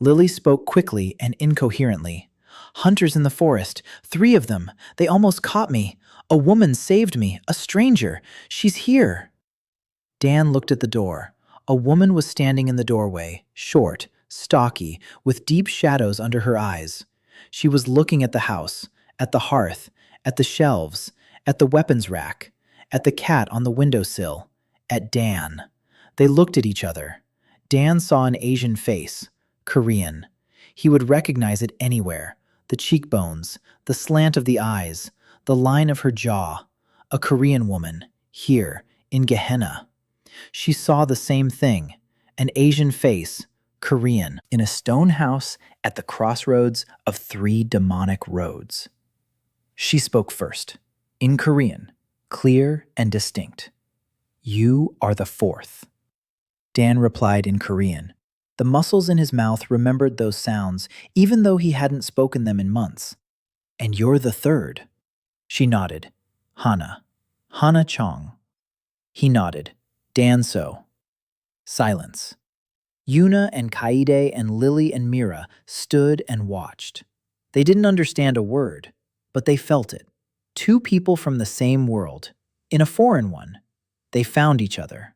Speaker 1: Lily spoke quickly and incoherently. Hunters in the forest, 3 of them. They almost caught me. A woman saved me, a stranger. She's here. Dan looked at the door. A woman was standing in the doorway, short, stocky, with deep shadows under her eyes. She was looking at the house, at the hearth, at the shelves, at the weapons rack, at the cat on the windowsill, at Dan. They looked at each other. Dan saw an Asian face, Korean. He would recognize it anywhere. The cheekbones, the slant of the eyes, the line of her jaw. A Korean woman, here, in Gehenna. She saw the same thing, an Asian face, Korean, in a stone house at the crossroads of 3 demonic roads. She spoke first, in Korean, clear and distinct. You are the 4th. Dan replied in Korean. The muscles in his mouth remembered those sounds, even though he hadn't spoken them in months. And you're the 3rd. She nodded. Hana Cheon. He nodded. Dan So. Silence. Yuna and Kaede and Lily and Mira stood and watched. They didn't understand a word, but they felt it. 2 people from the same world, in a foreign one. They found each other.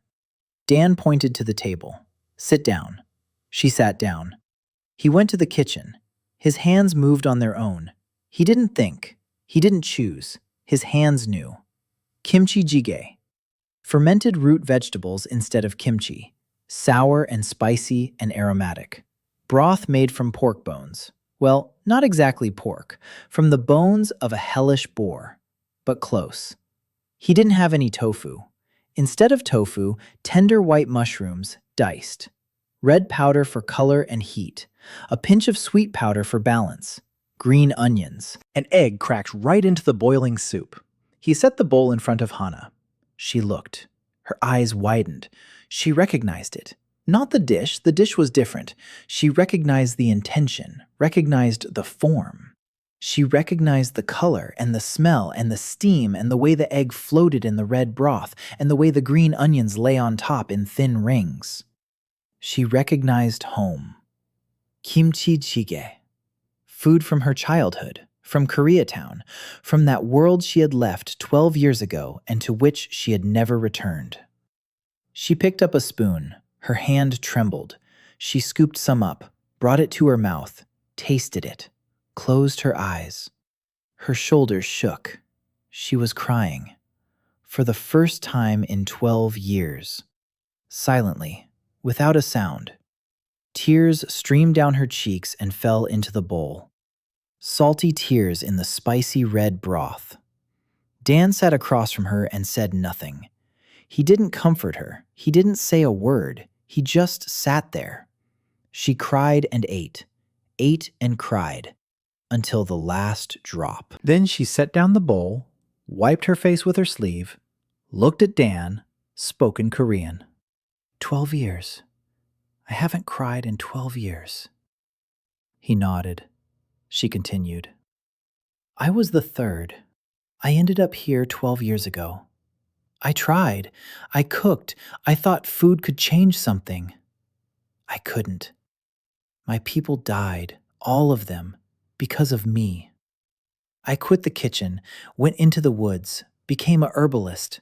Speaker 1: Dan pointed to the table. Sit down. She sat down. He went to the kitchen. His hands moved on their own. He didn't think. He didn't choose. His hands knew. Kimchi-jjigae. Fermented root vegetables instead of kimchi. Sour and spicy and aromatic. Broth made from pork bones. Well, not exactly pork. From the bones of a hellish boar. But close. He didn't have any tofu. Instead of tofu, tender white mushrooms, diced. Red powder for color and heat. A pinch of sweet powder for balance. Green onions. An egg cracked right into the boiling soup. He set the bowl in front of Hana. She looked. Her eyes widened. She recognized it. Not the dish was different. She recognized the intention, recognized the form. She recognized the color and the smell and the steam and the way the egg floated in the red broth and the way the green onions lay on top in thin rings. She recognized home. Kimchi-jjigae. Food from her childhood, from Koreatown, from that world she had left 12 years ago and to which she had never returned. She picked up a spoon. Her hand trembled. She scooped some up, brought it to her mouth, tasted it, closed her eyes. Her shoulders shook. She was crying. For the first time in 12 years. Silently, without a sound. Tears streamed down her cheeks and fell into the bowl. Salty tears in the spicy red broth. Dan sat across from her and said nothing. He didn't comfort her. He didn't say a word. He just sat there. She cried and ate and cried, until the last drop. Then she set down the bowl, wiped her face with her sleeve, looked at Dan, spoke in Korean. 12 years. I haven't cried in 12 years. He nodded. She continued. I was the 3rd. I ended up here 12 years ago. I tried. I cooked. I thought food could change something. I couldn't. My people died, all of them, because of me. I quit the kitchen, went into the woods, became a herbalist.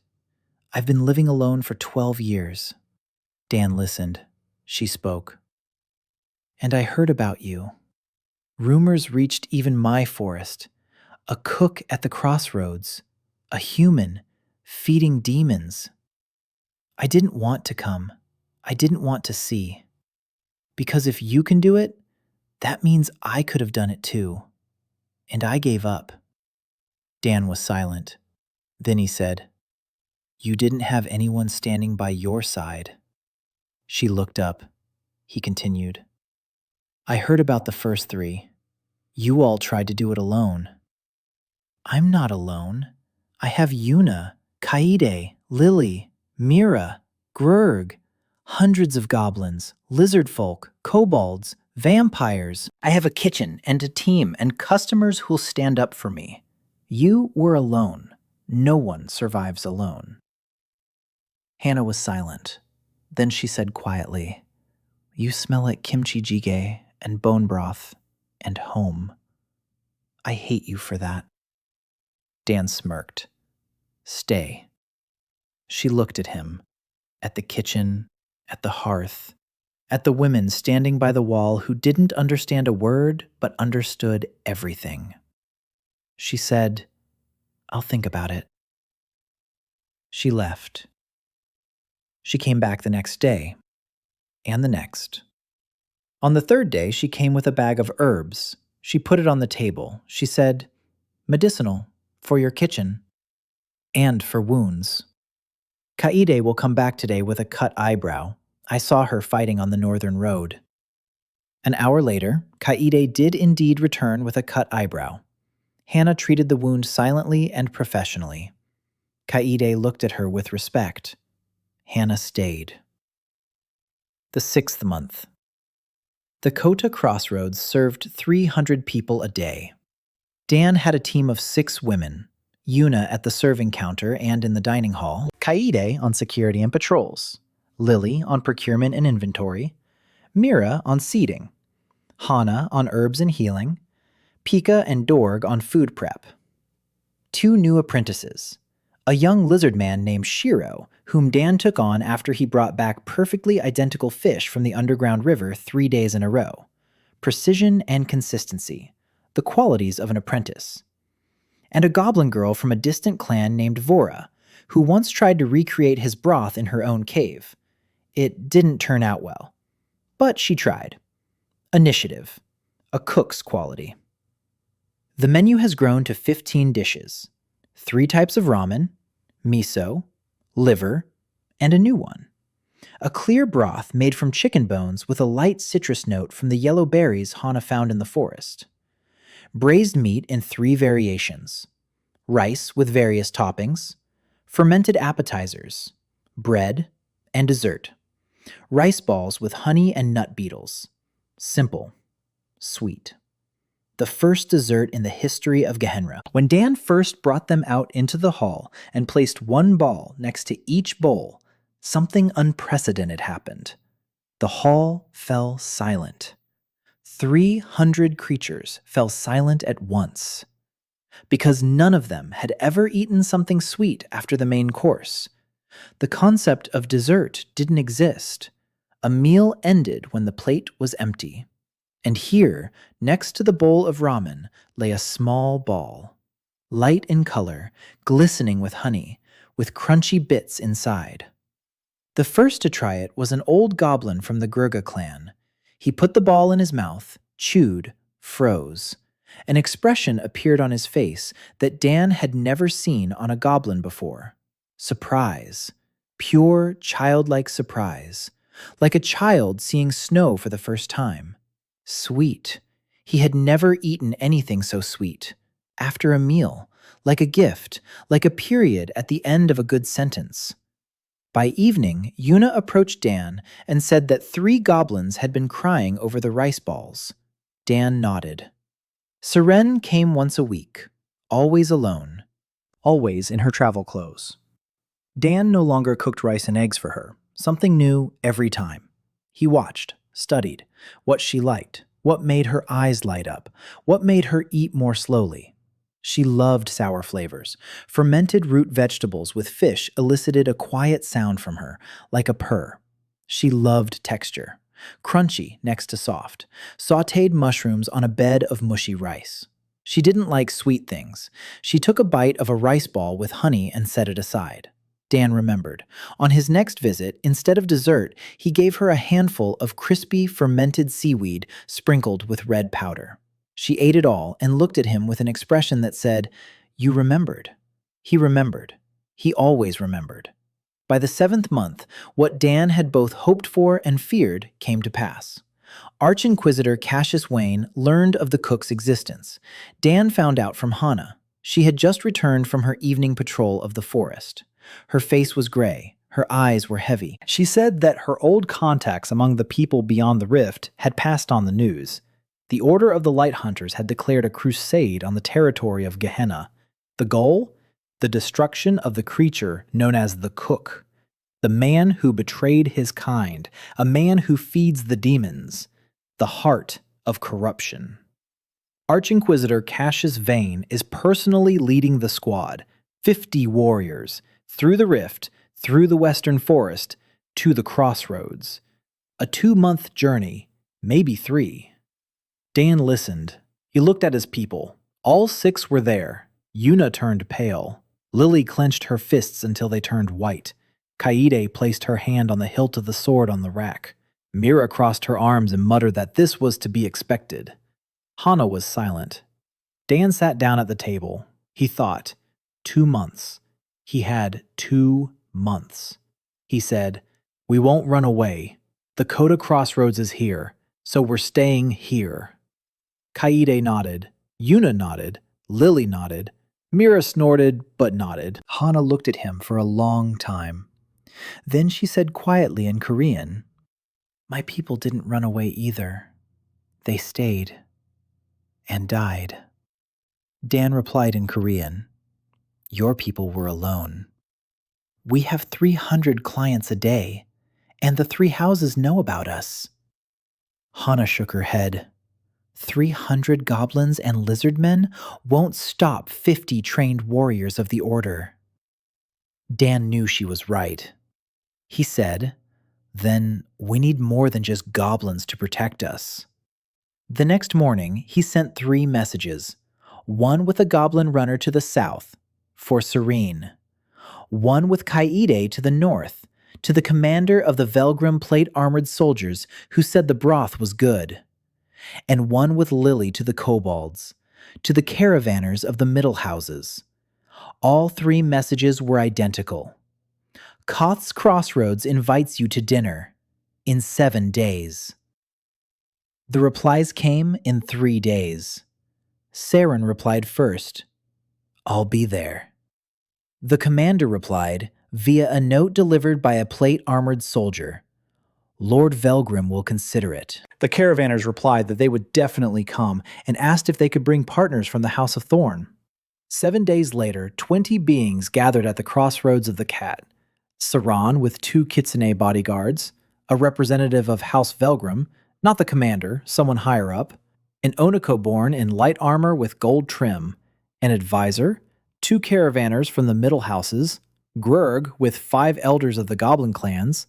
Speaker 1: I've been living alone for 12 years. Dan listened. She spoke. And I heard about you. Rumors reached even my forest. A cook at the Crossroads. A human feeding demons. I didn't want to come. I didn't want to see. Because if you can do it, that means I could have done it too. And I gave up. Dan was silent. Then he said, "You didn't have anyone standing by your side." She looked up. He continued, "I heard about the first three. You all tried to do it alone." "I'm not alone. I have Yuna, Kaede, Lily, Mira, Grurg, hundreds of goblins, lizardfolk, kobolds, vampires. I have a kitchen and a team and customers who'll stand up for me. You were alone. No one survives alone." Hana was silent. Then she said quietly, "You smell like kimchi-jjigae and bone broth and home. I hate you for that." Dan smirked. "Stay." She looked at him, at the kitchen, at the hearth, at the women standing by the wall who didn't understand a word but understood everything. She said, "I'll think about it." She left. She came back the next day, and the next. On the third day, she came with a bag of herbs. She put it on the table. She said, "Medicinal, for your kitchen, and for wounds. Kaede will come back today with a cut eyebrow. I saw her fighting on the northern road." An hour later, Kaede did indeed return with a cut eyebrow. Hana treated the wound silently and professionally. Kaede looked at her with respect. Hana stayed. The 6th month. The Kota Crossroads served 300 people a day. Dan had a team of 6 women, Yuna at the serving counter and in the dining hall, Kaede on security and patrols, Lily on procurement and inventory, Mira on seating, Hana on herbs and healing, Pika and Dorg on food prep. 2 new apprentices, a young lizard man named Shiro, whom Dan took on after he brought back perfectly identical fish from the underground river 3 days in a row. Precision and consistency, the qualities of an apprentice. And a goblin girl from a distant clan named Vora, who once tried to recreate his broth in her own cave. It didn't turn out well, but she tried. Initiative, a cook's quality. The menu has grown to 15 dishes, 3 types of ramen, miso, liver, and a new one. A clear broth made from chicken bones with a light citrus note from the yellow berries Hana found in the forest. Braised meat in 3 variations. Rice with various toppings, fermented appetizers, bread, and dessert. Rice balls with honey and nut beetles. Simple, sweet. The first dessert in the history of Gehenna. When Dan first brought them out into the hall and placed 1 ball next to each bowl, something unprecedented happened. The hall fell silent. 300 creatures fell silent at once. Because none of them had ever eaten something sweet after the main course. The concept of dessert didn't exist. A meal ended when the plate was empty. And here, next to the bowl of ramen, lay a small ball. Light in color, glistening with honey, with crunchy bits inside. The first to try it was an old goblin from the Grurg clan. He put the ball in his mouth, chewed, froze. An expression appeared on his face that Dan had never seen on a goblin before. Surprise. Pure, childlike surprise. Like a child seeing snow for the first time. Sweet. He had never eaten anything so sweet. After a meal. Like a gift. Like a period at the end of a good sentence. By evening, Yuna approached Dan and said that 3 goblins had been crying over the rice balls. Dan nodded. Seren came once a week, always alone, always in her travel clothes. Dan no longer cooked rice and eggs for her, something new every time. He watched, studied, what she liked, what made her eyes light up, what made her eat more slowly. She loved sour flavors. Fermented root vegetables with fish elicited a quiet sound from her, like a purr. She loved texture. Crunchy next to soft, sautéed mushrooms on a bed of mushy rice. She didn't like sweet things. She took a bite of a rice ball with honey and set it aside. Dan remembered. On his next visit, instead of dessert, he gave her a handful of crispy, fermented seaweed sprinkled with red powder. She ate it all and looked at him with an expression that said, "You remembered." He remembered. He always remembered. By the 7th month, what Dan had both hoped for and feared came to pass. Arch-Inquisitor Cassius Vane learned of the cook's existence. Dan found out from Hana. She had just returned from her evening patrol of the forest. Her face was gray. Her eyes were heavy. She said that her old contacts among the people beyond the rift had passed on the news. The Order of the Light Hunters had declared a crusade on the territory of Gehenna. The goal? The destruction of the creature known as the Cook. The man who betrayed his kind. A man who feeds the demons. The heart of corruption. Arch-Inquisitor Cassius Vane is personally leading the squad, 50 warriors, through the rift, through the western forest, to the Crossroads. A 2-month journey, maybe 3. Dan listened. He looked at his people. All 6 were there. Yuna turned pale. Lily clenched her fists until they turned white. Kaede placed her hand on the hilt of the sword on the rack. Mira crossed her arms and muttered that this was to be expected. Hana was silent. Dan sat down at the table. He thought, 2 months. He had 2 months. He said, "We won't run away. The Coda Crossroads is here, so we're staying here." Kaede nodded. Yuna nodded. Lily nodded. Mira snorted, but nodded. Hana looked at him for a long time. Then she said quietly in Korean, "My people didn't run away either. They stayed. And died." Dan replied in Korean, "Your people were alone. We have 300 clients a day, and the 3 houses know about us." Hana shook her head. 300 goblins and lizardmen won't stop 50 trained warriors of the Order. Dan knew she was right. He said, "Then we need more than just goblins to protect us." The next morning, he sent 3 messages. One with a goblin runner to the south, for Seren. One with Kaede to the north, to the commander of the Velgrim plate-armored soldiers who said the broth was good. And one with Lily to the kobolds, to the caravanners of the middle houses. All 3 messages were identical. Koth's Crossroads invites you to dinner in 7 days. The replies came in 3 days. Seren replied first, "I'll be there." The commander replied via a note delivered by a plate-armored soldier, "Lord Velgrim will consider it." The caravanners replied that they would definitely come and asked if they could bring partners from the House of Thorn. 7 days later, 20 beings gathered at the Crossroads of the Cat. Seren with 2 kitsune bodyguards, a representative of House Velgrim, not the commander, someone higher up, an onikoborn in light armor with gold trim, an advisor, 2 caravanners from the middle houses, Grurg with 5 elders of the goblin clans,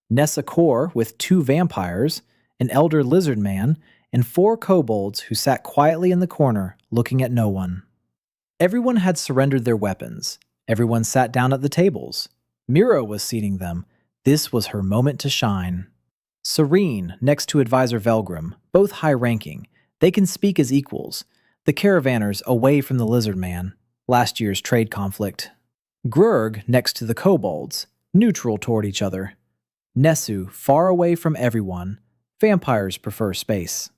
Speaker 1: Nessa Kor with 2 vampires, an elder lizard man, and 4 kobolds who sat quietly in the corner looking at no one. Everyone had surrendered their weapons. Everyone sat down at the tables. Mira was seating them. This was her moment to shine. Seren next to Advisor Velgrim, both high-ranking. They can speak as equals. The caravanners away from the lizard man, last year's trade conflict. Grurg next to the kobolds, neutral toward each other. Nesu far away from everyone. Vampires prefer space.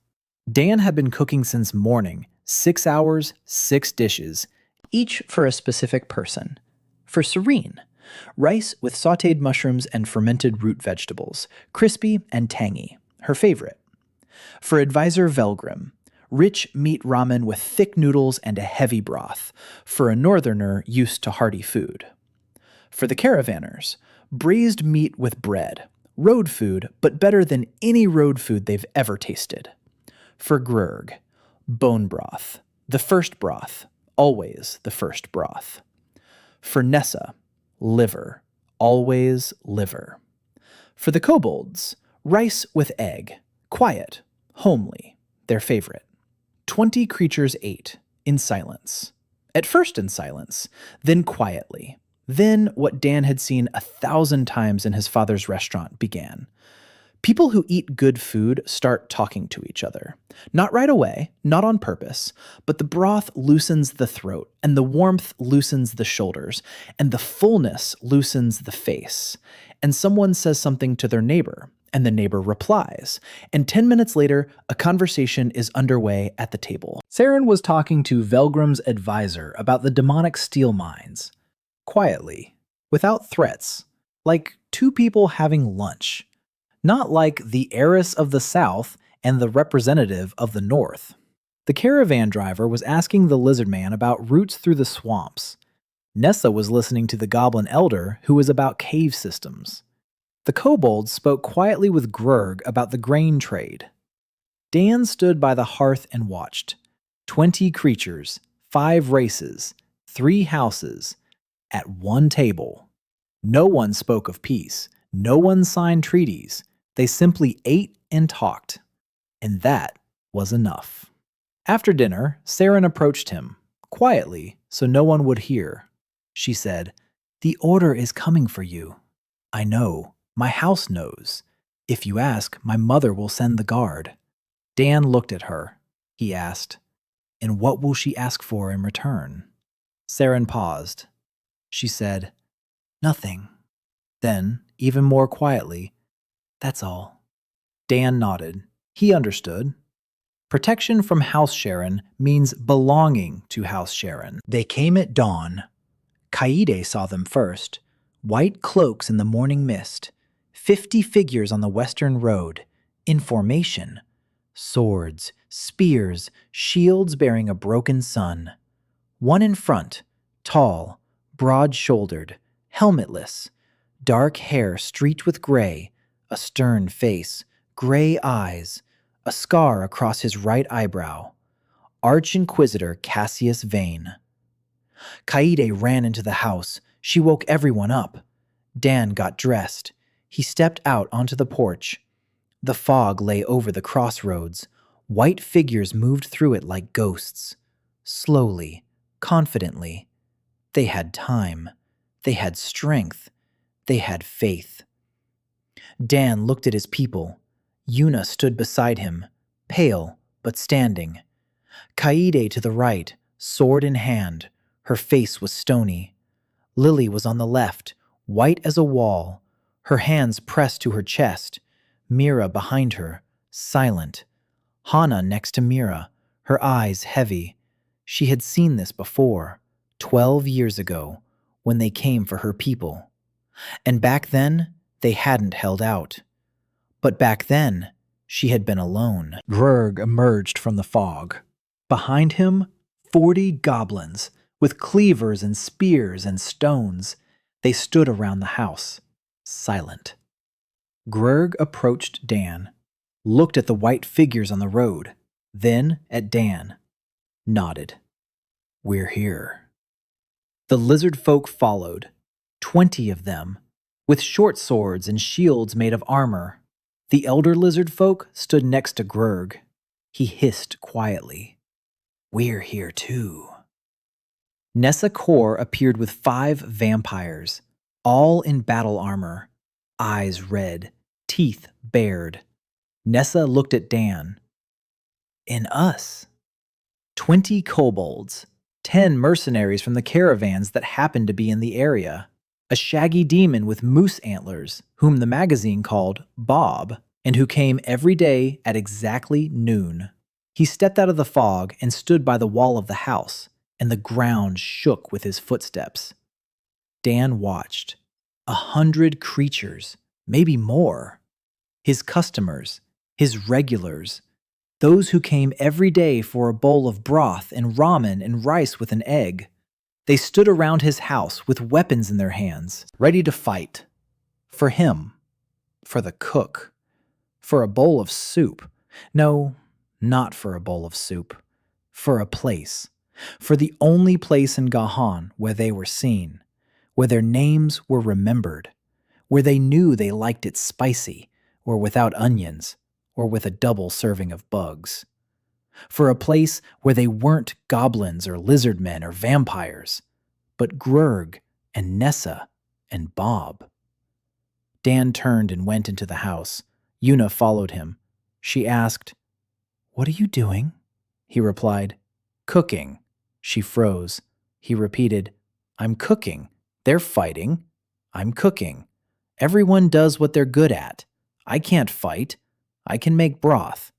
Speaker 1: Dan had been cooking since morning, 6 hours, 6 dishes, each for a specific person. For Seren, rice with sautéed mushrooms and fermented root vegetables, crispy and tangy, her favorite. For Advisor Velgrim, rich meat ramen with thick noodles and a heavy broth, for a northerner used to hearty food. For the caravanners, braised meat with bread, road food, but better than any road food they've ever tasted. For Grurg, bone broth, the first broth, always the first broth. For Nessa, liver, always liver. For the kobolds, rice with egg, quiet, homely, their favorite. 20 creatures ate, in silence. At first in silence, then quietly. Then what Dan had seen 1,000 times in his father's restaurant began. People who eat good food start talking to each other. Not right away, not on purpose, but the broth loosens the throat, and the warmth loosens the shoulders, and the fullness loosens the face. And someone says something to their neighbor, and the neighbor replies. And 10 minutes later, a conversation is underway at the table. Seren was talking to Velgrim's advisor about the demonic steel mines. Quietly, without threats, like two people having lunch. Not like the heiress of the south and the representative of the north. The caravan driver was asking the lizard man about routes through the swamps. Nessa was listening to the goblin elder who was about cave systems. The kobolds spoke quietly with Grurg about the grain trade. Dan stood by the hearth and watched. 20 creatures, 5 races, 3 houses, at one table. No one spoke of peace. No one signed treaties. They simply ate and talked. And that was enough. After dinner, Seren approached him, quietly, so no one would hear. She said, "The order is coming for you. I know. My house knows. If you ask, my mother will send the guard." Dan looked at her. He asked, "And what will she ask for in return?" Seren paused. She said, "Nothing." Then, even more quietly, "That's all." Dan nodded. He understood. Protection from House Seren means belonging to House Seren. They came at dawn. Kaede saw them first. White cloaks in the morning mist. 50 figures on the western road. In formation. Swords, spears, shields bearing a broken sun. One in front, tall, broad-shouldered, helmetless. Dark hair streaked with gray, a stern face, gray eyes, a scar across his right eyebrow. Arch-Inquisitor Cassius Vane. Kaede ran into the house. She woke everyone up. Dan got dressed. He stepped out onto the porch. The fog lay over the crossroads. White figures moved through it like ghosts. Slowly, confidently. They had time. They had strength. They had faith. Dan looked at his people. Yuna stood beside him, pale but standing. Kaede to the right, sword in hand. Her face was stony. Lily was on the left, white as a wall, her hands pressed to her chest. Mira behind her, silent. Hana next to Mira, her eyes heavy. She had seen this before, 12 years ago, when they came for her people. And back then, they hadn't held out. But back then, she had been alone. Grurg emerged from the fog. Behind him, 40 goblins, with cleavers and spears and stones. They stood around the house, silent. Grurg approached Dan, looked at the white figures on the road, then at Dan, nodded. "We're here." The lizardfolk followed, 20 of them, with short swords and shields made of armor. The elder lizardfolk stood next to Grurg. He hissed quietly, "We're here too." Nessa Kor appeared with 5 vampires, all in battle armor, eyes red, teeth bared. Nessa looked at Dan. "In us." 20 kobolds, 10 mercenaries from the caravans that happened to be in the area. A shaggy demon with moose antlers, whom the magazine called Bob, and who came every day at exactly noon. He stepped out of the fog and stood by the wall of the house, and the ground shook with his footsteps. Dan watched. 100 creatures, maybe more. His customers, his regulars, those who came every day for a bowl of broth and ramen and rice with an egg. They stood around his house with weapons in their hands, ready to fight. For him. For the cook. For a bowl of soup. No, not for a bowl of soup. For a place. For the only place in Gahan where they were seen. Where their names were remembered. Where they knew they liked it spicy, or without onions, or with a double serving of bugs. for a place where they weren't goblins or lizard men or vampires, but Grurg and Nessa and Bob. Dan turned and went into the house. Yuna followed him. She asked, "What are you doing?" He replied, "Cooking." She froze. He repeated, "I'm cooking. They're fighting. I'm cooking. Everyone does what they're good at. I can't fight. I can make broth."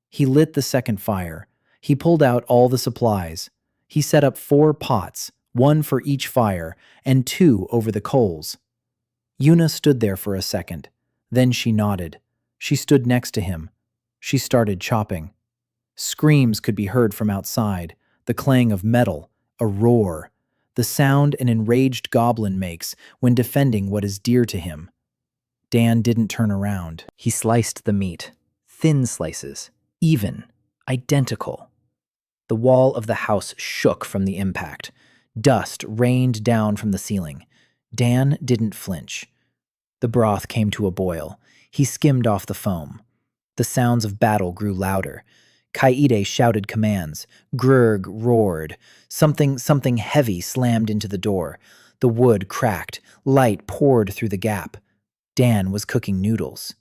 Speaker 1: He lit the second fire. He pulled out all the supplies. He set up 4 pots, 1 for each fire, and 2 over the coals. Yuna stood there for a second. Then she nodded. She stood next to him. She started chopping. Screams could be heard from outside, the clang of metal, a roar, the sound an enraged goblin makes when defending what is dear to him. Dan didn't turn around. He sliced the meat. Thin slices. Even. Identical. The wall of the house shook from the impact. Dust rained down from the ceiling. Dan didn't flinch. The broth came to a boil. He skimmed off the foam. The sounds of battle grew louder. Kaede shouted commands. Grurg roared. Something heavy slammed into the door. The wood cracked. Light poured through the gap. Dan was cooking noodles.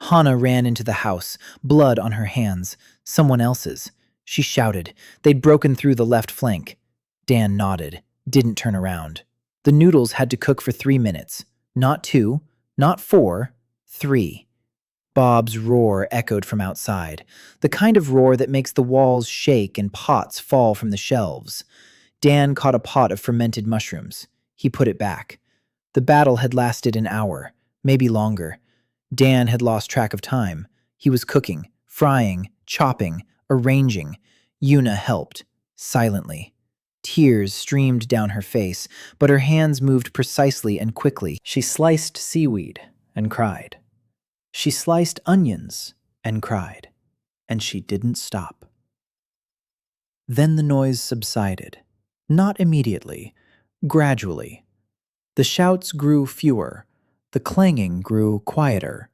Speaker 1: Hana ran into the house, blood on her hands, someone else's. She shouted. They'd broken through the left flank. Dan nodded, didn't turn around. The noodles had to cook for 3 minutes. Not 2, not 4, 3. Bob's roar echoed from outside, the kind of roar that makes the walls shake and pots fall from the shelves. Dan caught a pot of fermented mushrooms. He put it back. The battle had lasted an hour, maybe longer. Dan had lost track of time. He was cooking, frying, chopping, arranging. Yuna helped, silently. Tears streamed down her face, but her hands moved precisely and quickly. She sliced seaweed and cried. She sliced onions and cried. And she didn't stop. Then the noise subsided. Not immediately, gradually. The shouts grew fewer. The clanging grew quieter,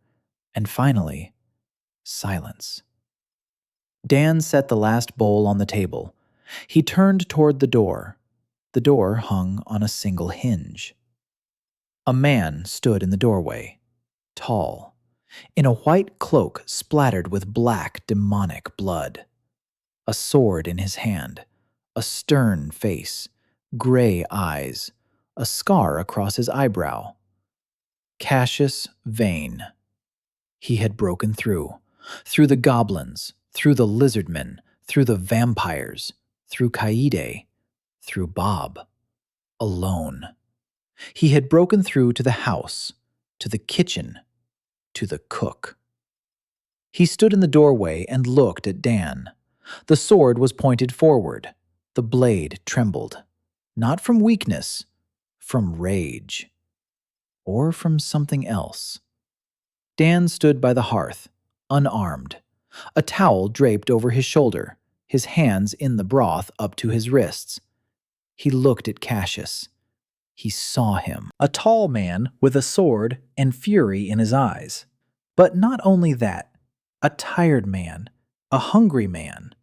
Speaker 1: and finally, silence. Dan set the last bowl on the table. He turned toward the door. The door hung on a single hinge. A man stood in the doorway, tall, in a white cloak splattered with black demonic blood. A sword in his hand, a stern face, gray eyes, a scar across his eyebrow. Cassius Vane. He had broken through the goblins, through the lizardmen, through the vampires, through Kaede, through Bob. Alone. He had broken through to the house, to the kitchen, to the cook. He stood in the doorway and looked at Dan. The sword was pointed forward. The blade trembled. Not from weakness, from rage. Or from something else. Dan stood by the hearth, unarmed, a towel draped over his shoulder, his hands in the broth up to his wrists. He looked at Cassius. He saw him, a tall man with a sword and fury in his eyes. But not only that, a tired man, a hungry man,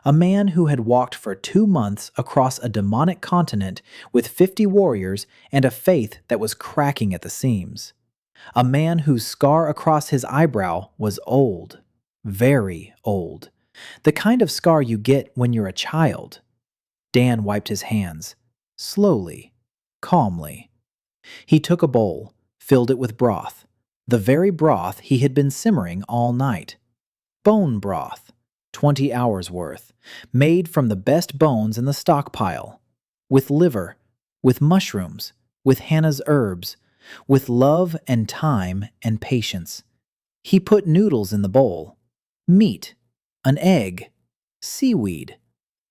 Speaker 1: a man who had walked for 2 months across a demonic continent with 50 warriors and a faith that was cracking at the seams. A man whose scar across his eyebrow was old, very old, the kind of scar you get when you're a child. Dan wiped his hands, slowly, calmly. He took a bowl, filled it with broth, the very broth he had been simmering all night. Bone broth. 20 hours worth, made from the best bones in the stockpile, with liver, with mushrooms, with Hannah's herbs, with love and time and patience. He put noodles in the bowl, meat, an egg, seaweed,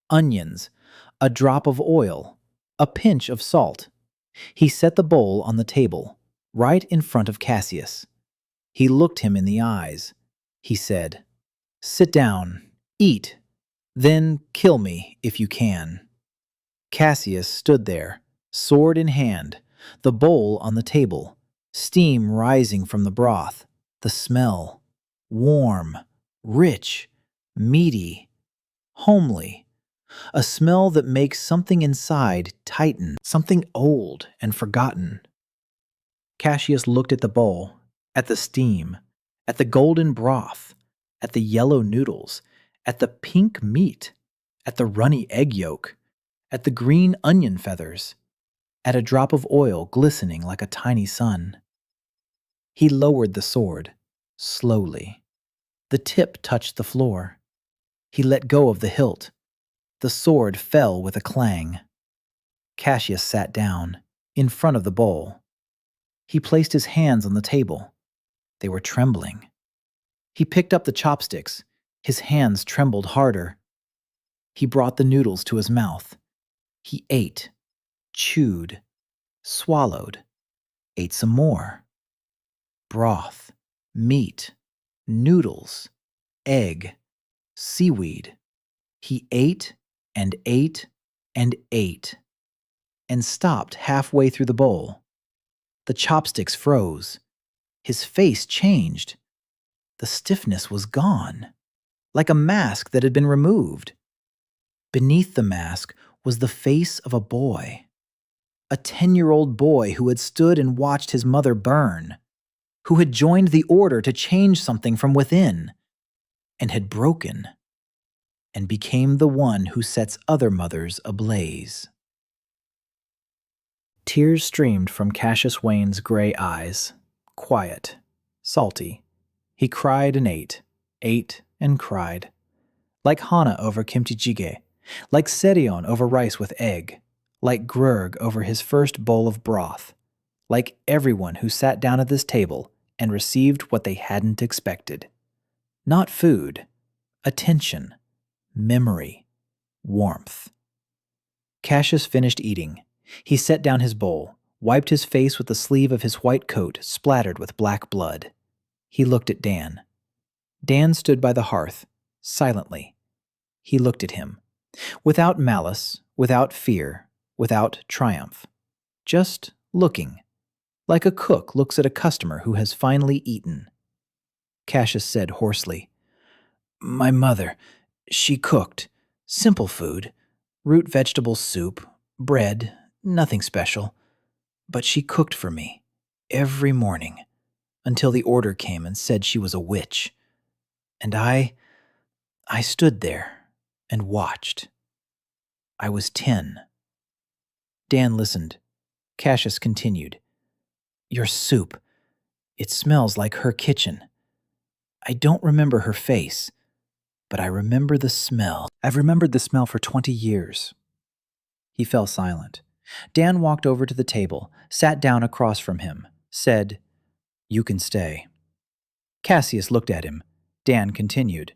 Speaker 1: onions, a drop of oil, a pinch of salt. He set the bowl on the table, right in front of Cassius. He looked him in the eyes. He said, "Sit down. Eat, then kill me if you can." Cassius stood there, sword in hand, the bowl on the table, steam rising from the broth, the smell, warm, rich, meaty. homely, a smell that makes something inside tighten, something old and forgotten. Cassius looked at the bowl, at the steam, at the golden broth, at the yellow noodles, at the pink meat, at the runny egg yolk, at the green onion feathers, at a drop of oil glistening like a tiny sun. He lowered the sword, slowly. The tip touched the floor. He let go of the hilt. The sword fell with a clang. Cassius sat down, in front of the bowl. He placed his hands on the table. They were trembling. He picked up the chopsticks. His hands trembled harder. He brought the noodles to his mouth. He ate, chewed, swallowed, ate some more. Broth, meat, noodles, egg, seaweed. He ate and ate and ate, and stopped halfway through the bowl. The chopsticks froze. His face changed. The stiffness was gone, like a mask that had been removed. Beneath the mask was the face of a boy, a 10-year-old boy who had stood and watched his mother burn, who had joined the order to change something from within, and had broken, and became the one who sets other mothers ablaze. Tears streamed from Cassius Vane's gray eyes, quiet, salty. He cried and ate and cried. Like Hana over kimchi-jjigae, like Seren over rice with egg, like Grurg over his first bowl of broth, like everyone who sat down at this table and received what they hadn't expected. Not food, attention, memory, warmth. Cassius finished eating. He set down his bowl, wiped his face with the sleeve of his white coat splattered with black blood. He looked at Dan. Dan stood by the hearth, silently. He looked at him, without malice, without fear, without triumph. Just looking, like a cook looks at a customer who has finally eaten. Cassius said hoarsely, "My mother, she cooked. Simple food. Root vegetable soup, bread, nothing special. But she cooked for me, every morning, until the order came and said she was a witch. And I stood there and watched. I was 10. Dan listened. Cassius continued, "Your soup, it smells like her kitchen. I don't remember her face, but I remember the smell. I've remembered the smell for 20 years. He fell silent. Dan walked over to the table, sat down across from him, said, "You can stay." Cassius looked at him. Dan continued,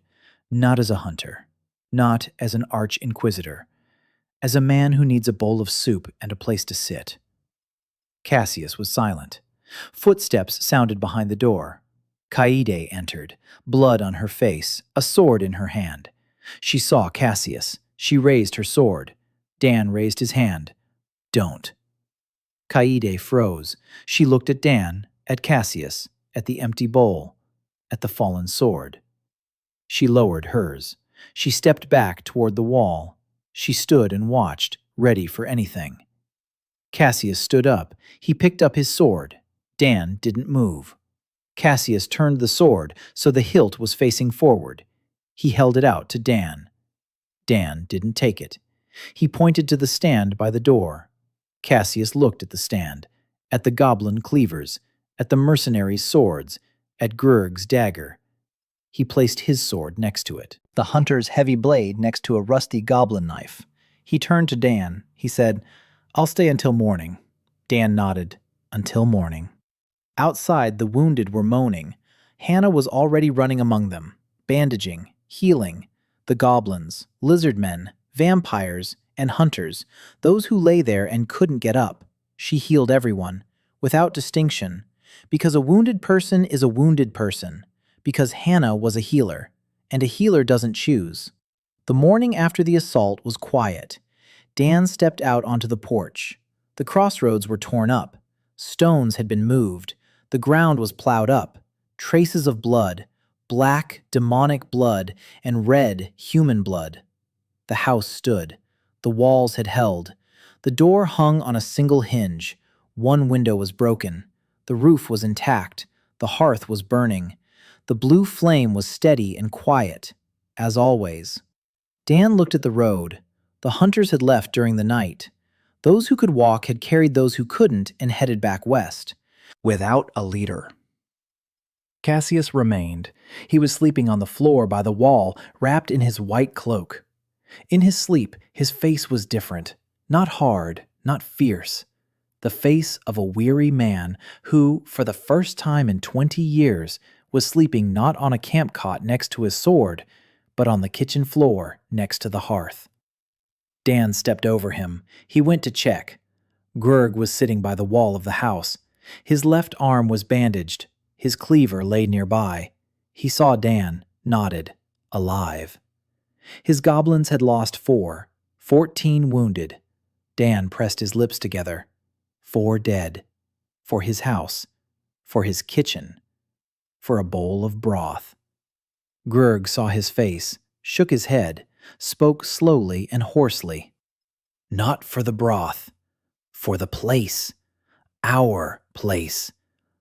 Speaker 1: "Not as a hunter, not as an Arch-Inquisitor, as a man who needs a bowl of soup and a place to sit." Cassius was silent. Footsteps sounded behind the door. Kaede entered, blood on her face, a sword in her hand. She saw Cassius. She raised her sword. Dan raised his hand. "Don't." Kaede froze. She looked at Dan, at Cassius, at the empty bowl, at the fallen sword. She lowered hers. She stepped back toward the wall. She stood and watched, ready for anything. Cassius stood up. He picked up his sword. Dan didn't move. Cassius turned the sword so the hilt was facing forward. He held it out to Dan. Dan didn't take it. He pointed to the stand by the door. Cassius looked at the stand, at the goblin cleavers, at the mercenaries' swords, at Grurg's dagger. He placed his sword next to it, the hunter's heavy blade next to a rusty goblin knife. He turned to Dan. He said, "I'll stay until morning." Dan nodded. Until morning. Outside, the wounded were moaning. Hana was already running among them, bandaging, healing. The goblins, lizard men, vampires, and hunters, those who lay there and couldn't get up. She healed everyone, without distinction, because a wounded person is a wounded person, because Hana was a healer, and a healer doesn't choose. The morning after the assault was quiet. Dan stepped out onto the porch. The crossroads were torn up. Stones had been moved. The ground was plowed up. Traces of blood, black, demonic blood, and red, human blood. The house stood. The walls had held. The door hung on a single hinge. One window was broken. The roof was intact. The hearth was burning. The blue flame was steady and quiet, as always. Dan looked at the road. The hunters had left during the night. Those who could walk had carried those who couldn't and headed back west, without a leader. Cassius remained. He was sleeping on the floor by the wall, wrapped in his white cloak. In his sleep, his face was different. Not hard, not fierce. The face of a weary man who, for the first time in 20 years, was sleeping not on a camp cot next to his sword, but on the kitchen floor next to the hearth. Dan stepped over him. He went to check. Grurg was sitting by the wall of the house. His left arm was bandaged. His cleaver lay nearby. He saw Dan, nodded, alive. His goblins had lost 4, 14 wounded. Dan pressed his lips together. 4 dead. For his house. For his kitchen. For a bowl of broth. Grurg saw his face, shook his head, spoke slowly and hoarsely. Not for the broth. For the place. Our place.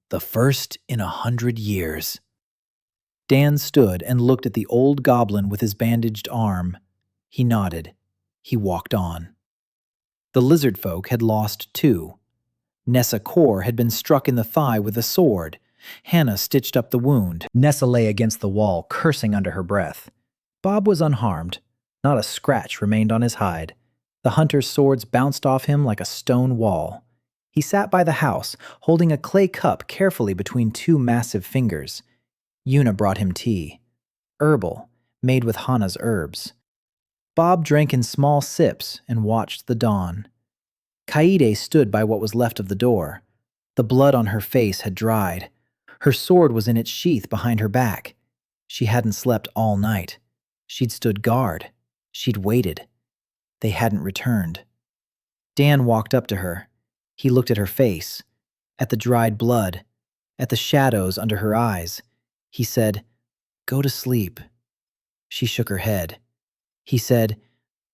Speaker 1: The first in 100 years. Dan stood and looked at the old goblin with his bandaged arm. He nodded. He walked on. The lizardfolk had lost 2. Nessa Kor had been struck in the thigh with a sword. Hana stitched up the wound. Nessa lay against the wall, cursing under her breath. Bob was unharmed. Not a scratch remained on his hide. The hunter's swords bounced off him like a stone wall. He sat by the house, holding a clay cup carefully between 2 massive fingers. Yuna brought him tea. Herbal, made with Hana's herbs. Bob drank in small sips and watched the dawn. Kaede stood by what was left of the door. The blood on her face had dried. Her sword was in its sheath behind her back. She hadn't slept all night. She'd stood guard. She'd waited. They hadn't returned. Dan walked up to her. He looked at her face, at the dried blood, at the shadows under her eyes. He said, "Go to sleep." She shook her head. He said,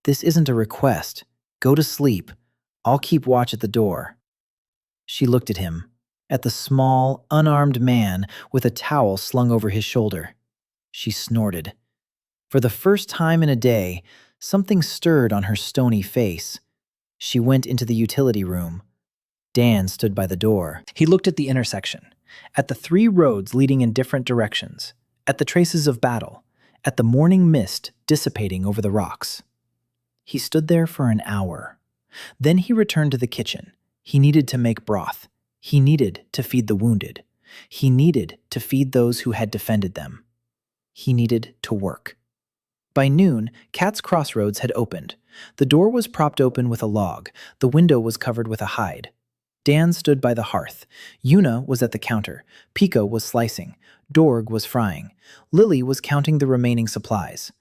Speaker 1: "This isn't a request. Go to sleep. I'll keep watch at the door." She looked at him, at the small, unarmed man with a towel slung over his shoulder. She snorted. For the first time in a day, something stirred on her stony face. She went into the utility room. Dan stood by the door. He looked at the intersection, at the 3 roads leading in different directions, at the traces of battle, at the morning mist dissipating over the rocks. He stood there for an hour. Then he returned to the kitchen. He needed to make broth. He needed to feed the wounded. He needed to feed those who had defended them. He needed to work. By noon, Cat's Crossroads had opened. The door was propped open with a log. The window was covered with a hide. Dan stood by the hearth. Yuna was at the counter. Pico was slicing. Dorg was frying. Lily was counting the remaining supplies.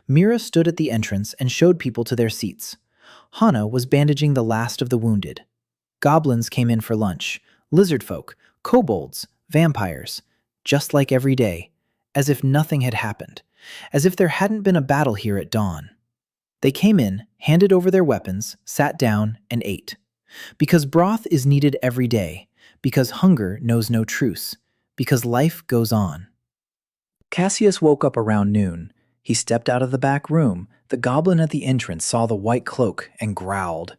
Speaker 1: Mira stood at the entrance and showed people to their seats. Hana was bandaging the last of the wounded. Goblins came in for lunch. Lizardfolk, kobolds, vampires. Just like every day. As if nothing had happened. As if there hadn't been a battle here at dawn. They came in, handed over their weapons, sat down, and ate. Because broth is needed every day. Because hunger knows no truce. Because life goes on. Cassius woke up around noon. He stepped out of the back room. The goblin at the entrance saw the white cloak and growled.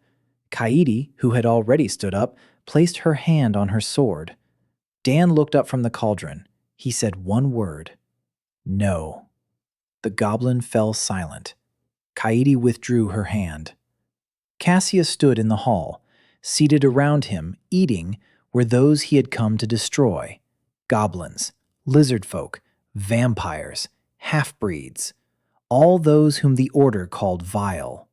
Speaker 1: Kaede, who had already stood up, placed her hand on her sword. Dan looked up from the cauldron. He said one word. No. The goblin fell silent. Kaede withdrew her hand. Cassius stood in the hall. Seated around him, eating, were those he had come to destroy. Goblins, lizardfolk, vampires, half-breeds, all those whom the Order called vile.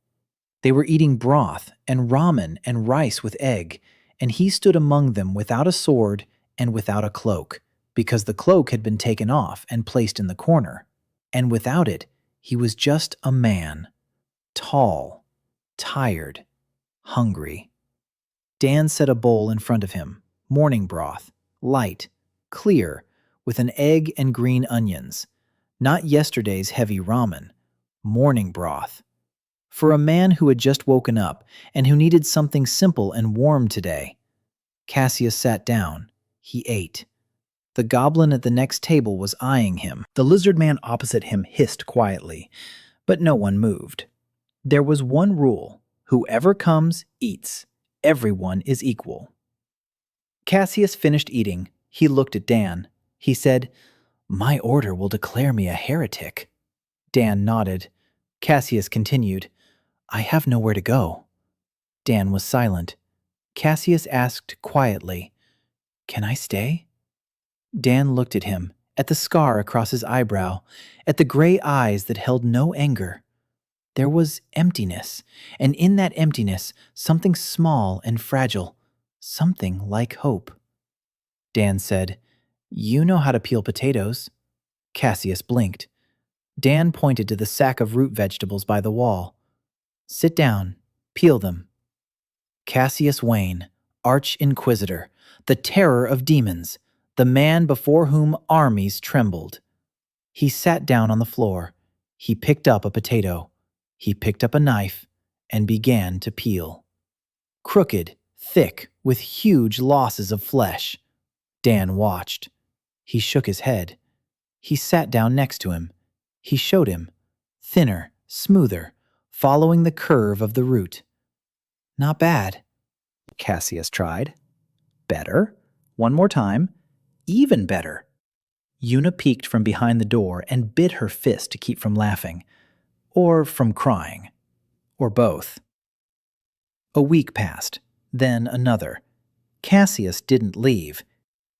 Speaker 1: They were eating broth and ramen and rice with egg, and he stood among them without a sword and without a cloak, because the cloak had been taken off and placed in the corner. And without it, he was just a man, tall, tired, hungry. Dan set a bowl in front of him, morning broth, light, clear, with an egg and green onions. Not yesterday's heavy ramen, morning broth. For a man who had just woken up and who needed something simple and warm today. Cassius sat down. He ate. The goblin at the next table was eyeing him. The lizard man opposite him hissed quietly, but no one moved. There was one rule. Whoever comes, eats. Everyone is equal. Cassius finished eating. He looked at Dan. He said, "My order will declare me a heretic." Dan nodded. Cassius continued, "I have nowhere to go." Dan was silent. Cassius asked quietly, "Can I stay?" Dan looked at him, at the scar across his eyebrow, at the gray eyes that held no anger. There was emptiness, and in that emptiness, something small and fragile, something like hope. Dan said, "You know how to peel potatoes." Cassius blinked. Dan pointed to the sack of root vegetables by the wall. "Sit down. Peel them." Cassius Vane, Arch-Inquisitor, the terror of demons, the man before whom armies trembled. He sat down on the floor. He picked up a potato. He picked up a knife and began to peel. Crooked, thick, with huge losses of flesh. Dan watched. He shook his head. He sat down next to him. He showed him. Thinner, smoother, following the curve of the root. "Not bad." Cassius tried. "Better. One more time. Even better." Yuna peeked from behind the door and bit her fist to keep from laughing. Or from crying. Or both. A week passed. Then another. Cassius didn't leave.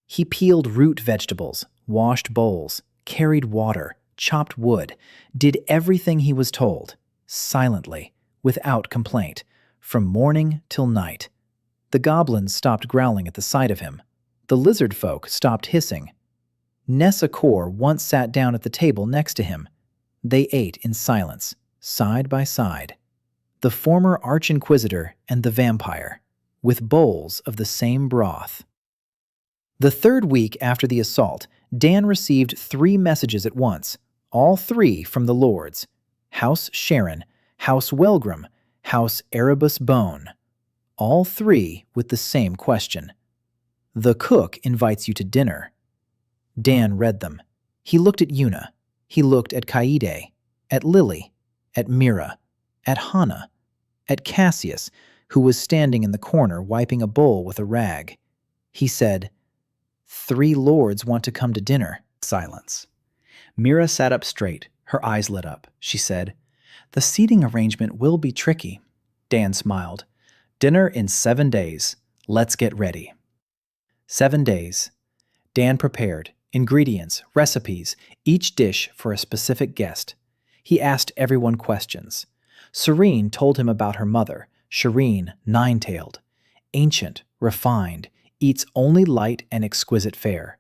Speaker 1: He peeled root vegetables, washed bowls, carried water, chopped wood, did everything he was told, silently, without complaint, from morning till night. The goblins stopped growling at the sight of him. The lizardfolk stopped hissing. Nessa Kor once sat down at the table next to him. They ate in silence, side by side. The former Arch-Inquisitor and the vampire, with bowls of the same broth. The third week after the assault, Dan received 3 messages at once, all 3 from the lords. House Seren, House Velgrim, House Erebus Bone. All 3 with the same question. "The cook invites you to dinner." Dan read them. He looked at Yuna. He looked at Kaede, at Lily, at Mira, at Hana, at Cassius, who was standing in the corner wiping a bowl with a rag. He said, "3 lords want to come to dinner." Silence. Mira sat up straight. Her eyes lit up. She said, "The seating arrangement will be tricky." Dan smiled. "Dinner in 7 days. Let's get ready." 7 days. Dan prepared. Ingredients, recipes, each dish for a specific guest. He asked everyone questions. Seren told him about her mother, Shireen, 9-tailed. Ancient, refined, eats only light and exquisite fare.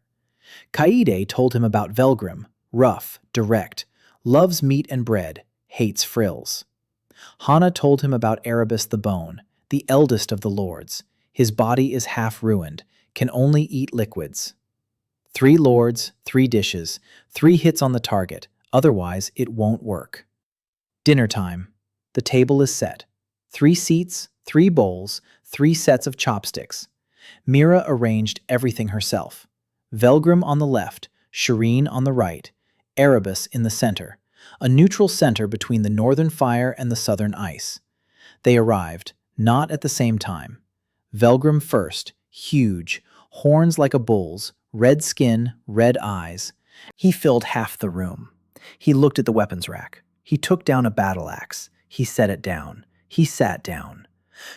Speaker 1: Kaede told him about Velgrim, rough, direct, loves meat and bread, hates frills. Hana told him about Erebus the Bone, the eldest of the lords. His body is half ruined, can only eat liquids. 3 lords, 3 dishes, 3 hits on the target, otherwise it won't work. Dinner time. The table is set. 3 seats, 3 bowls, 3 sets of chopsticks. Mira arranged everything herself. Velgrim on the left, Shireen on the right, Erebus in the center, a neutral center between the northern fire and the southern ice. They arrived, not at the same time. Velgrim first, huge, horns like a bull's, red skin, red eyes. He filled half the room. He looked at the weapons rack. He took down a battle axe. He set it down. He sat down.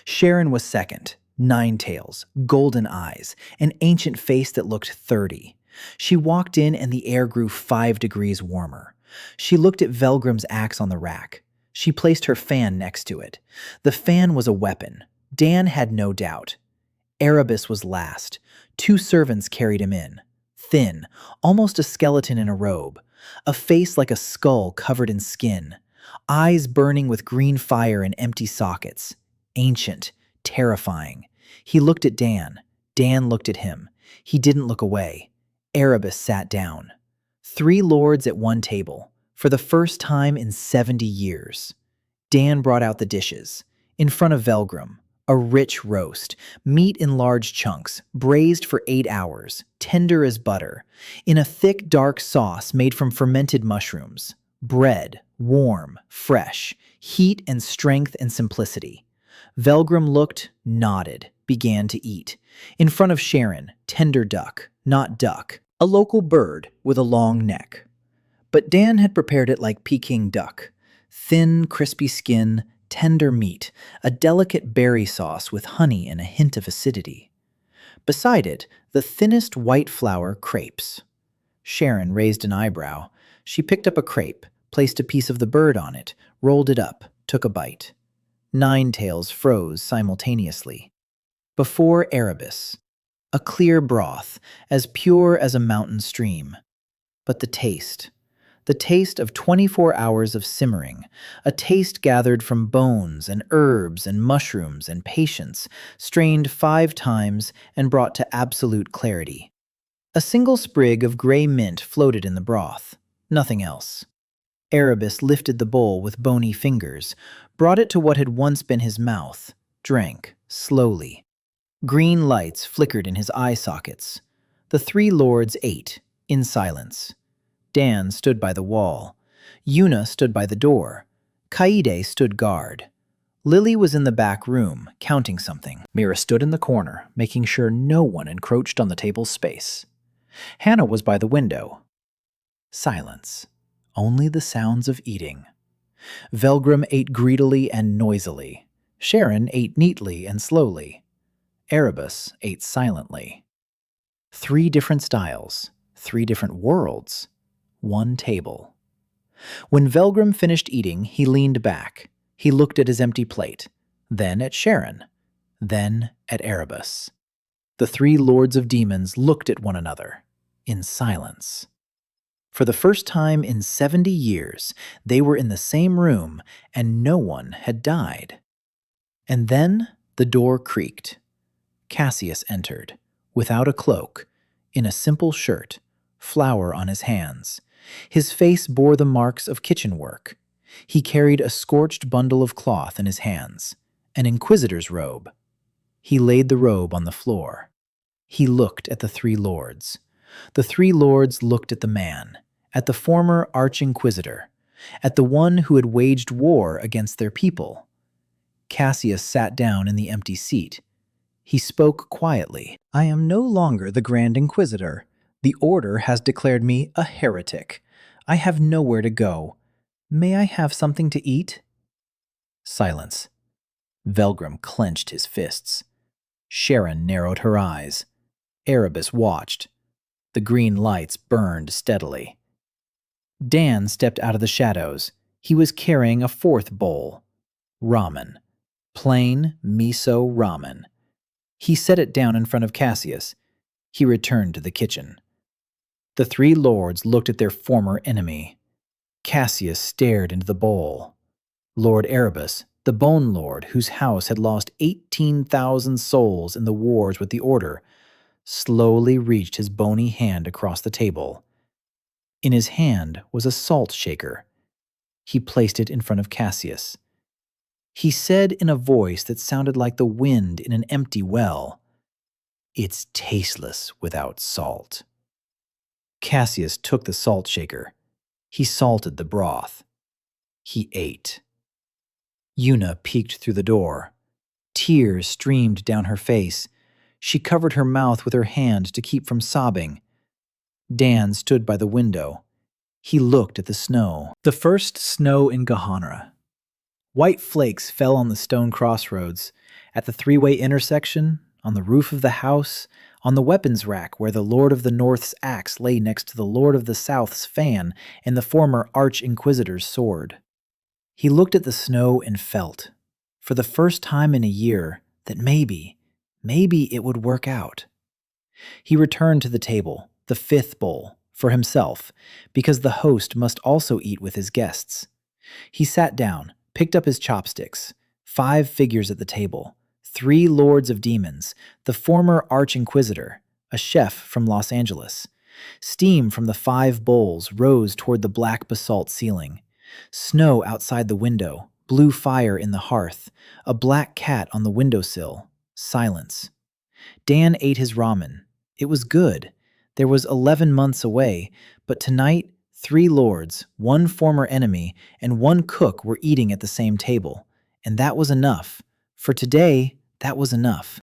Speaker 1: Seren was second, 9 tails, golden eyes, an ancient face that looked 30. She walked in and the air grew 5 degrees warmer. She looked at Velgrim's axe on the rack. She placed her fan next to it. The fan was a weapon. Dan had no doubt. Erebus was last. 2 servants carried him in. Thin, almost a skeleton in a robe. A face like a skull covered in skin. Eyes burning with green fire in empty sockets. Ancient, terrifying. He looked at Dan. Dan looked at him. He didn't look away. Erebus sat down. 3 lords at one table, for the first time in 70 years. Dan brought out the dishes. In front of Velgrim, a rich roast, meat in large chunks, braised for 8 hours, tender as butter, in a thick, dark sauce made from fermented mushrooms. Bread, warm, fresh, heat and strength and simplicity. Velgrim looked, nodded, began to eat. In front of Seren, tender duck, not duck, a local bird with a long neck. But Dan had prepared it like Peking duck. Thin, crispy skin, tender meat, a delicate berry sauce with honey and a hint of acidity. Beside it, the thinnest white flour crepes. Seren raised an eyebrow. She picked up a crepe, placed a piece of the bird on it, rolled it up, took a bite. Nine tails froze simultaneously. Before Erebus, a clear broth, as pure as a mountain stream. But the taste of 24 hours of simmering, a taste gathered from bones and herbs and mushrooms and patience, strained 5 times and brought to absolute clarity. A single sprig of gray mint floated in the broth, nothing else. Erebus lifted the bowl with bony fingers, brought it to what had once been his mouth, drank, slowly. Green lights flickered in his eye sockets. The 3 lords ate, in silence. Dan stood by the wall. Yuna stood by the door. Kaede stood guard. Lily was in the back room, counting something. Mira stood in the corner, making sure no one encroached on the table's space. Hana was by the window. Silence. Only the sounds of eating. Velgrim ate greedily and noisily. Seren ate neatly and slowly. Erebus ate silently. 3 different styles, 3 different worlds, 1 table. When Velgrim finished eating, he leaned back. He looked at his empty plate, then at Seren, then at Erebus. The 3 lords of demons looked at one another, in silence. For the first time in 70 years, they were in the same room, and no one had died. And then the door creaked. Cassius entered, without a cloak, in a simple shirt, flour on his hands. His face bore the marks of kitchen work. He carried a scorched bundle of cloth in his hands, an inquisitor's robe. He laid the robe on the floor. He looked at the 3 lords. The 3 lords looked at the man, at the former Arch-Inquisitor, at the one who had waged war against their people. Cassius sat down in the empty seat. He spoke quietly. "I am no longer the Grand Inquisitor. The Order has declared me a heretic. I have nowhere to go. May I have something to eat?" Silence. Velgrim clenched his fists. Seren narrowed her eyes. Erebus watched. The green lights burned steadily. Dan stepped out of the shadows. He was carrying a 4th bowl. Ramen. Plain miso ramen. He set it down in front of Cassius. He returned to the kitchen. The 3 lords looked at their former enemy. Cassius stared into the bowl. Lord Erebus, the Bone Lord whose house had lost 18,000 souls in the wars with the Order, slowly reached his bony hand across the table. In his hand was a salt shaker. He placed it in front of Cassius. He said in a voice that sounded like the wind in an empty well, "It's tasteless without salt." Cassius took the salt shaker. He salted the broth. He ate. Yuna peeked through the door. Tears streamed down her face. She covered her mouth with her hand to keep from sobbing. Dan stood by the window. He looked at the snow. The first snow in Gehenna. White flakes fell on the stone crossroads, at the 3-way intersection, on the roof of the house, on the weapons rack where the Lord of the North's axe lay next to the Lord of the South's fan and the former Arch-Inquisitor's sword. He looked at the snow and felt, for the first time in a year, that maybe it would work out. He returned to the table, the 5th bowl, for himself, because the host must also eat with his guests. He sat down, picked up his chopsticks. 5 figures at the table, 3 lords of demons, the former Arch-Inquisitor, a chef from Los Angeles. Steam from the 5 bowls rose toward the black basalt ceiling. Snow outside the window, blue fire in the hearth, a black cat on the windowsill, silence. Dan ate his ramen. It was good. There was 11 months away, but tonight, 3 lords, 1 former enemy, and 1 cook were eating at the same table. And that was enough. For today, that was enough.